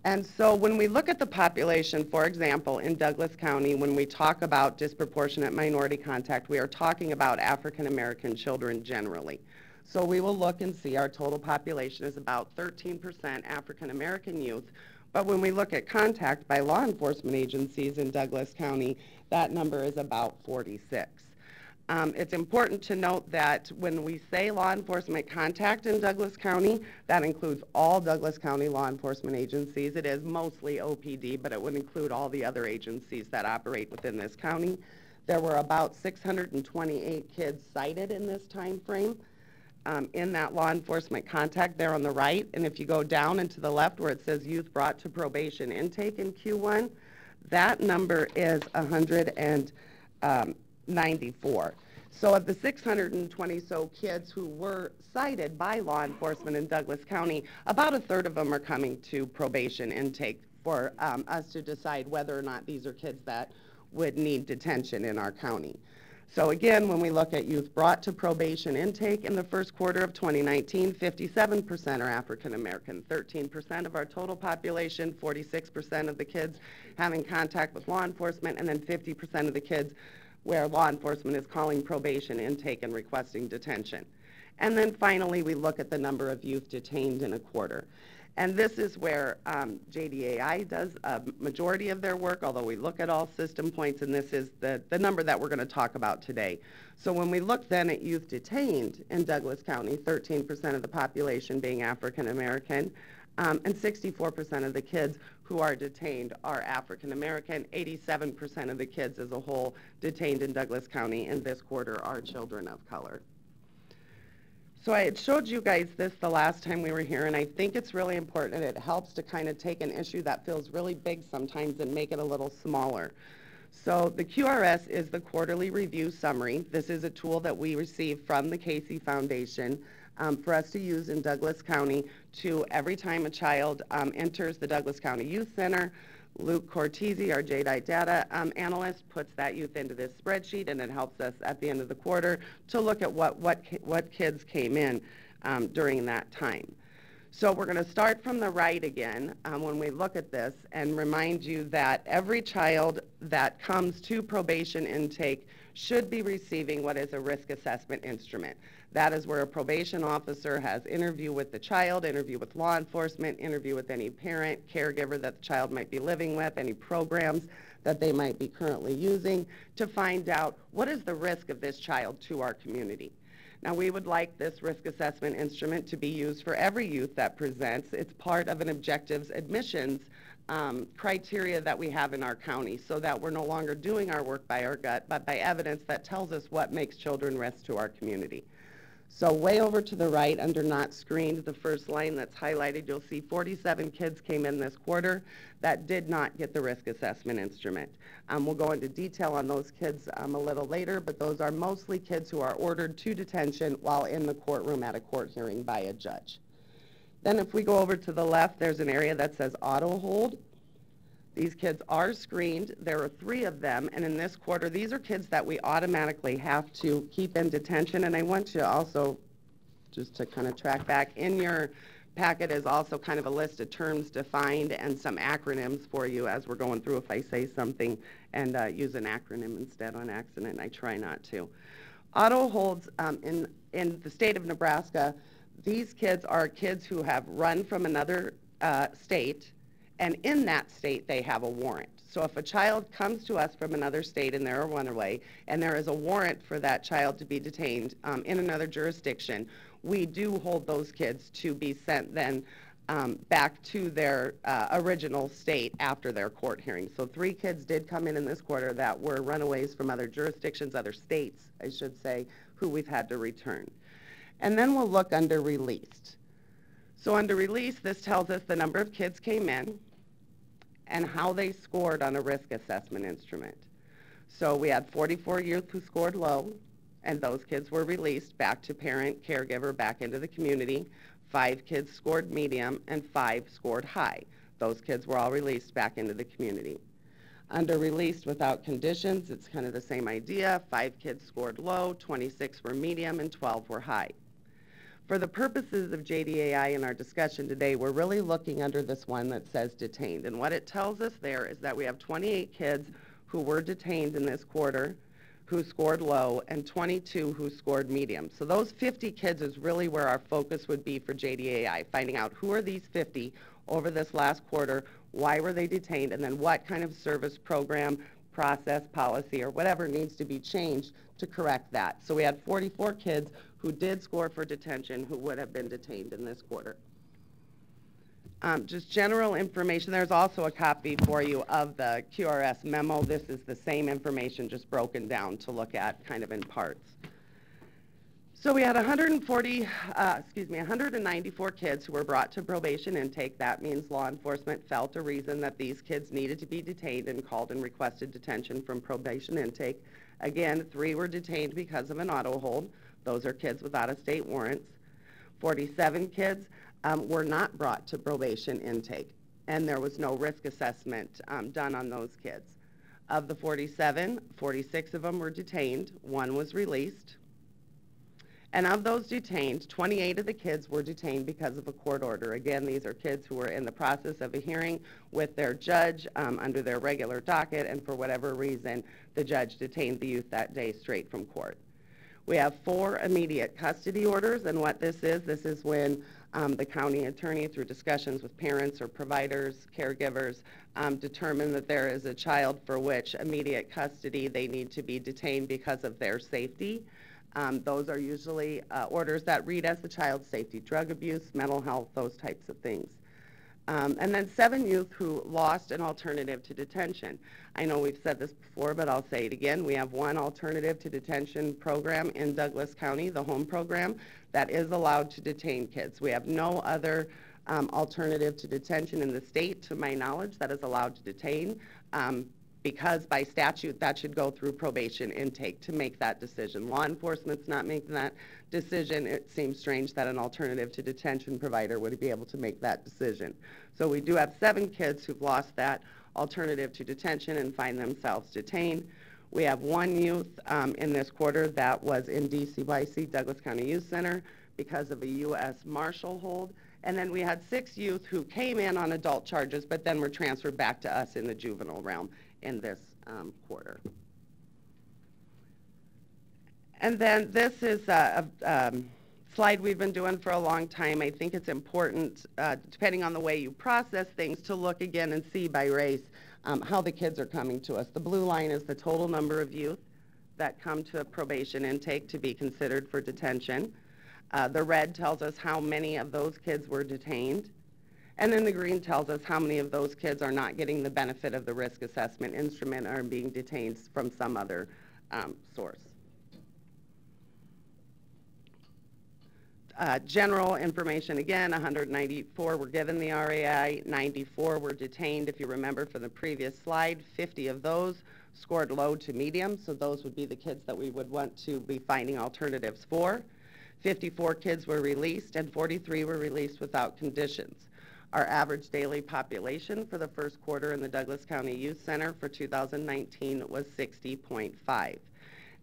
And so when we look at the population, for example, in Douglas County, when we talk about disproportionate minority contact, we are talking about African American children generally. So we will look and see our total population is about 13% African American youth. But when we look at contact by law enforcement agencies in Douglas County, that number is about 46. It's important to note that when we say law enforcement contact in Douglas County, that includes all Douglas County law enforcement agencies. It is mostly OPD, but it would include all the other agencies that operate within this county. There were about 628 kids cited in this time frame in that law enforcement contact there on the right. And if you go down and to the left where it says youth brought to probation intake in Q1, that number is 194. So of the 620 so kids who were cited by law enforcement in Douglas County, about a third of them are coming to probation intake for us to decide whether or not these are kids that would need detention in our county. So again, when we look at youth brought to probation intake in the first quarter of 2019, 57% are African American, 13% of our total population, 46% of the kids having contact with law enforcement, and then 50% of the kids where law enforcement is calling probation intake and requesting detention. And then finally, we look at the number of youth detained in a quarter. And this is where JDAI does a majority of their work, although we look at all system points, and this is the number that we're going to talk about today. So when we look then at youth detained in Douglas County, 13% of the population being African American, and 64% of the kids who are detained are African American. 87% of the kids as a whole detained in Douglas County in this quarter are children of color. So I had showed you guys this the last time we were here, and I think it's really important, and it helps to kind of take an issue that feels really big sometimes and make it a little smaller. So the QRS is the Quarterly Review Summary. This is a tool that we receive from the Casey Foundation for us to use in Douglas County to every time a child enters the Douglas County Youth Center, Luke Cortese, our JDI data analyst, puts that youth into this spreadsheet, and it helps us at the end of the quarter to look at what kids came in during that time. So we're going to start from the right again when we look at this and remind you that every child that comes to probation intake should be receiving what is a risk assessment instrument. That is where a probation officer has interview with the child, interview with law enforcement, interview with any parent, caregiver that the child might be living with, any programs that they might be currently using to find out what is the risk of this child to our community. Now, we would like this risk assessment instrument to be used for every youth that presents. It's part of an objectives admissions criteria that we have in our county, so that we're no longer doing our work by our gut, but by evidence that tells us what makes children risk to our community. So way over to the right, under not screened, the first line that's highlighted, you'll see 47 kids came in this quarter that did not get the risk assessment instrument. We'll go into detail on those kids a little later, but those are mostly kids who are ordered to detention while in the courtroom at a court hearing by a judge. Then if we go over to the left, there's an area that says auto hold. These kids are screened. There are 3 of them, and in this quarter, these are kids that we automatically have to keep in detention. And I want you also, just to kind of track back, in your packet is also kind of a list of terms defined and some acronyms for you as we're going through. If I say something and use an acronym instead on accident, I try not to. Auto holds in the state of Nebraska, these kids are kids who have run from another state, and in that state they have a warrant. So if a child comes to us from another state and they're a runaway, and there is a warrant for that child to be detained in another jurisdiction, we do hold those kids to be sent then back to their original state after their court hearing. So 3 kids did come in this quarter that were runaways from other jurisdictions, other states, I should say, who we've had to return. And then we'll look under released. So under release, this tells us the number of kids came in and how they scored on a risk assessment instrument. So we had 44 youth who scored low, and those kids were released back to parent, caregiver, back into the community. 5 kids scored medium, and 5 scored high. Those kids were all released back into the community. Under released without conditions, it's kind of the same idea. 5 kids scored low, 26 were medium, and 12 were high. For the purposes of JDAI in our discussion today, we're really looking under this one that says detained. And what it tells us there is that we have 28 kids who were detained in this quarter who scored low and 22 who scored medium. So those 50 kids is really where our focus would be for JDAI, finding out who are these 50 over this last quarter, why were they detained, and then what kind of service program, process, policy, or whatever needs to be changed to correct that. So we had 44 kids who did score for detention who would have been detained in this quarter. Just general information. There's also a copy for you of the QRS memo. This is the same information just broken down to look at kind of in parts. So we had 194 kids who were brought to probation intake. That means law enforcement felt a reason that these kids needed to be detained and called and requested detention from probation intake. Again, 3 were detained because of an auto hold. Those are kids with out-of-state warrants. 47 kids were not brought to probation intake, and there was no risk assessment done on those kids. Of the 47, 46 of them were detained. 1 was released. And of those detained, 28 of the kids were detained because of a court order. Again, these are kids who were in the process of a hearing with their judge under their regular docket, and for whatever reason, the judge detained the youth that day straight from court. We have 4 immediate custody orders, and what this is when the county attorney, through discussions with parents or providers, caregivers, determine that there is a child for which immediate custody they need to be detained because of their safety. Those are usually orders that read as the child's safety, drug abuse, mental health, those types of things. And then 7 youth who lost an alternative to detention. I know we've said this before, but I'll say it again. We have 1 alternative to detention program in Douglas County, the home program, that is allowed to detain kids. We have no other alternative to detention in the state, to my knowledge, that is allowed to detain, because by statute that should go through probation intake to make that decision. Law enforcement's not making that decision. It seems strange that an alternative to detention provider would be able to make that decision. So we do have 7 kids who've lost that alternative to detention and find themselves detained. We have 1 youth in this quarter that was in DCYC, Douglas County Youth Center, because of a U.S. Marshal hold. And then we had 6 youth who came in on adult charges, but then were transferred back to us in the juvenile realm in this quarter. And then this is a slide we've been doing for a long time. I think it's important, depending on the way you process things, to look again and see by race how the kids are coming to us. The blue line is the total number of youth that come to probation intake to be considered for detention. The red tells us how many of those kids were detained. And then the green tells us how many of those kids are not getting the benefit of the risk assessment instrument or being detained from some other source. General information, again, 194 were given the RAI, 94 were detained. If you remember from the previous slide, 50 of those scored low to medium, so those would be the kids that we would want to be finding alternatives for. 54 kids were released, and 43 were released without conditions. Our average daily population for the first quarter in the Douglas County Youth Center for 2019 was 60.5.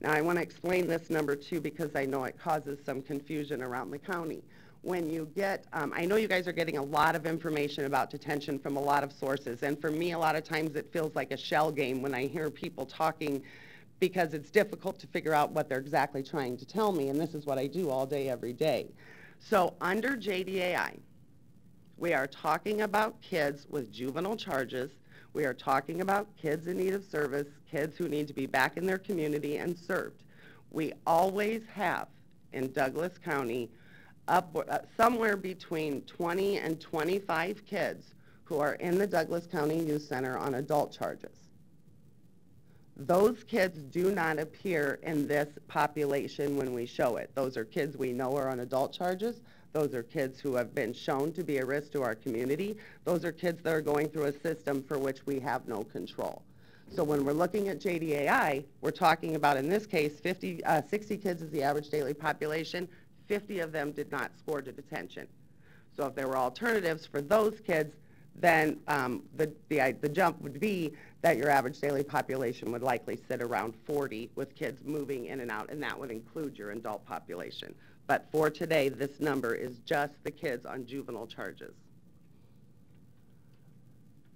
Now, I want to explain this number too because I know it causes some confusion around the county. When you get, I know you guys are getting a lot of information about detention from a lot of sources, and for me, a lot of times it feels like a shell game when I hear people talking because it's difficult to figure out what they're exactly trying to tell me, and this is what I do all day, every day. So under JDAI, we are talking about kids with juvenile charges. We are talking about kids in need of service, kids who need to be back in their community and served. We always have in Douglas County somewhere between 20 and 25 kids who are in the Douglas County Youth Center on adult charges. Those kids do not appear in this population when we show it. Those are kids we know are on adult charges. Those are kids who have been shown to be a risk to our community. Those are kids that are going through a system for which we have no control. So when we're looking at JDAI, we're talking about, in this case, 60 kids is the average daily population. 50 of them did not score to detention. So if there were alternatives for those kids, then the jump would be that your average daily population would likely sit around 40 with kids moving in and out, and that would include your adult population. But for today, this number is just the kids on juvenile charges.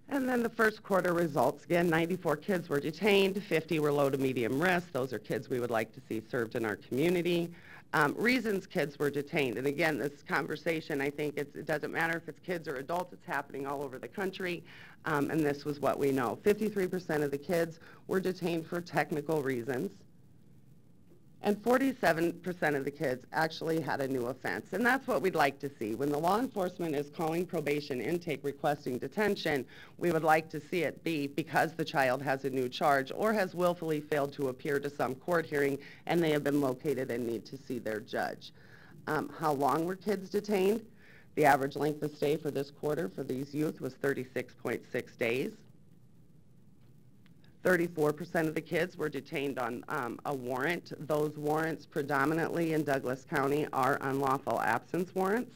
And then the first quarter results, again, 94 kids were detained, 50 were low to medium risk. Those are kids we would like to see served in our community. Reasons kids were detained, and again, this conversation, I think it doesn't matter if it's kids or adults, it's happening all over the country, and this was what we know. 53% of the kids were detained for technical reasons, and 47% of the kids actually had a new offense, and that's what we'd like to see. When the law enforcement is calling probation intake requesting detention, we would like to see it be because the child has a new charge or has willfully failed to appear to some court hearing and they have been located and need to see their judge. How long were kids detained? The average length of stay for this quarter for these youth was 36.6 days. 34% of the kids were detained on a warrant. Those warrants predominantly in Douglas County are unlawful absence warrants.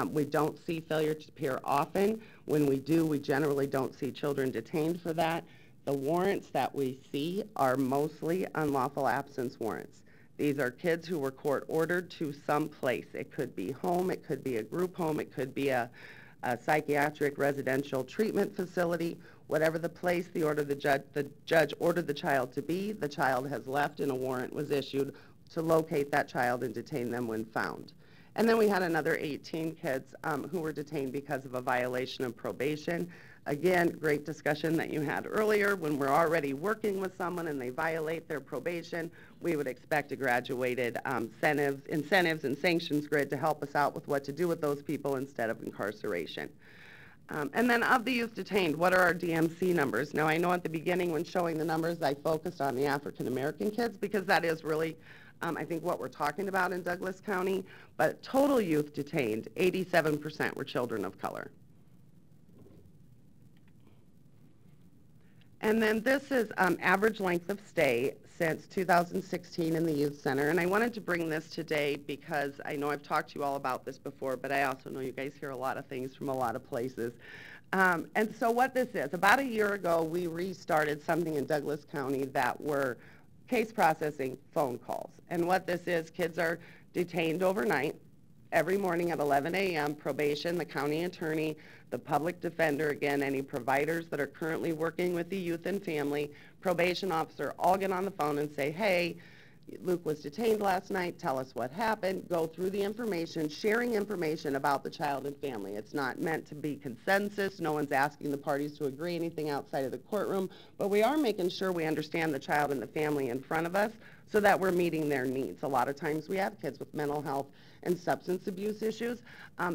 We don't see failure to appear often. When we do, we generally don't see children detained for that. The warrants that we see are mostly unlawful absence warrants. These are kids who were court ordered to some place. It could be home, it could be a group home, it could be a psychiatric residential treatment facility. Whatever the place the judge ordered the child to be, the child has left and a warrant was issued to locate that child and detain them when found. And then we had another 18 kids who were detained because of a violation of probation. Again, great discussion that you had earlier. When we're already working with someone and they violate their probation, we would expect a graduated incentives and sanctions grid to help us out with what to do with those people instead of incarceration. And then of the youth detained, what are our DMC numbers? Now, I know at the beginning when showing the numbers, I focused on the African American kids because that is really, I think, what we're talking about in Douglas County. But total youth detained, 87% were children of color. And then this is average length of stay since 2016 in the Youth Center. And I wanted to bring this today because I know I've talked to you all about this before, but I also know you guys hear a lot of things from a lot of places. And so what this is, about a year ago, we restarted something in Douglas County that were case processing phone calls. And what this is, kids are detained overnight. Every morning at 11 a.m., probation, the county attorney, the public defender, again, any providers that are currently working with the youth and family, probation officer, all get on the phone and say, hey, Luke was detained last night, tell us what happened, go through the information, sharing information about the child and family. It's not meant to be consensus. No one's asking the parties to agree anything outside of the courtroom, but we are making sure we understand the child and the family in front of us so that we're meeting their needs. A lot of times we have kids with mental health and substance abuse issues.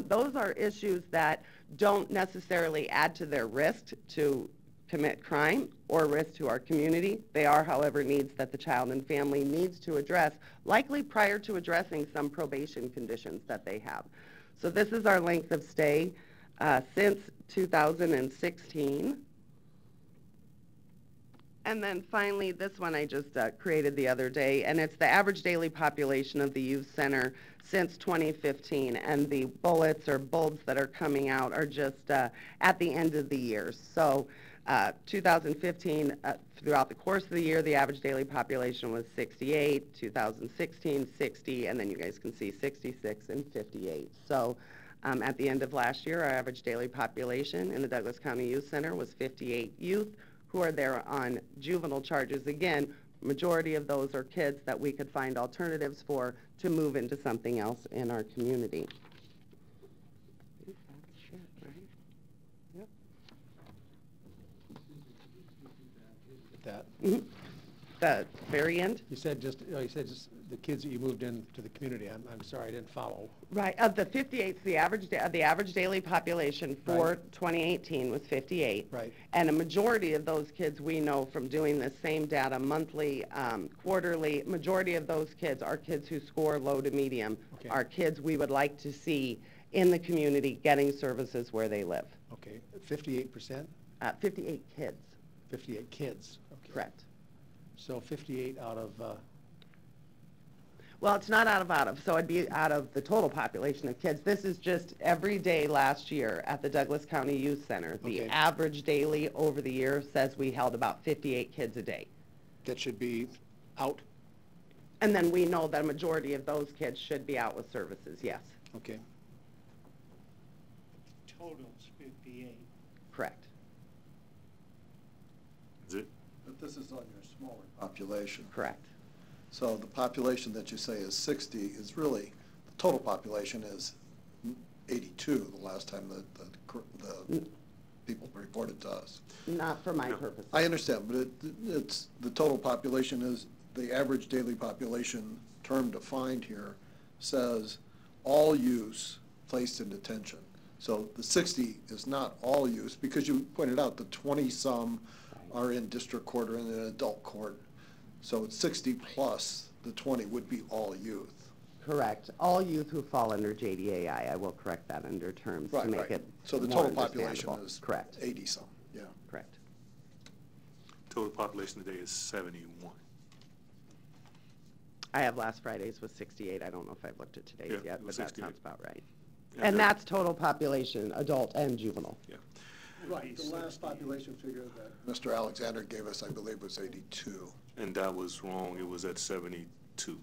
Those are issues that don't necessarily add to their risk to commit crime or risk to our community. They are, however, needs that the child and family needs to address, likely prior to addressing some probation conditions that they have. So this is our length of stay since 2016. And then finally, this one I just created the other day, and it's the average daily population of the youth center since 2015. And the bullets or bulbs that are coming out are just at the end of the year. So 2015, throughout the course of the year, the average daily population was 68, 2016, 60, and then you guys can see 66 and 58. So at the end of last year, our average daily population in the Douglas County Youth Center was 58 youth who are there on juvenile charges. Again, majority of those are kids that we could find alternatives for to move into something else in our community. That. Mm-hmm. The very end? You said just the kids that you moved into the community. I'm sorry, I didn't follow. Right, of the 58, the average daily population for 2018 was 58. Right. And a majority of those kids we know from doing the same data monthly, quarterly, majority of those kids are kids who score low to medium, Okay. are kids we would like to see in the community getting services where they live. Okay, 58%? 58 kids. 58 kids. Okay. Correct. So 58 out of, Well, it's not out of, so it'd be out of the total population of kids. This is just every day last year at the Douglas County Youth Center. The Okay. average daily over the year says we held about 58 kids a day. that should be out? And then we know that a majority of those kids should be out with services, yes. Okay. Total's 58. Correct. Is it? But this is on your smaller population. Correct. So the population that you say is 60 is really, the total population is 82 the last time the people reported to us. Not for my purposes. I understand, but it's, the total population is, the average daily population term defined here says all use placed in detention. So the 60 is not all use, because you pointed out the 20-some are in district court or in an adult court. So it's 60 plus the 20 would be all youth. Correct. All youth who fall under JDAI, I will correct that under terms to make it So the more total population understandable. is Correct. 80-some, yeah. Correct. Total population today is 71. I have last Friday's was 68. I don't know if I've looked at today's Yeah, yet, but that 68. sounds about right. Yeah, And that's total population, adult and juvenile. Yeah. Right, the last population figure that Mr. Alexander gave us, I believe, was 82. And that was wrong. It was at 72.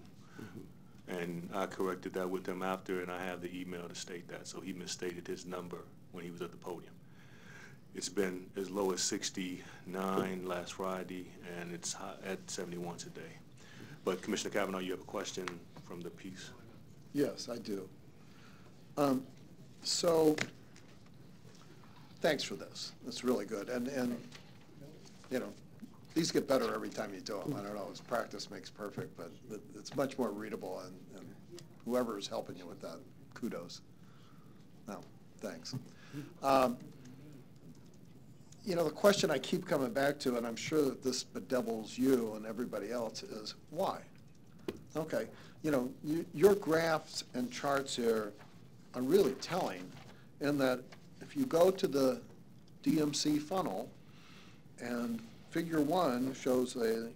And I corrected that with him after, and I have the email to state that. So he misstated his number when he was at the podium. It's been as low as 69 last Friday, and it's high at 71 today. But Commissioner Kavanaugh, you have a question from the piece? Yes, I do. So, thanks for this. It's really good. And you know, these get better every time you do them. I don't know, it's practice makes perfect, but it's much more readable, and whoever is helping you with that, kudos. No, thanks. You know, the question I keep coming back to, and I'm sure that this bedevils you and everybody else, is why? Okay, you know, your graphs and charts here are really telling in that if you go to the DMC funnel, and figure 1 shows a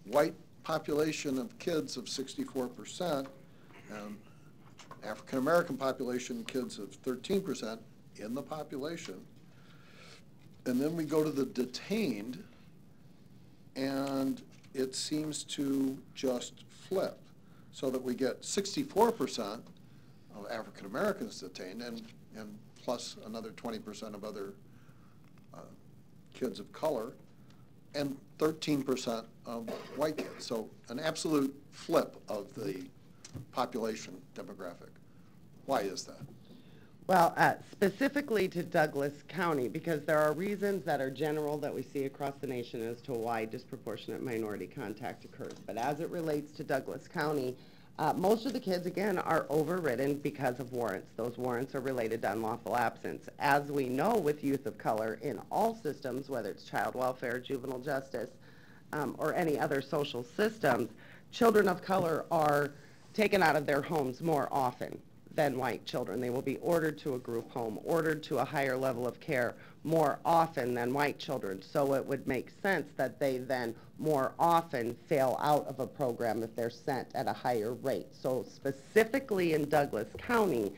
white population of kids of 64% and African-American population kids of 13% in the population. And then we go to the detained, and it seems to just flip, so that we get 64% of African Americans detained, and plus another 20% of other kids of color, and 13% of white kids. So an absolute flip of the population demographic. Why is that? Well, specifically to Douglas County, because there are reasons that are general that we see across the nation as to why disproportionate minority contact occurs. But as it relates to Douglas County, Most of the kids, again, are overridden because of warrants. Those warrants are related to unlawful absence. As we know with youth of color in all systems, whether it's child welfare, juvenile justice, or any other social systems, children of color are taken out of their homes more often than white children. They will be ordered to a group home, ordered to a higher level of care more often than white children. So it would make sense that they then more often fail out of a program if they're sent at a higher rate. So specifically in Douglas County,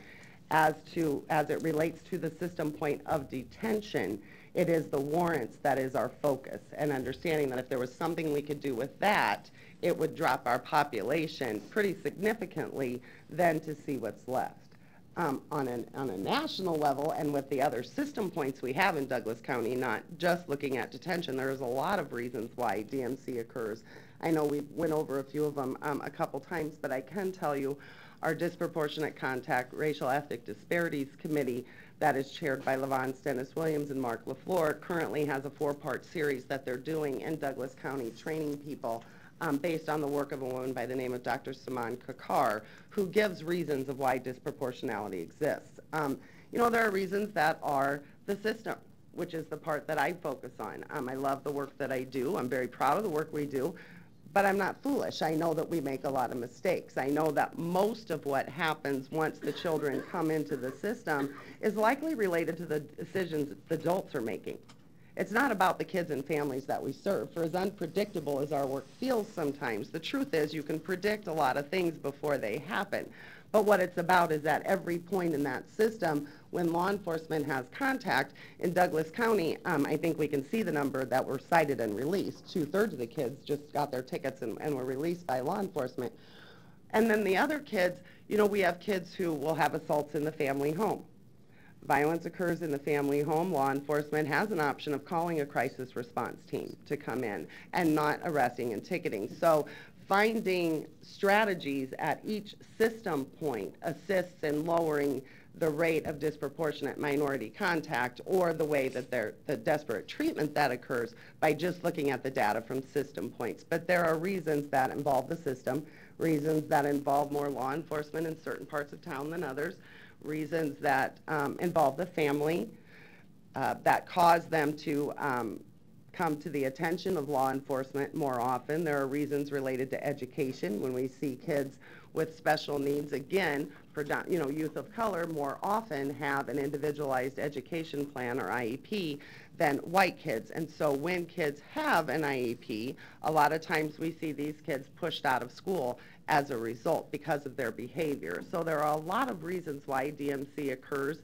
as it relates to the system point of detention, it is the warrants that is our focus, and understanding that if there was something we could do with that, it would drop our population pretty significantly than to see what's left. On a national level, and with the other system points we have in Douglas County, not just looking at detention, there's a lot of reasons why DMC occurs. I know we went over a few of them a couple times, but I can tell you our Disproportionate Contact Racial Ethnic Disparities Committee that is chaired by Levon Stennis-Williams and Mark LaFleur currently has a 4-part series that they're doing in Douglas County training people based on the work of a woman by the name of Dr. Saman Kakar, who gives reasons of why disproportionality exists. You know, there are reasons that are the system, which is the part that I focus on. I love the work that I do. I'm very proud of the work we do, but I'm not foolish. I know that we make a lot of mistakes. I know that most of what happens once the children come into the system is likely related to the decisions the adults are making. It's not about the kids and families that we serve. For as unpredictable as our work feels sometimes, the truth is you can predict a lot of things before they happen. But what it's about is at every point in that system, when law enforcement has contact, in Douglas County, I think we can see the number that were cited and released. 2/3 of the kids just got their tickets and were released by law enforcement. And then the other kids, you know, we have kids who will have assaults in the family home. Violence occurs in the family home. Law enforcement has an option of calling a crisis response team to come in and not arresting and ticketing. So finding strategies at each system point assists in lowering the rate of disproportionate minority contact or the way that the desperate treatment that occurs by just looking at the data from system points. But there are reasons that involve the system, reasons that involve more law enforcement in certain parts of town than others, reasons that involve the family, that cause them to come to the attention of law enforcement more often. There are reasons related to education. When we see kids with special needs, again, you know, youth of color more often have an individualized education plan or IEP than white kids. And so when kids have an IEP, a lot of times we see these kids pushed out of school as a result because of their behavior. So there are a lot of reasons why DMC occurs,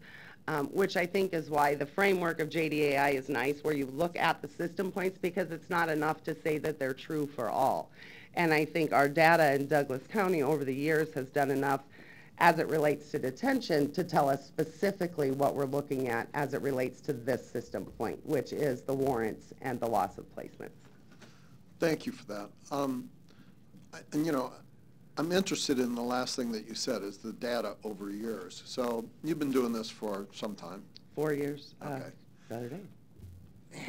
which I think is why the framework of JDAI is nice, where you look at the system points, because it's not enough to say that they're true for all. And I think our data in Douglas County over the years has done enough as it relates to detention to tell us specifically what we're looking at as it relates to this system point, which is the warrants and the loss of placements. Thank you for that. And you know, I'm interested in the last thing that you said is the data over years. So you've been doing this for some time. 4 years. Okay. Saturday.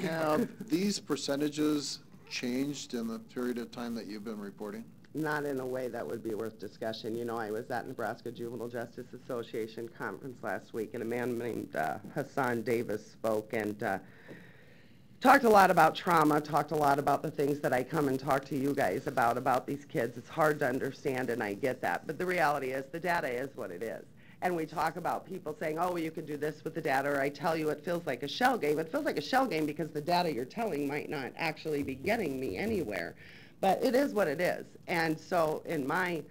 Have these percentages changed in the period of time that you've been reporting? Not in a way that would be worth discussion. You know, I was at Nebraska Juvenile Justice Association conference last week, and a man named Hassan Davis spoke and talked a lot about trauma, talked a lot about the things that I come and talk to you guys about these kids. It's hard to understand, and I get that. But the reality is the data is what it is. And we talk about people saying, oh, well, you can do this with the data, or I tell you it feels like a shell game. It feels like a shell game because the data you're telling might not actually be getting me anywhere. But it is what it is. And so in my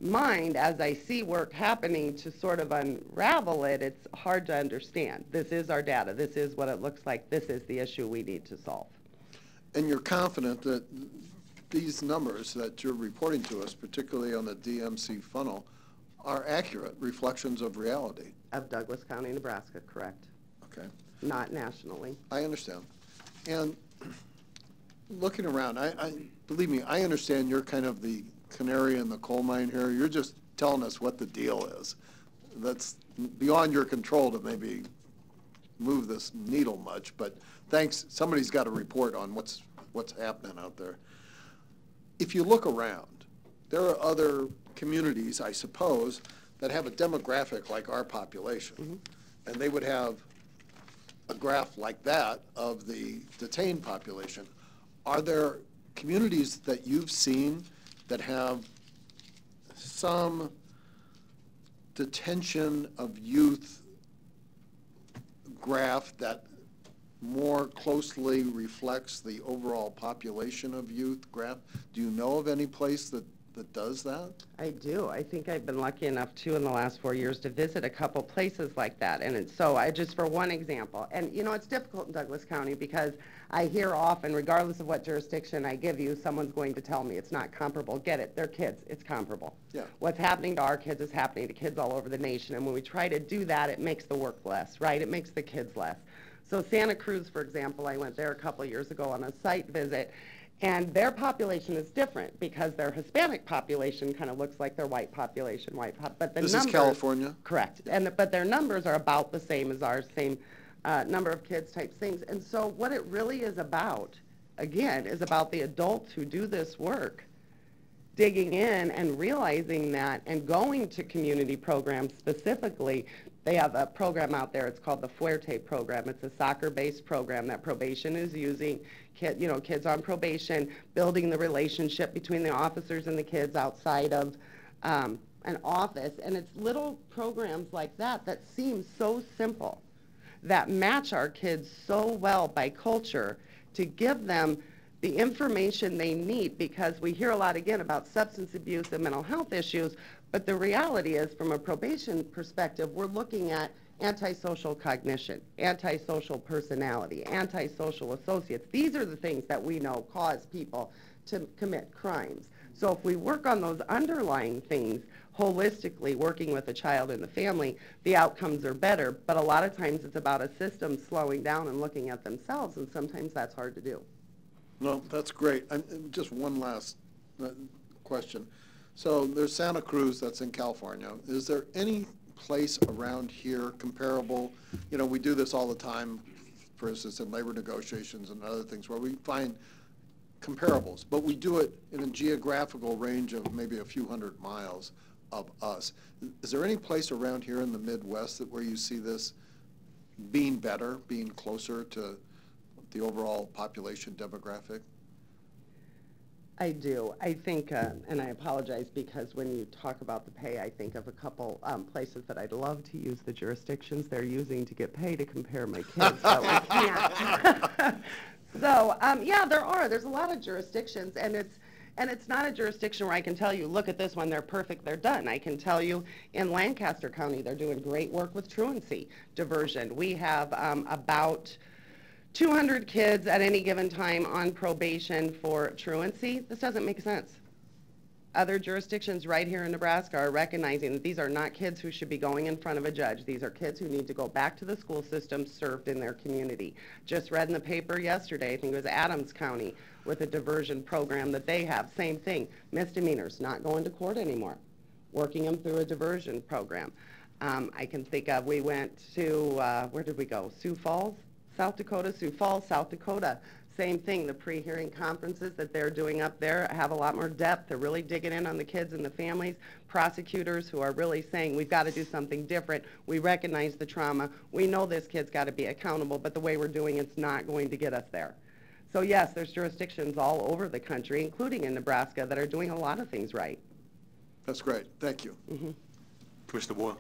mind, as I see work happening to sort of unravel it, it's hard to understand. This is our data. This is what it looks like. This is the issue we need to solve. And you're confident that these numbers that you're reporting to us, particularly on the DMC funnel, are accurate reflections of reality? Of Douglas County, Nebraska, correct. Okay. Not nationally. I understand. And looking around, believe me, I understand you're kind of the canary in the coal mine here. You're just telling us what the deal is. That's beyond your control to maybe move this needle much, but thanks, somebody's got to report on what's happening out there. If you look around, there are other communities, I suppose, that have a demographic like our population. And they would have a graph like that of the detained population. Are there communities that you've seen that have some detention of youth graph that more closely reflects the overall population of youth graph? Do you know of any place that does that? I do. I think I've been lucky enough too in the last 4 years to visit a couple places like that. And so I just, for one example, and you know, it's difficult in Douglas County because I hear often, regardless of what jurisdiction I give you, someone's going to tell me it's not comparable. Get it, they're kids, it's comparable. Yeah. What's happening to our kids is happening to kids all over the nation. And when we try to do that, it makes the work less, right? It makes the kids less. So Santa Cruz, for example, I went there a couple of years ago on a site visit. And their population is different because their Hispanic population kind of looks like their white population, but the This numbers, is California? Correct. But their numbers are about the same as ours, same number of kids type things. And so what it really is about, again, is about the adults who do this work, digging in and realizing that and going to community programs specifically. They have a program out there, it's called the Fuerte program. It's a soccer-based program that probation is using, kids on probation, building the relationship between the officers and the kids outside of an office. And it's little programs like that that seem so simple, that match our kids so well by culture to give them the information they need, because we hear a lot, again, about substance abuse and mental health issues, but the reality is, from a probation perspective, we're looking at antisocial cognition, antisocial personality, antisocial associates. These are the things that we know cause people to commit crimes. So if we work on those underlying things holistically, working with a child and the family, the outcomes are better. But a lot of times it's about a system slowing down and looking at themselves, and sometimes that's hard to do. No, that's great. And just one last question. So there's Santa Cruz, that's in California. Is there any place around here comparable? You know, we do this all the time, for instance, in labor negotiations and other things, where we find comparables, but we do it in a geographical range of maybe a few hundred miles of us. Is there any place around here in the Midwest where you see this being better, being closer to the overall population demographic? I do. I think, and I apologize because when you talk about the pay, I think of a couple places that I'd love to use the jurisdictions they're using to get pay to compare my kids, but we can't. So, yeah, there are. There's a lot of jurisdictions, and it's not a jurisdiction where I can tell you, look at this one, they're perfect, they're done. I can tell you in Lancaster County, they're doing great work with truancy diversion. We have about 200 kids at any given time on probation for truancy. This doesn't make sense. Other jurisdictions right here in Nebraska are recognizing that these are not kids who should be going in front of a judge. These are kids who need to go back to the school system served in their community. Just read in the paper yesterday, I think it was Adams County, with a diversion program that they have. Same thing, misdemeanors, not going to court anymore, working them through a diversion program. I can think of, we went to, where did we go? Sioux Falls? South Dakota, Sioux Falls, South Dakota, same thing. The pre-hearing conferences that they're doing up there have a lot more depth. They're really digging in on the kids and the families. Prosecutors who are really saying, we've got to do something different. We recognize the trauma. We know this kid's got to be accountable, but the way we're doing it's not going to get us there. So yes, there's jurisdictions all over the country, including in Nebraska, that are doing a lot of things right. That's great. Thank you. Mm-hmm. Commissioner Boyle.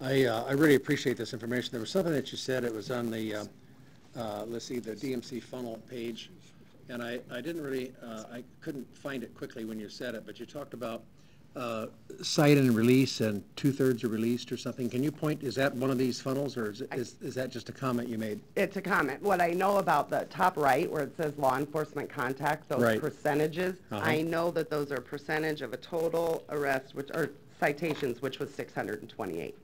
I really appreciate this information. There was something that you said, it was on the, let's see, the DMC funnel page, and I didn't really, I couldn't find it quickly when you said it, but you talked about cite and release and 2/3 are released or something. Can you point, is that one of these funnels, or is that just a comment you made? It's a comment. What I know about the top right, where it says law enforcement contact, those right. percentages, I know that those are percentage of a total arrest, which are citations, which was 628.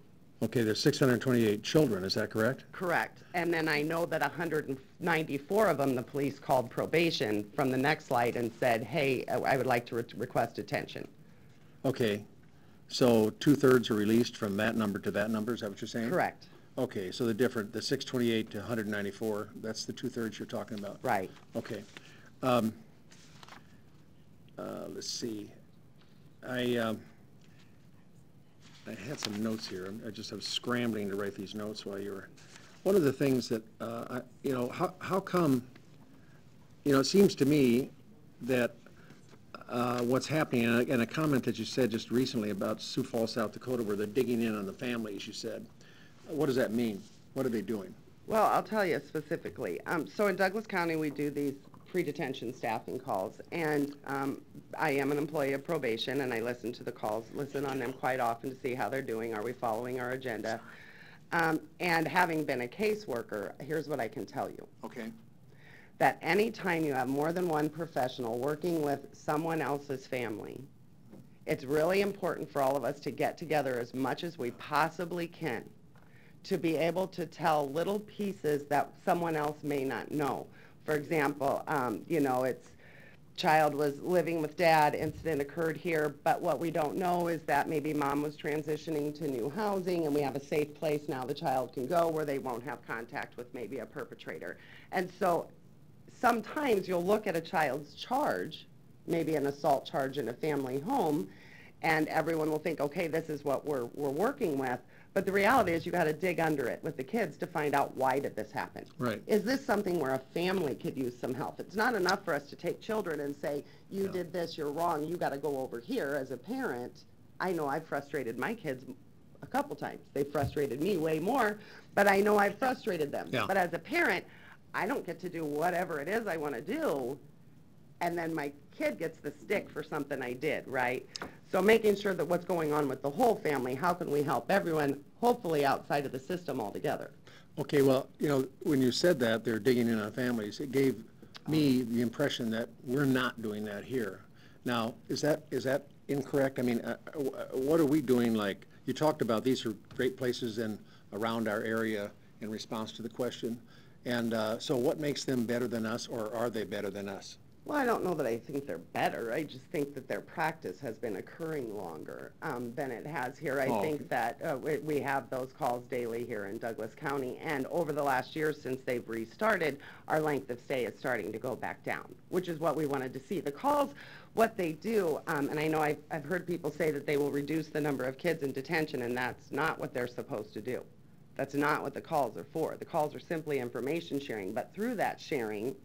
Okay, there's 628 children, is that correct? Correct. And then I know that 194 of them, the police called probation from the next slide and said, hey, I would like to request detention. Okay, so 2/3 are released from that number to that number, is that what you're saying? Correct. Okay, so the 628 to 194, that's the 2/3 you're talking about? Right. Okay. Let's see. I had some notes here. I was scrambling to write these notes while you were. One of the things that, how come, it seems to me that what's happening, and a comment that you said just recently about Sioux Falls, South Dakota, where they're digging in on the families, you said. What does that mean? What are they doing? Well, I'll tell you specifically. So in Douglas County, we do these pre-detention staffing calls, and I am an employee of probation, and I listen to the calls, listen on them quite often to see how they're doing. Are we following our agenda? And having been a caseworker, here's what I can tell you. Okay. That anytime you have more than one professional working with someone else's family, it's really important for all of us to get together as much as we possibly can to be able to tell little pieces that someone else may not know. For example, it's child was living with dad, incident occurred here, but what we don't know is that maybe mom was transitioning to new housing and we have a safe place now the child can go where they won't have contact with maybe a perpetrator. And so sometimes you'll look at a child's charge, maybe an assault charge in a family home, and everyone will think, okay, this is what we're working with. But the reality is you got to dig under it with the kids to find out, why did this happen? Right. Is this something where a family could use some help? It's not enough for us to take children and say, you did this, you're wrong, you got to go over here. As a parent, I know I've frustrated my kids a couple times. They frustrated me way more, but I know I've frustrated them. Yeah. But as a parent, I don't get to do whatever it is I want to do, and then my kid gets the stick for something I did, right? So making sure that what's going on with the whole family, how can we help everyone, hopefully outside of the system altogether? Okay, well, when you said that, they're digging in on families, it gave me the impression that we're not doing that here. Now, is that incorrect? I mean, what are we doing? Like, you talked about these are great places around our area in response to the question. And so what makes them better than us, or are they better than us? Well, I don't know that I think they're better. I just think that their practice has been occurring longer than it has here. I think that we have those calls daily here in Douglas County, and over the last year since they've restarted, our length of stay is starting to go back down, which is what we wanted to see. The calls, what they do, and I know I've heard people say that they will reduce the number of kids in detention, and that's not what they're supposed to do. That's not what the calls are for. The calls are simply information sharing, but through that sharing,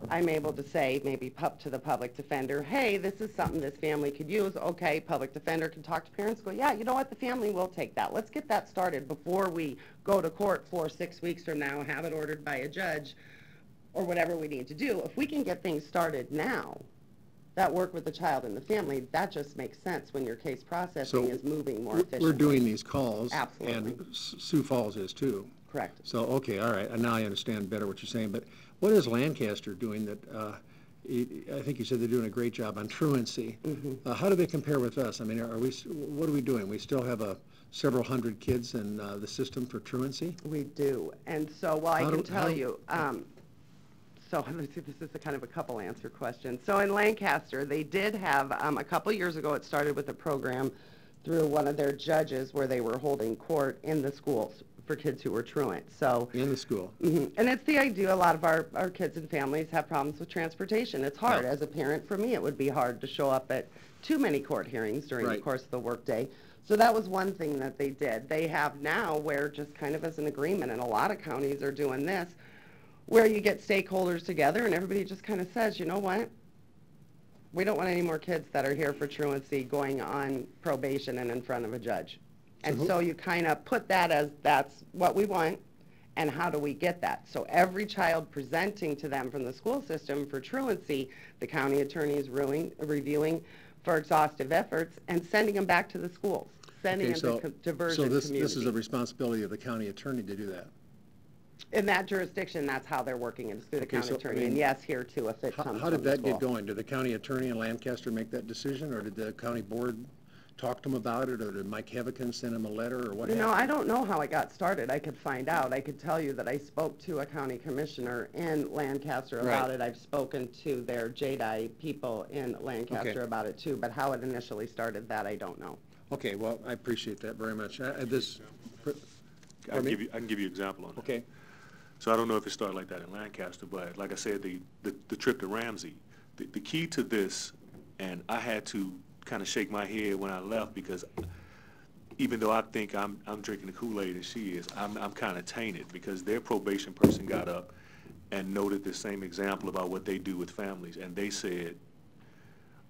I'm able to say, maybe to the public defender, hey, this is something this family could use. Okay, public defender can talk to parents, go, yeah, you know what, the family will take that. Let's get that started before we go to court 4 or 6 weeks from now, have it ordered by a judge, or whatever we need to do. If we can get things started now that work with the child and the family, that just makes sense when your case processing is moving more efficiently. We're doing these calls. Absolutely. And Sioux Falls is too. Correct. So, okay, all right, and now I understand better what you're saying. But what is Lancaster doing that, I think you said they're doing a great job on truancy. Mm-hmm. How do they compare with us? I mean, what are we doing? We still have several hundred kids in the system for truancy? We do. And so, well, I can tell you, so this is a kind of a couple answer question. So in Lancaster, they did have, a couple years ago, it started with a program through one of their judges where they were holding court in the schools for kids who were truant. So in the school. Mm-hmm. And it's the idea, a lot of our kids and families have problems with transportation. It's hard. As a parent, for me, it would be hard to show up at too many court hearings during the course of the workday. So that was one thing that they did. They have now where, just kind of as an agreement, and a lot of counties are doing this, where you get stakeholders together and everybody just kind of says, you know what? We don't want any more kids that are here for truancy going on probation and in front of a judge. And so you kind of put that as, that's what we want, and how do we get that? So every child presenting to them from the school system for truancy, the county attorney is reviewing for exhaustive efforts and sending them back to the schools, sending them to diversion communities. So this is a responsibility of the county attorney to do that? In that jurisdiction, that's how they're working, it's through the county attorney, and yes, here too, if it comes How did from the that get school. going? Did the county attorney in Lancaster make that decision, or did the county board talk to them about it, or did Mike Hevican send him a letter, or what happened? You know, I don't know how it got started. I could find out. I could tell you that I spoke to a county commissioner in Lancaster about it. I've spoken to their JDI people in Lancaster about it too, but how it initially started, that I don't know. Okay, well, I appreciate that very much. I can give you an example on that. Okay. So I don't know if it started like that in Lancaster, but like I said, the trip to Ramsey, the key to this, and I had to kind of shake my head when I left, because even though I think I'm drinking the Kool-Aid as she is, I'm kind of tainted, because their probation person got up and noted the same example about what they do with families, and they said,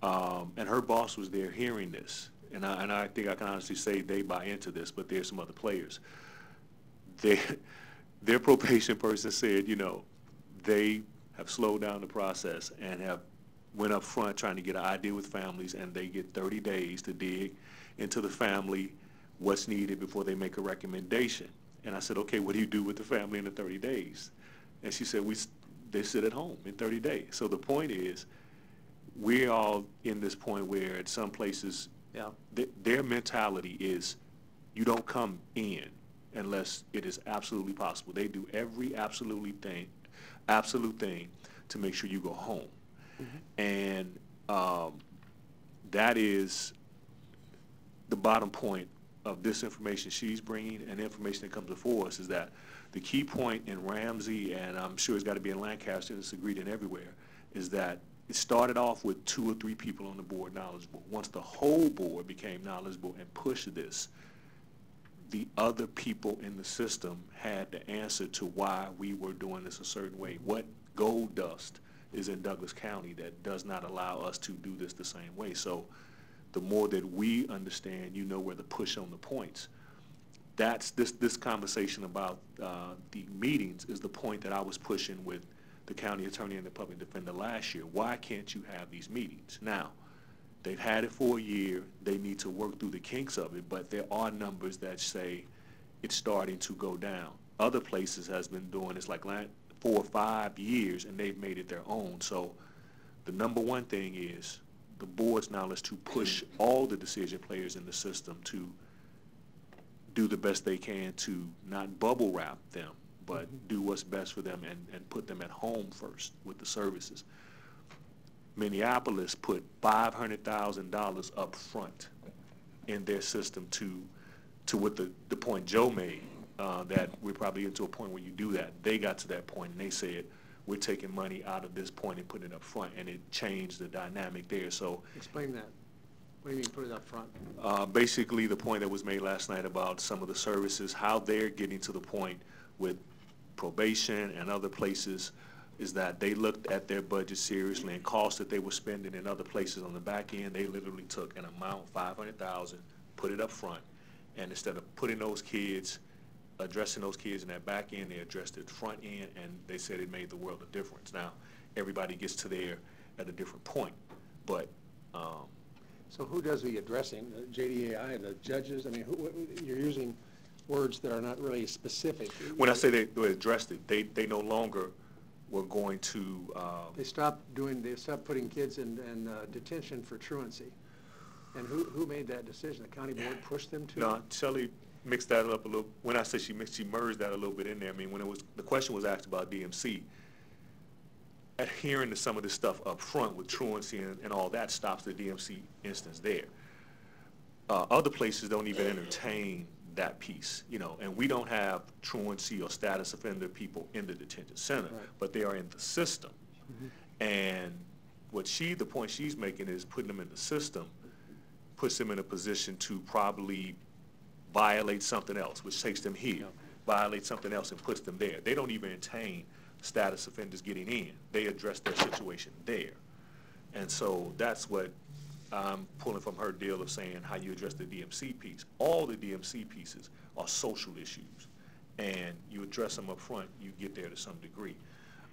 and her boss was there hearing this, and I think I can honestly say they buy into this, but there's some other players. Their probation person said, you know, they have slowed down the process and have went up front trying to get an idea with families, and they get 30 days to dig into the family, what's needed before they make a recommendation. And I said, okay, what do you do with the family in the 30 days? And she said, they sit at home in 30 days. So the point is, we're all in this point where at some places, their mentality is you don't come in unless it is absolutely possible. They do every absolute thing to make sure you go home. And that is the bottom point of this information she's bringing, and the information that comes before us, is that the key point in Ramsey, and I'm sure it's got to be in Lancaster, it's agreed in everywhere, is that it started off with 2 or 3 people on the board knowledgeable. Once the whole board became knowledgeable and pushed this, the other people in the system had the answer to why we were doing this a certain way. What gold dust is in Douglas County that does not allow us to do this the same way? So the more that we understand, you know, where the push on the points. That's this conversation about the meetings is the point that I was pushing with the county attorney and the public defender last year. Why can't you have these meetings? Now, they've had it for a year. They need to work through the kinks of it, but there are numbers that say it's starting to go down. Other places has been doing this like 4 or 5 years, and they've made it their own. So the number one thing is the board's knowledge to push all the decision players in the system to do the best they can to not bubble wrap them, but do what's best for them and put them at home first with the services. Minneapolis put $500,000 up front in their system to what the point Joe made, that we're probably into a point where you do that. They got to that point and they said, we're taking money out of this point and putting it up front, and it changed the dynamic there. So explain that. What do you mean put it up front? Basically the point that was made last night about some of the services, how they're getting to the point with probation and other places, is that they looked at their budget seriously, and costs that they were spending in other places on the back end, they literally took an amount, $500,000, put it up front, and instead of putting those kids, addressing those kids in that back end, they addressed it front end, and they said it made the world of difference. Now, everybody gets to there at a different point, but so who does the addressing? The JDAI, the judges? I mean, you're using words that are not really specific. When I say they addressed it, they no longer were going to. They stopped putting kids in detention for truancy. And who made that decision? The county board pushed them to? No, Shelley mixed that up a little. When I say she merged that a little bit in there. I mean, when the question was asked about DMC, adhering to some of this stuff up front with truancy and all that stops the DMC instance there. Other places don't even entertain that piece, you know, and we don't have truancy or status offender people in the detention center, but they are in the system. And the point she's making is putting them in the system puts them in a position to probably violate something else, which takes them here, violate something else and puts them there. They don't even entertain status offenders getting in. They address their situation there. And so that's what I'm pulling from her deal of saying how you address the DMC piece. All the DMC pieces are social issues, and you address them up front, you get there to some degree.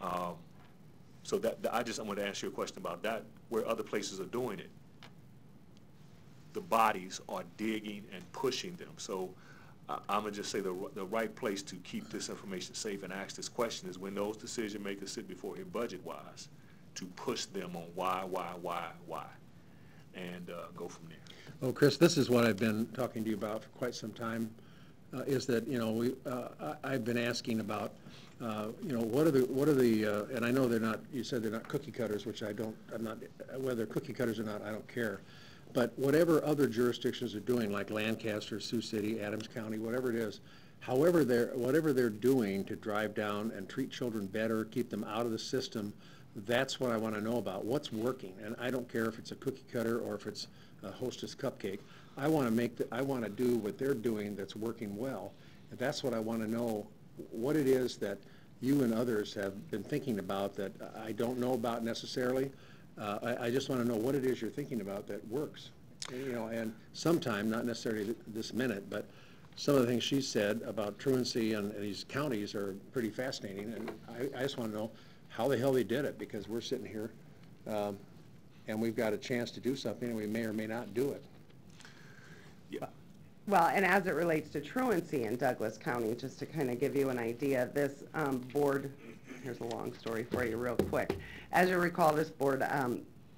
So I want to ask you a question about that, where other places are doing it. The bodies are digging and pushing them. So I'm going to just say the right place to keep this information safe and ask this question is when those decision makers sit before him budget-wise, to push them on why, and go from there. Well, Chris, this is what I've been talking to you about for quite some time, is that, you know, I've been asking about, you know, what are the, and I know they're not, you said they're not cookie cutters, which I'm not, whether they're cookie cutters or not, I don't care. But whatever other jurisdictions are doing, like Lancaster, Sioux City, Adams County, whatever it is, whatever they're doing to drive down and treat children better, keep them out of the system, that's what I want to know about. What's working? And I don't care if it's a cookie cutter or if it's a Hostess cupcake. I want to do what they're doing that's working well. And that's what I want to know, what it is that you and others have been thinking about that I don't know about necessarily. I just want to know what it is you're thinking about that works. You know, and sometime, not necessarily this minute, but some of the things she said about truancy and these counties are pretty fascinating, and I just want to know how the hell they did it, because we're sitting here and we've got a chance to do something, and we may or may not do it. Yeah. Well, and as it relates to truancy in Douglas County, just to kind of give you an idea, this board, here's a long story for you real quick. As you recall, this board,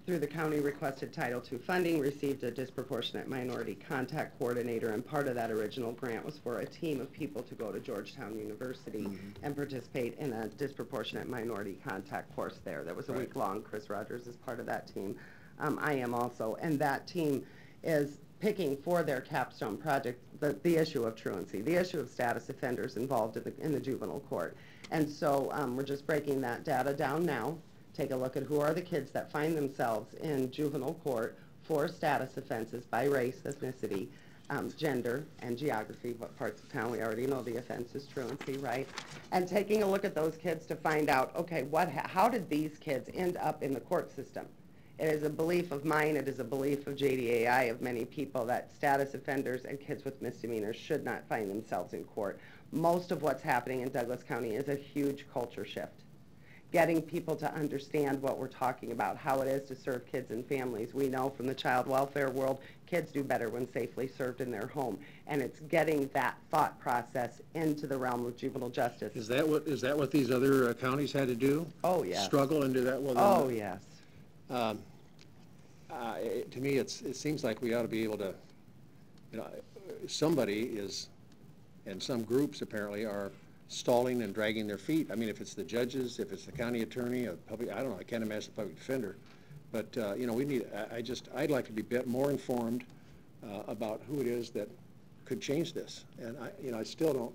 through the county requested Title II funding, received a disproportionate minority contact coordinator, and part of that original grant was for a team of people to go to Georgetown University and participate in a disproportionate minority contact course there. That was a week long. Chris Rogers is part of that team. I am also, and that team is picking for their capstone project the issue of truancy, the issue of status offenders involved in the juvenile court. And so we're just breaking that data down now. Take a look at who are the kids that find themselves in juvenile court for status offenses by race, ethnicity, gender, and geography, what parts of town. We already know the offense is truancy, right? And taking a look at those kids to find out, okay, how did these kids end up in the court system? It is a belief of mine, it is a belief of JDAI, of many people, that status offenders and kids with misdemeanors should not find themselves in court. Most of what's happening in Douglas County is a huge culture shift. Getting people to understand what we're talking about, how it is to serve kids and families. We know from the child welfare world, kids do better when safely served in their home. And it's getting that thought process into the realm of juvenile justice. Is that what these other counties had to do? Oh, yes. Struggle and do that? Well, oh, yes. To me, it seems like we ought to be able to, you know, somebody is, and some groups apparently are stalling and dragging their feet. I mean, if it's the judges, if it's the county attorney, a public, I don't know, I can't imagine a public defender. But, you know, we need, I'd like to be more informed about who it is that could change this. And, I still don't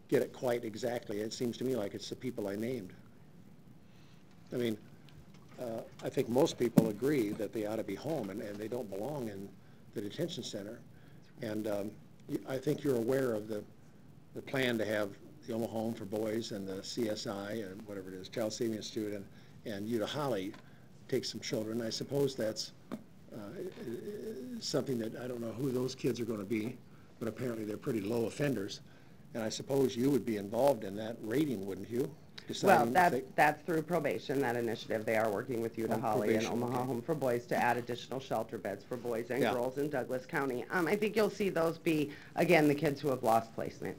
get it quite exactly. It seems to me like it's the people I named. I mean, I think most people agree that they ought to be home and they don't belong in the detention center. And I think you're aware of the plan to have the Omaha Home for Boys and the CSI and whatever it is, Child Saving Institute, and Utah Holly take some children. I suppose that's something that I don't know who those kids are going to be, but apparently they're pretty low offenders. And I suppose you would be involved in that rating, wouldn't you? Well, that's through probation, that initiative. They are working with Utah Holly and Omaha Home for Boys to add additional shelter beds for boys and girls in Douglas County. I think you'll see those be, again, the kids who have lost placement.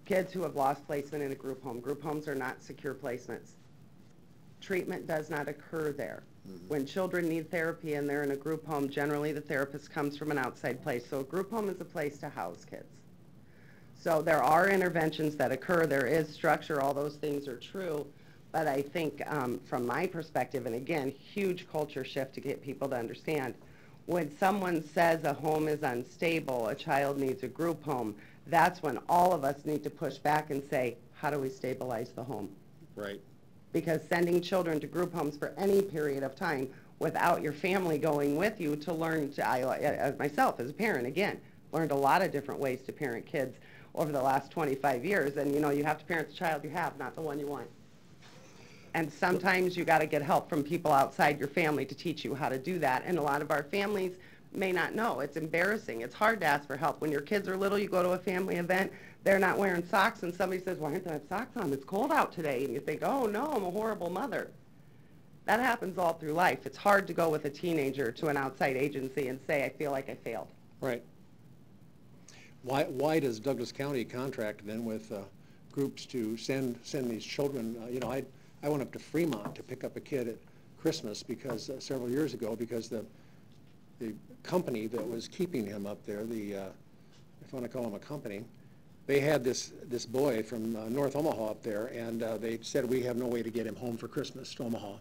Kids who have lost placement in a group home. Group homes are not secure placements. Treatment does not occur there. When children need therapy and they're in a group home, generally the therapist comes from an outside place. So a group home is a place to house kids. So there are interventions that occur. There is structure. All those things are true. But I think from my perspective, and again, huge culture shift to get people to understand, when someone says a home is unstable, a child needs a group home, that's when all of us need to push back and say, how do we stabilize the home? Right. Because sending children to group homes for any period of time without your family going with you to learn, myself as a parent, again, learned a lot of different ways to parent kids over the last 25 years. And, you have to parent the child you have, not the one you want. And sometimes you got to get help from people outside your family to teach you how to do that. And a lot of our families may not know. It's embarrassing. It's hard to ask for help. When your kids are little, you go to a family event, they're not wearing socks, and somebody says, why aren't they have socks on? It's cold out today. And you think, oh, no, I'm a horrible mother. That happens all through life. It's hard to go with a teenager to an outside agency and say, I feel like I failed. Right. Why does Douglas County contract then with groups to send these children? I went up to Fremont to pick up a kid at Christmas because several years ago, because the company that was keeping him up there, if you want to call him a company, they had this boy from North Omaha up there, and they said, we have no way to get him home for Christmas to Omaha.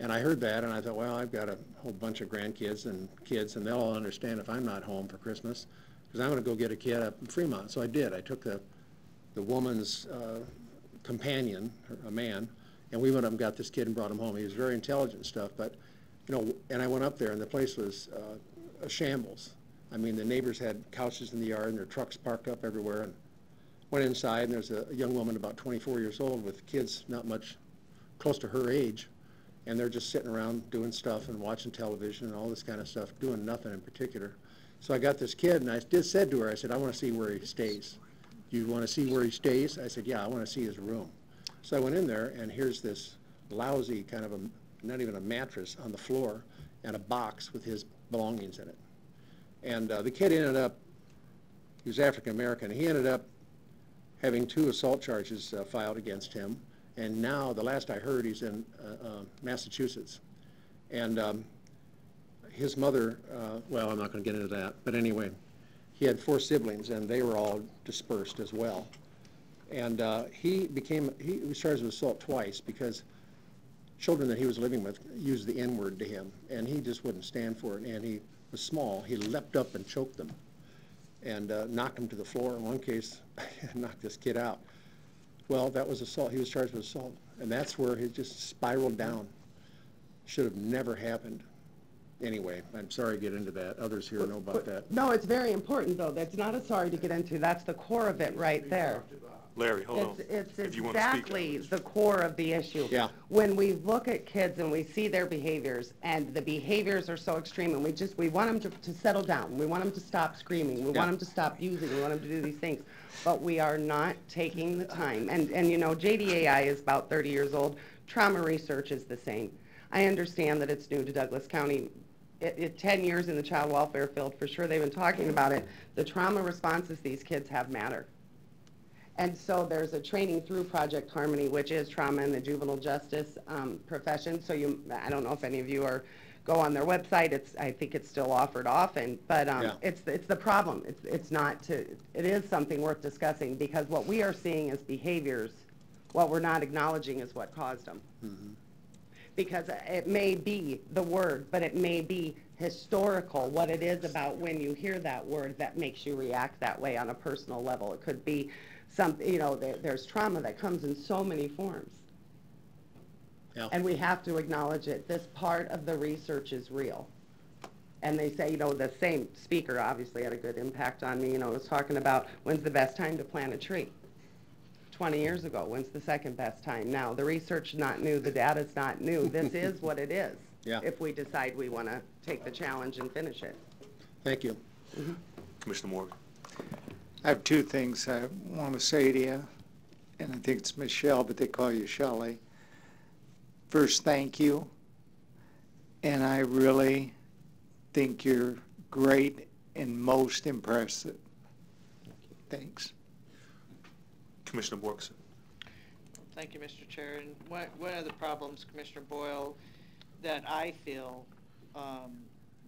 And I heard that, and I thought, well, I've got a whole bunch of grandkids and kids, and they'll all understand if I'm not home for Christmas, because I'm going to go get a kid up in Fremont. So I did. I took the the woman's companion, a man, and we went up and got this kid and brought him home. He was very intelligent and stuff, but, you know, and I went up there and the place was a shambles. I mean, the neighbors had couches in the yard and their trucks parked up everywhere, and went inside and there's a young woman about 24 years old with kids not much close to her age, and they're just sitting around doing stuff and watching television and all this kind of stuff, doing nothing in particular. So I got this kid and I said to her, I said, I want to see where he stays. Do you want to see where he stays? I said, yeah, I want to see his room. So I went in there and here's this lousy kind of not even a mattress on the floor and a box with his belongings in it. And the kid ended up, he was African American, he ended up having 2 assault charges filed against him. And now, the last I heard, he's in Massachusetts. And his mother, well, I'm not going to get into that, but anyway, he had 4 siblings, and they were all dispersed as well. And he was charged with assault twice because children that he was living with used the N-word to him, and he just wouldn't stand for it. And he was small. He leapt up and choked them and knocked him to the floor. In one case, knocked this kid out. Well, that was assault. He was charged with assault, and that's where he just spiraled down. Should have never happened. Anyway, I'm sorry to get into that. Others here know about that. No, it's very important, though. That's not a sorry to get into. That's the core of it right there. Larry, hold on. It's If you want to speak. exactly the core of the issue. Yeah. When we look at kids and we see their behaviors, and the behaviors are so extreme, and we want them to settle down. We want them to stop screaming. We want them to stop using. We want them to do these things. But we are not taking the time. And you know, JDAI is about 30 years old. Trauma research is the same. I understand that it's new to Douglas County. 10 years in the child welfare field, for sure they've been talking about it. The trauma responses these kids have matter. And so there's a training through Project Harmony, which is trauma in the juvenile justice profession. So I don't know if any of you go on their website. I think it's still offered often, but it's the problem. It is something worth discussing, because what we are seeing as behaviors, what we're not acknowledging is what caused them. Mm-hmm. Because it may be the word, but it may be historical, what it is about when you hear that word that makes you react that way on a personal level. It could be something, you know, there's trauma that comes in so many forms. Yeah. And we have to acknowledge it. This part of the research is real. And they say, you know, the same speaker obviously had a good impact on me, you know, was talking about when's the best time to plant a tree. 20 years ago, when's the second best time? Now, the research is not new, the data's not new. This is what it is. Yeah. If we decide we want to take the challenge and finish it. Thank you. Mm-hmm. Commissioner Morgan. I have 2 things I want to say to you, and I think it's Michelle, but they call you Shelley. First, thank you, and I really think you're great and most impressive. Thanks. Commissioner Borkson. Thank you, Mr. Chair. And one of the problems, Commissioner Boyle, that I feel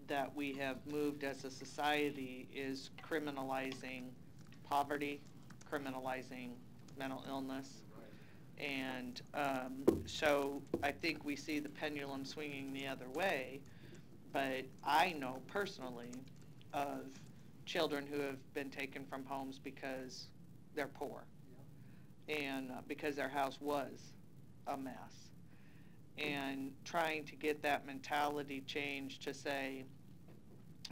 that we have moved as a society is criminalizing poverty, criminalizing mental illness. And so I think we see the pendulum swinging the other way, but I know personally of children who have been taken from homes because they're poor and because their house was a mess. And trying to get that mentality changed to say,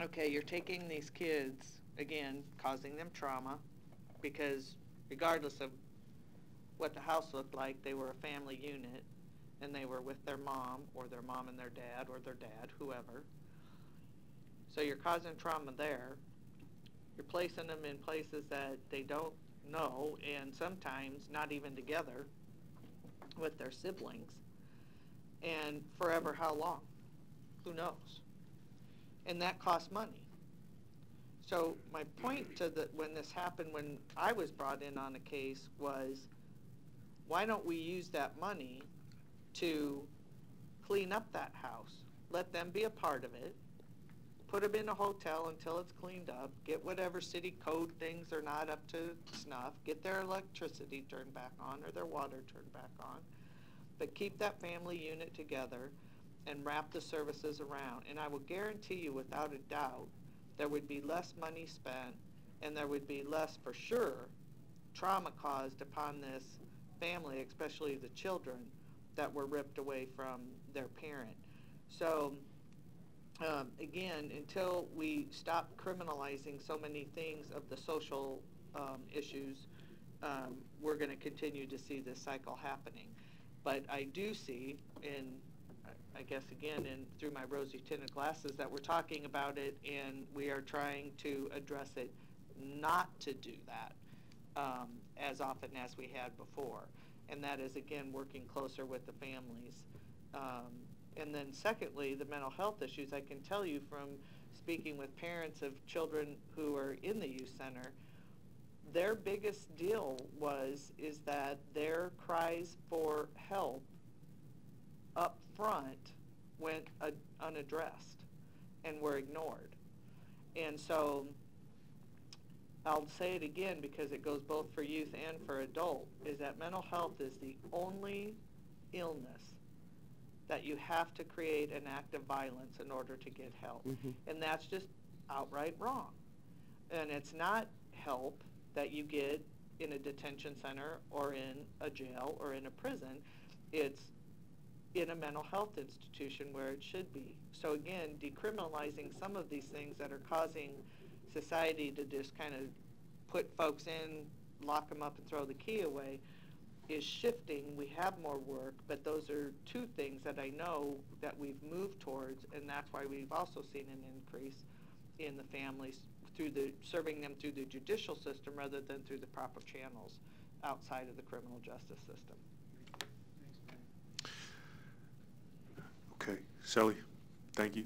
okay, you're taking these kids, again, causing them trauma, because regardless of what the house looked like, they were a family unit, and they were with their mom, or their mom and their dad, or their dad, whoever. So you're causing trauma there. You're placing them in places that they don't know, and sometimes not even together with their siblings. And forever how long? Who knows? And that costs money. So my point to when this happened, when I was brought in on a case, was why don't we use that money to clean up that house? Let them be a part of it. Put them in a hotel until it's cleaned up. Get whatever city code things are not up to snuff. Get their electricity turned back on or their water turned back on. But keep that family unit together and wrap the services around. And I will guarantee you, without a doubt, there would be less money spent, and there would be less, for sure, trauma caused upon this family, especially the children that were ripped away from their parent. So again, until we stop criminalizing so many things of the social issues, we're going to continue to see this cycle happening. But I do see, I guess again, through my rosy tinted glasses, that we're talking about it and we are trying to address it not to do that as often as we had before. And that is, again, working closer with the families. And then secondly, the mental health issues. I can tell you from speaking with parents of children who are in the youth center, their biggest deal is that their cries for help up front went unaddressed and were ignored. And so I'll say it again because it goes both for youth and for adult, is that mental health is the only illness that you have to create an act of violence in order to get help. And that's just outright wrong. And it's not help that you get in a detention center or in a jail or in a prison. It's in a mental health institution where it should be. So again, decriminalizing some of these things that are causing society to just kind of put folks in, lock them up and throw the key away is shifting. We have more work, but those are two things that I know that we've moved towards, and that's why we've also seen an increase in the families through serving them through the judicial system rather than through the proper channels outside of the criminal justice system. Okay, Shelley, thank you.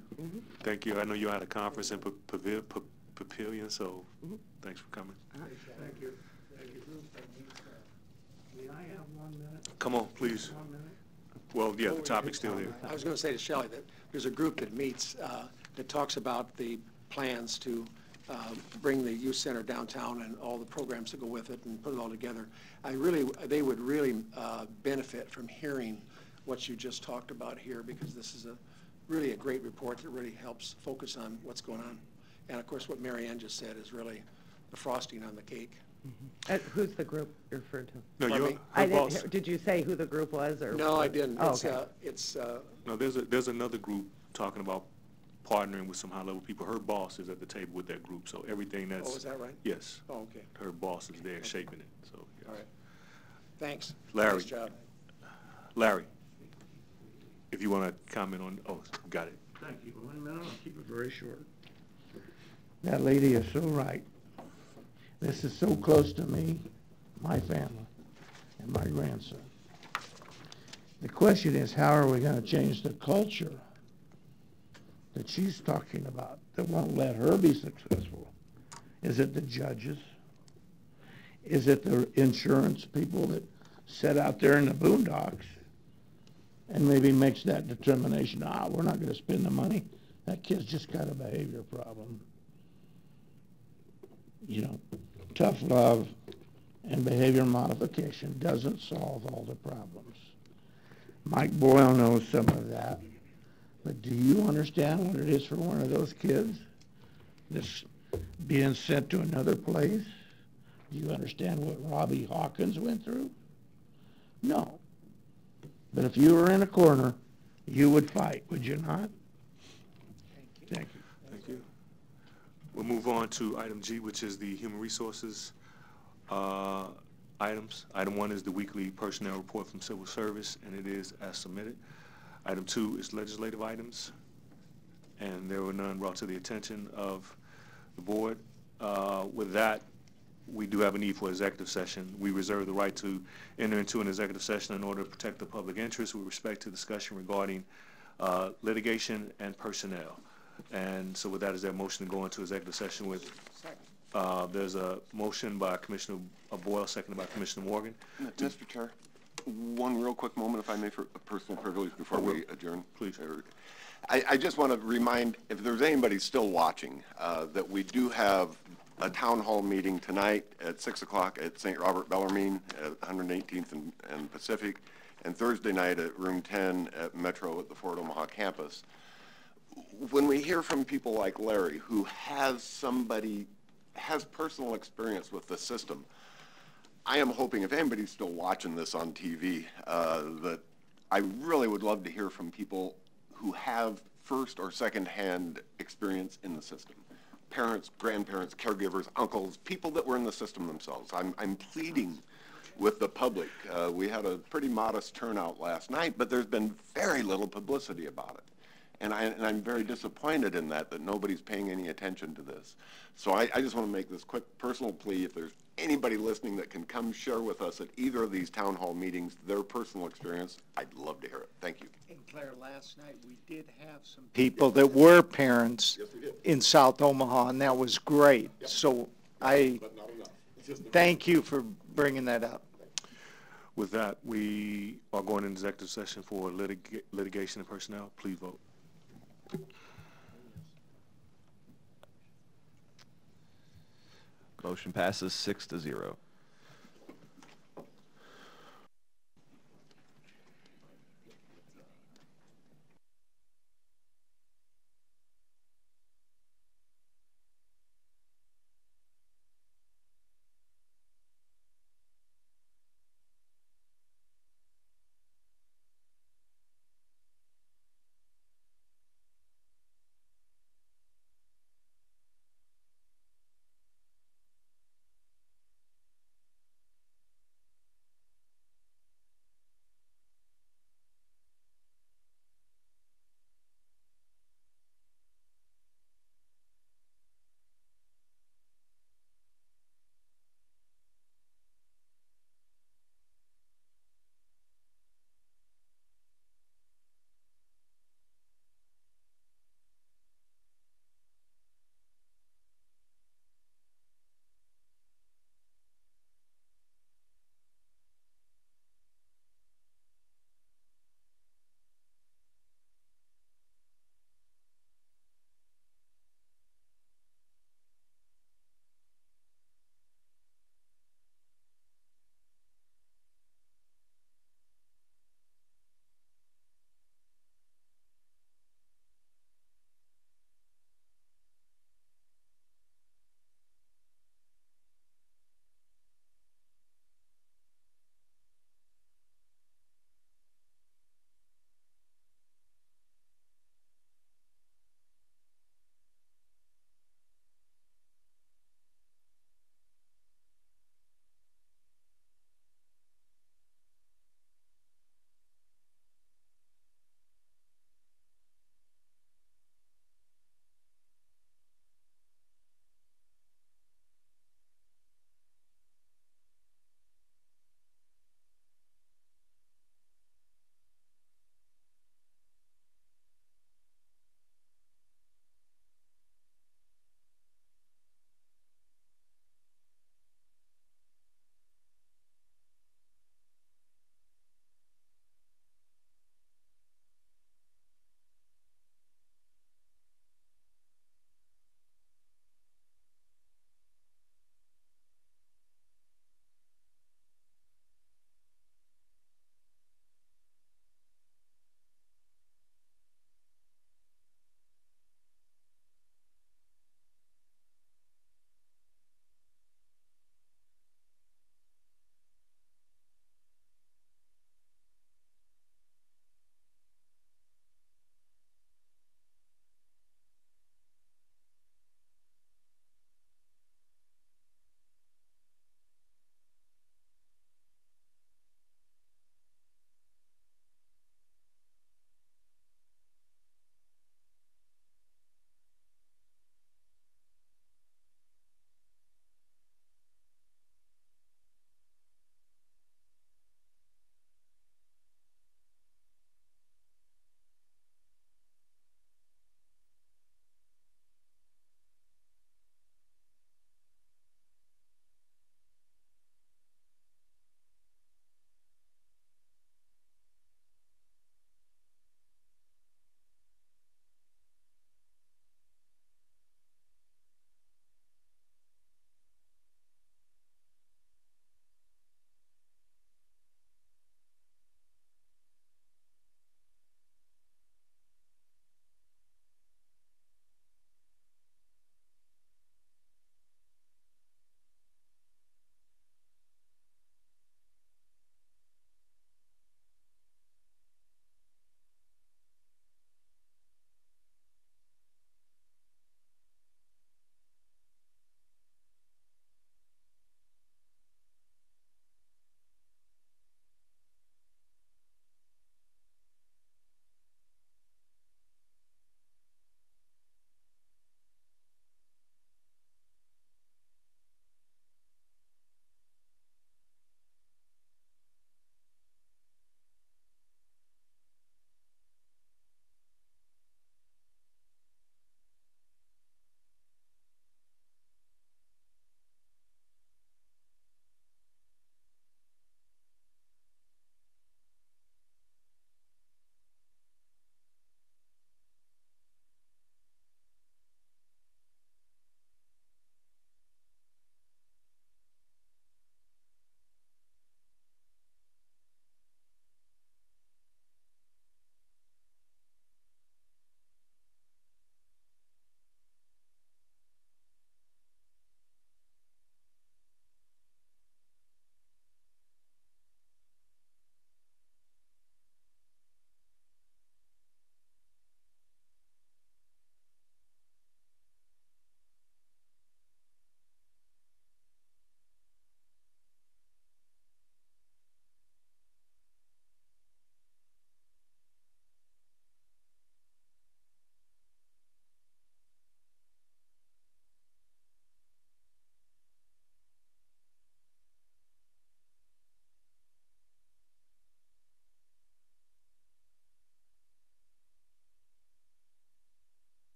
Thank you. I know you're at a conference in Papillion, so thanks for coming. Thank you. Thank you, Bruce. May I have 1 minute? Come on, please. 1 minute? Well, yeah, the topic's still there. I was going to say to Shelley that there's a group that meets that talks about the plans to bring the youth center downtown and all the programs that go with it and put it all together. They would really benefit from hearing what you just talked about here, because this is really a great report that really helps focus on what's going on. And of course, what Mary Ann just said is really the frosting on the cake. Who's the group you referred to? No, you're I didn't hear, did you say who the group was? Or no, I didn't. Oh, it's, okay. No, there's another group talking about partnering with some high-level people. Her boss is at the table with that group, so everything that's... Oh, is that right? Yes. Oh, okay. Her boss is there shaping it, so, yes. All right. Thanks. Larry. Nice job. Larry, if you want to comment on... Oh, got it. Thank you. 1 minute, I'll keep it very short. That lady is so right. This is so close to me, my family, and my grandson. The question is, how are we going to change the culture that she's talking about that won't let her be successful? Is it the judges? Is it the insurance people that sit out there in the boondocks and maybe makes that determination, we're not going to spend the money? That kid's just got a behavior problem. You know, tough love and behavior modification doesn't solve all the problems. Mike Boyle knows some of that. But do you understand what it is for one of those kids that's being sent to another place? Do you understand what Robbie Hawkins went through? No. But if you were in a corner, you would fight, would you not? Thank you. Thank you. We'll move on to item G, which is the human resources items. Item 1 is the weekly personnel report from civil service, and it is as submitted. Item 2 is legislative items, and there were none brought to the attention of the board. With that, we do have a need for executive session. We reserve the right to enter into an executive session in order to protect the public interest with respect to discussion regarding litigation and personnel. And so with that, is there a motion to go into executive session with? There's a motion by Commissioner Boyle, seconded by Commissioner Morgan. Mr. Chair, one real quick moment, if I may, for a personal privilege before we adjourn. Please. I just want to remind, if there's anybody still watching, that we do have a town hall meeting tonight at 6 o'clock at St. Robert Bellarmine at 118th and Pacific, and Thursday night at room 10 at Metro at the Fort Omaha campus. When we hear from people like Larry, who has personal experience with the system, I am hoping, if anybody's still watching this on TV, that I really would love to hear from people who have first or second-hand experience in the system. Parents, grandparents, caregivers, uncles, people that were in the system themselves. I'm pleading with the public. We had a pretty modest turnout last night, but there's been very little publicity about it. And I'm very disappointed in that nobody's paying any attention to this. So I just want to make this quick personal plea. If there's anybody listening that can come share with us at either of these town hall meetings their personal experience, I'd love to hear it. Thank you. And Claire, last night we did have some people that were parents in South Omaha, and that was great. So I thank you for bringing that up. With that, we are going into executive session for litigation and personnel. Please vote. Motion passes 6-0.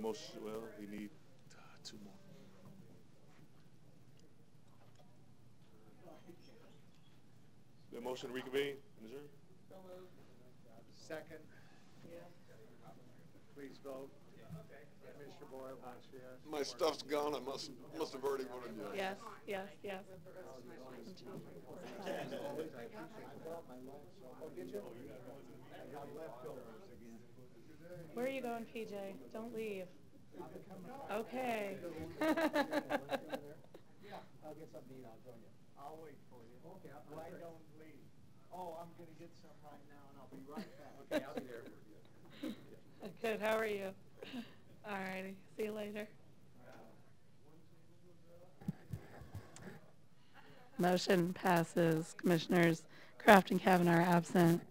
motion, well, we need two more. The motion to reconvene, adjourn? Second. Please vote. Commissioner Boyle votes yes. My stuff's gone, I must have already voted yes. Yes, yes, yes. Where are you going, PJ? Don't leave. Okay. Yeah, I'll get something to eat, I'll join you. I'll wait for you. Okay. I don't leave. Oh, I'm gonna get some right now and I'll be right back. Okay, I'll be there for you. Good, how are you? All righty, see you later. Motion passes. Commissioners Kraft and Kavanaugh are absent.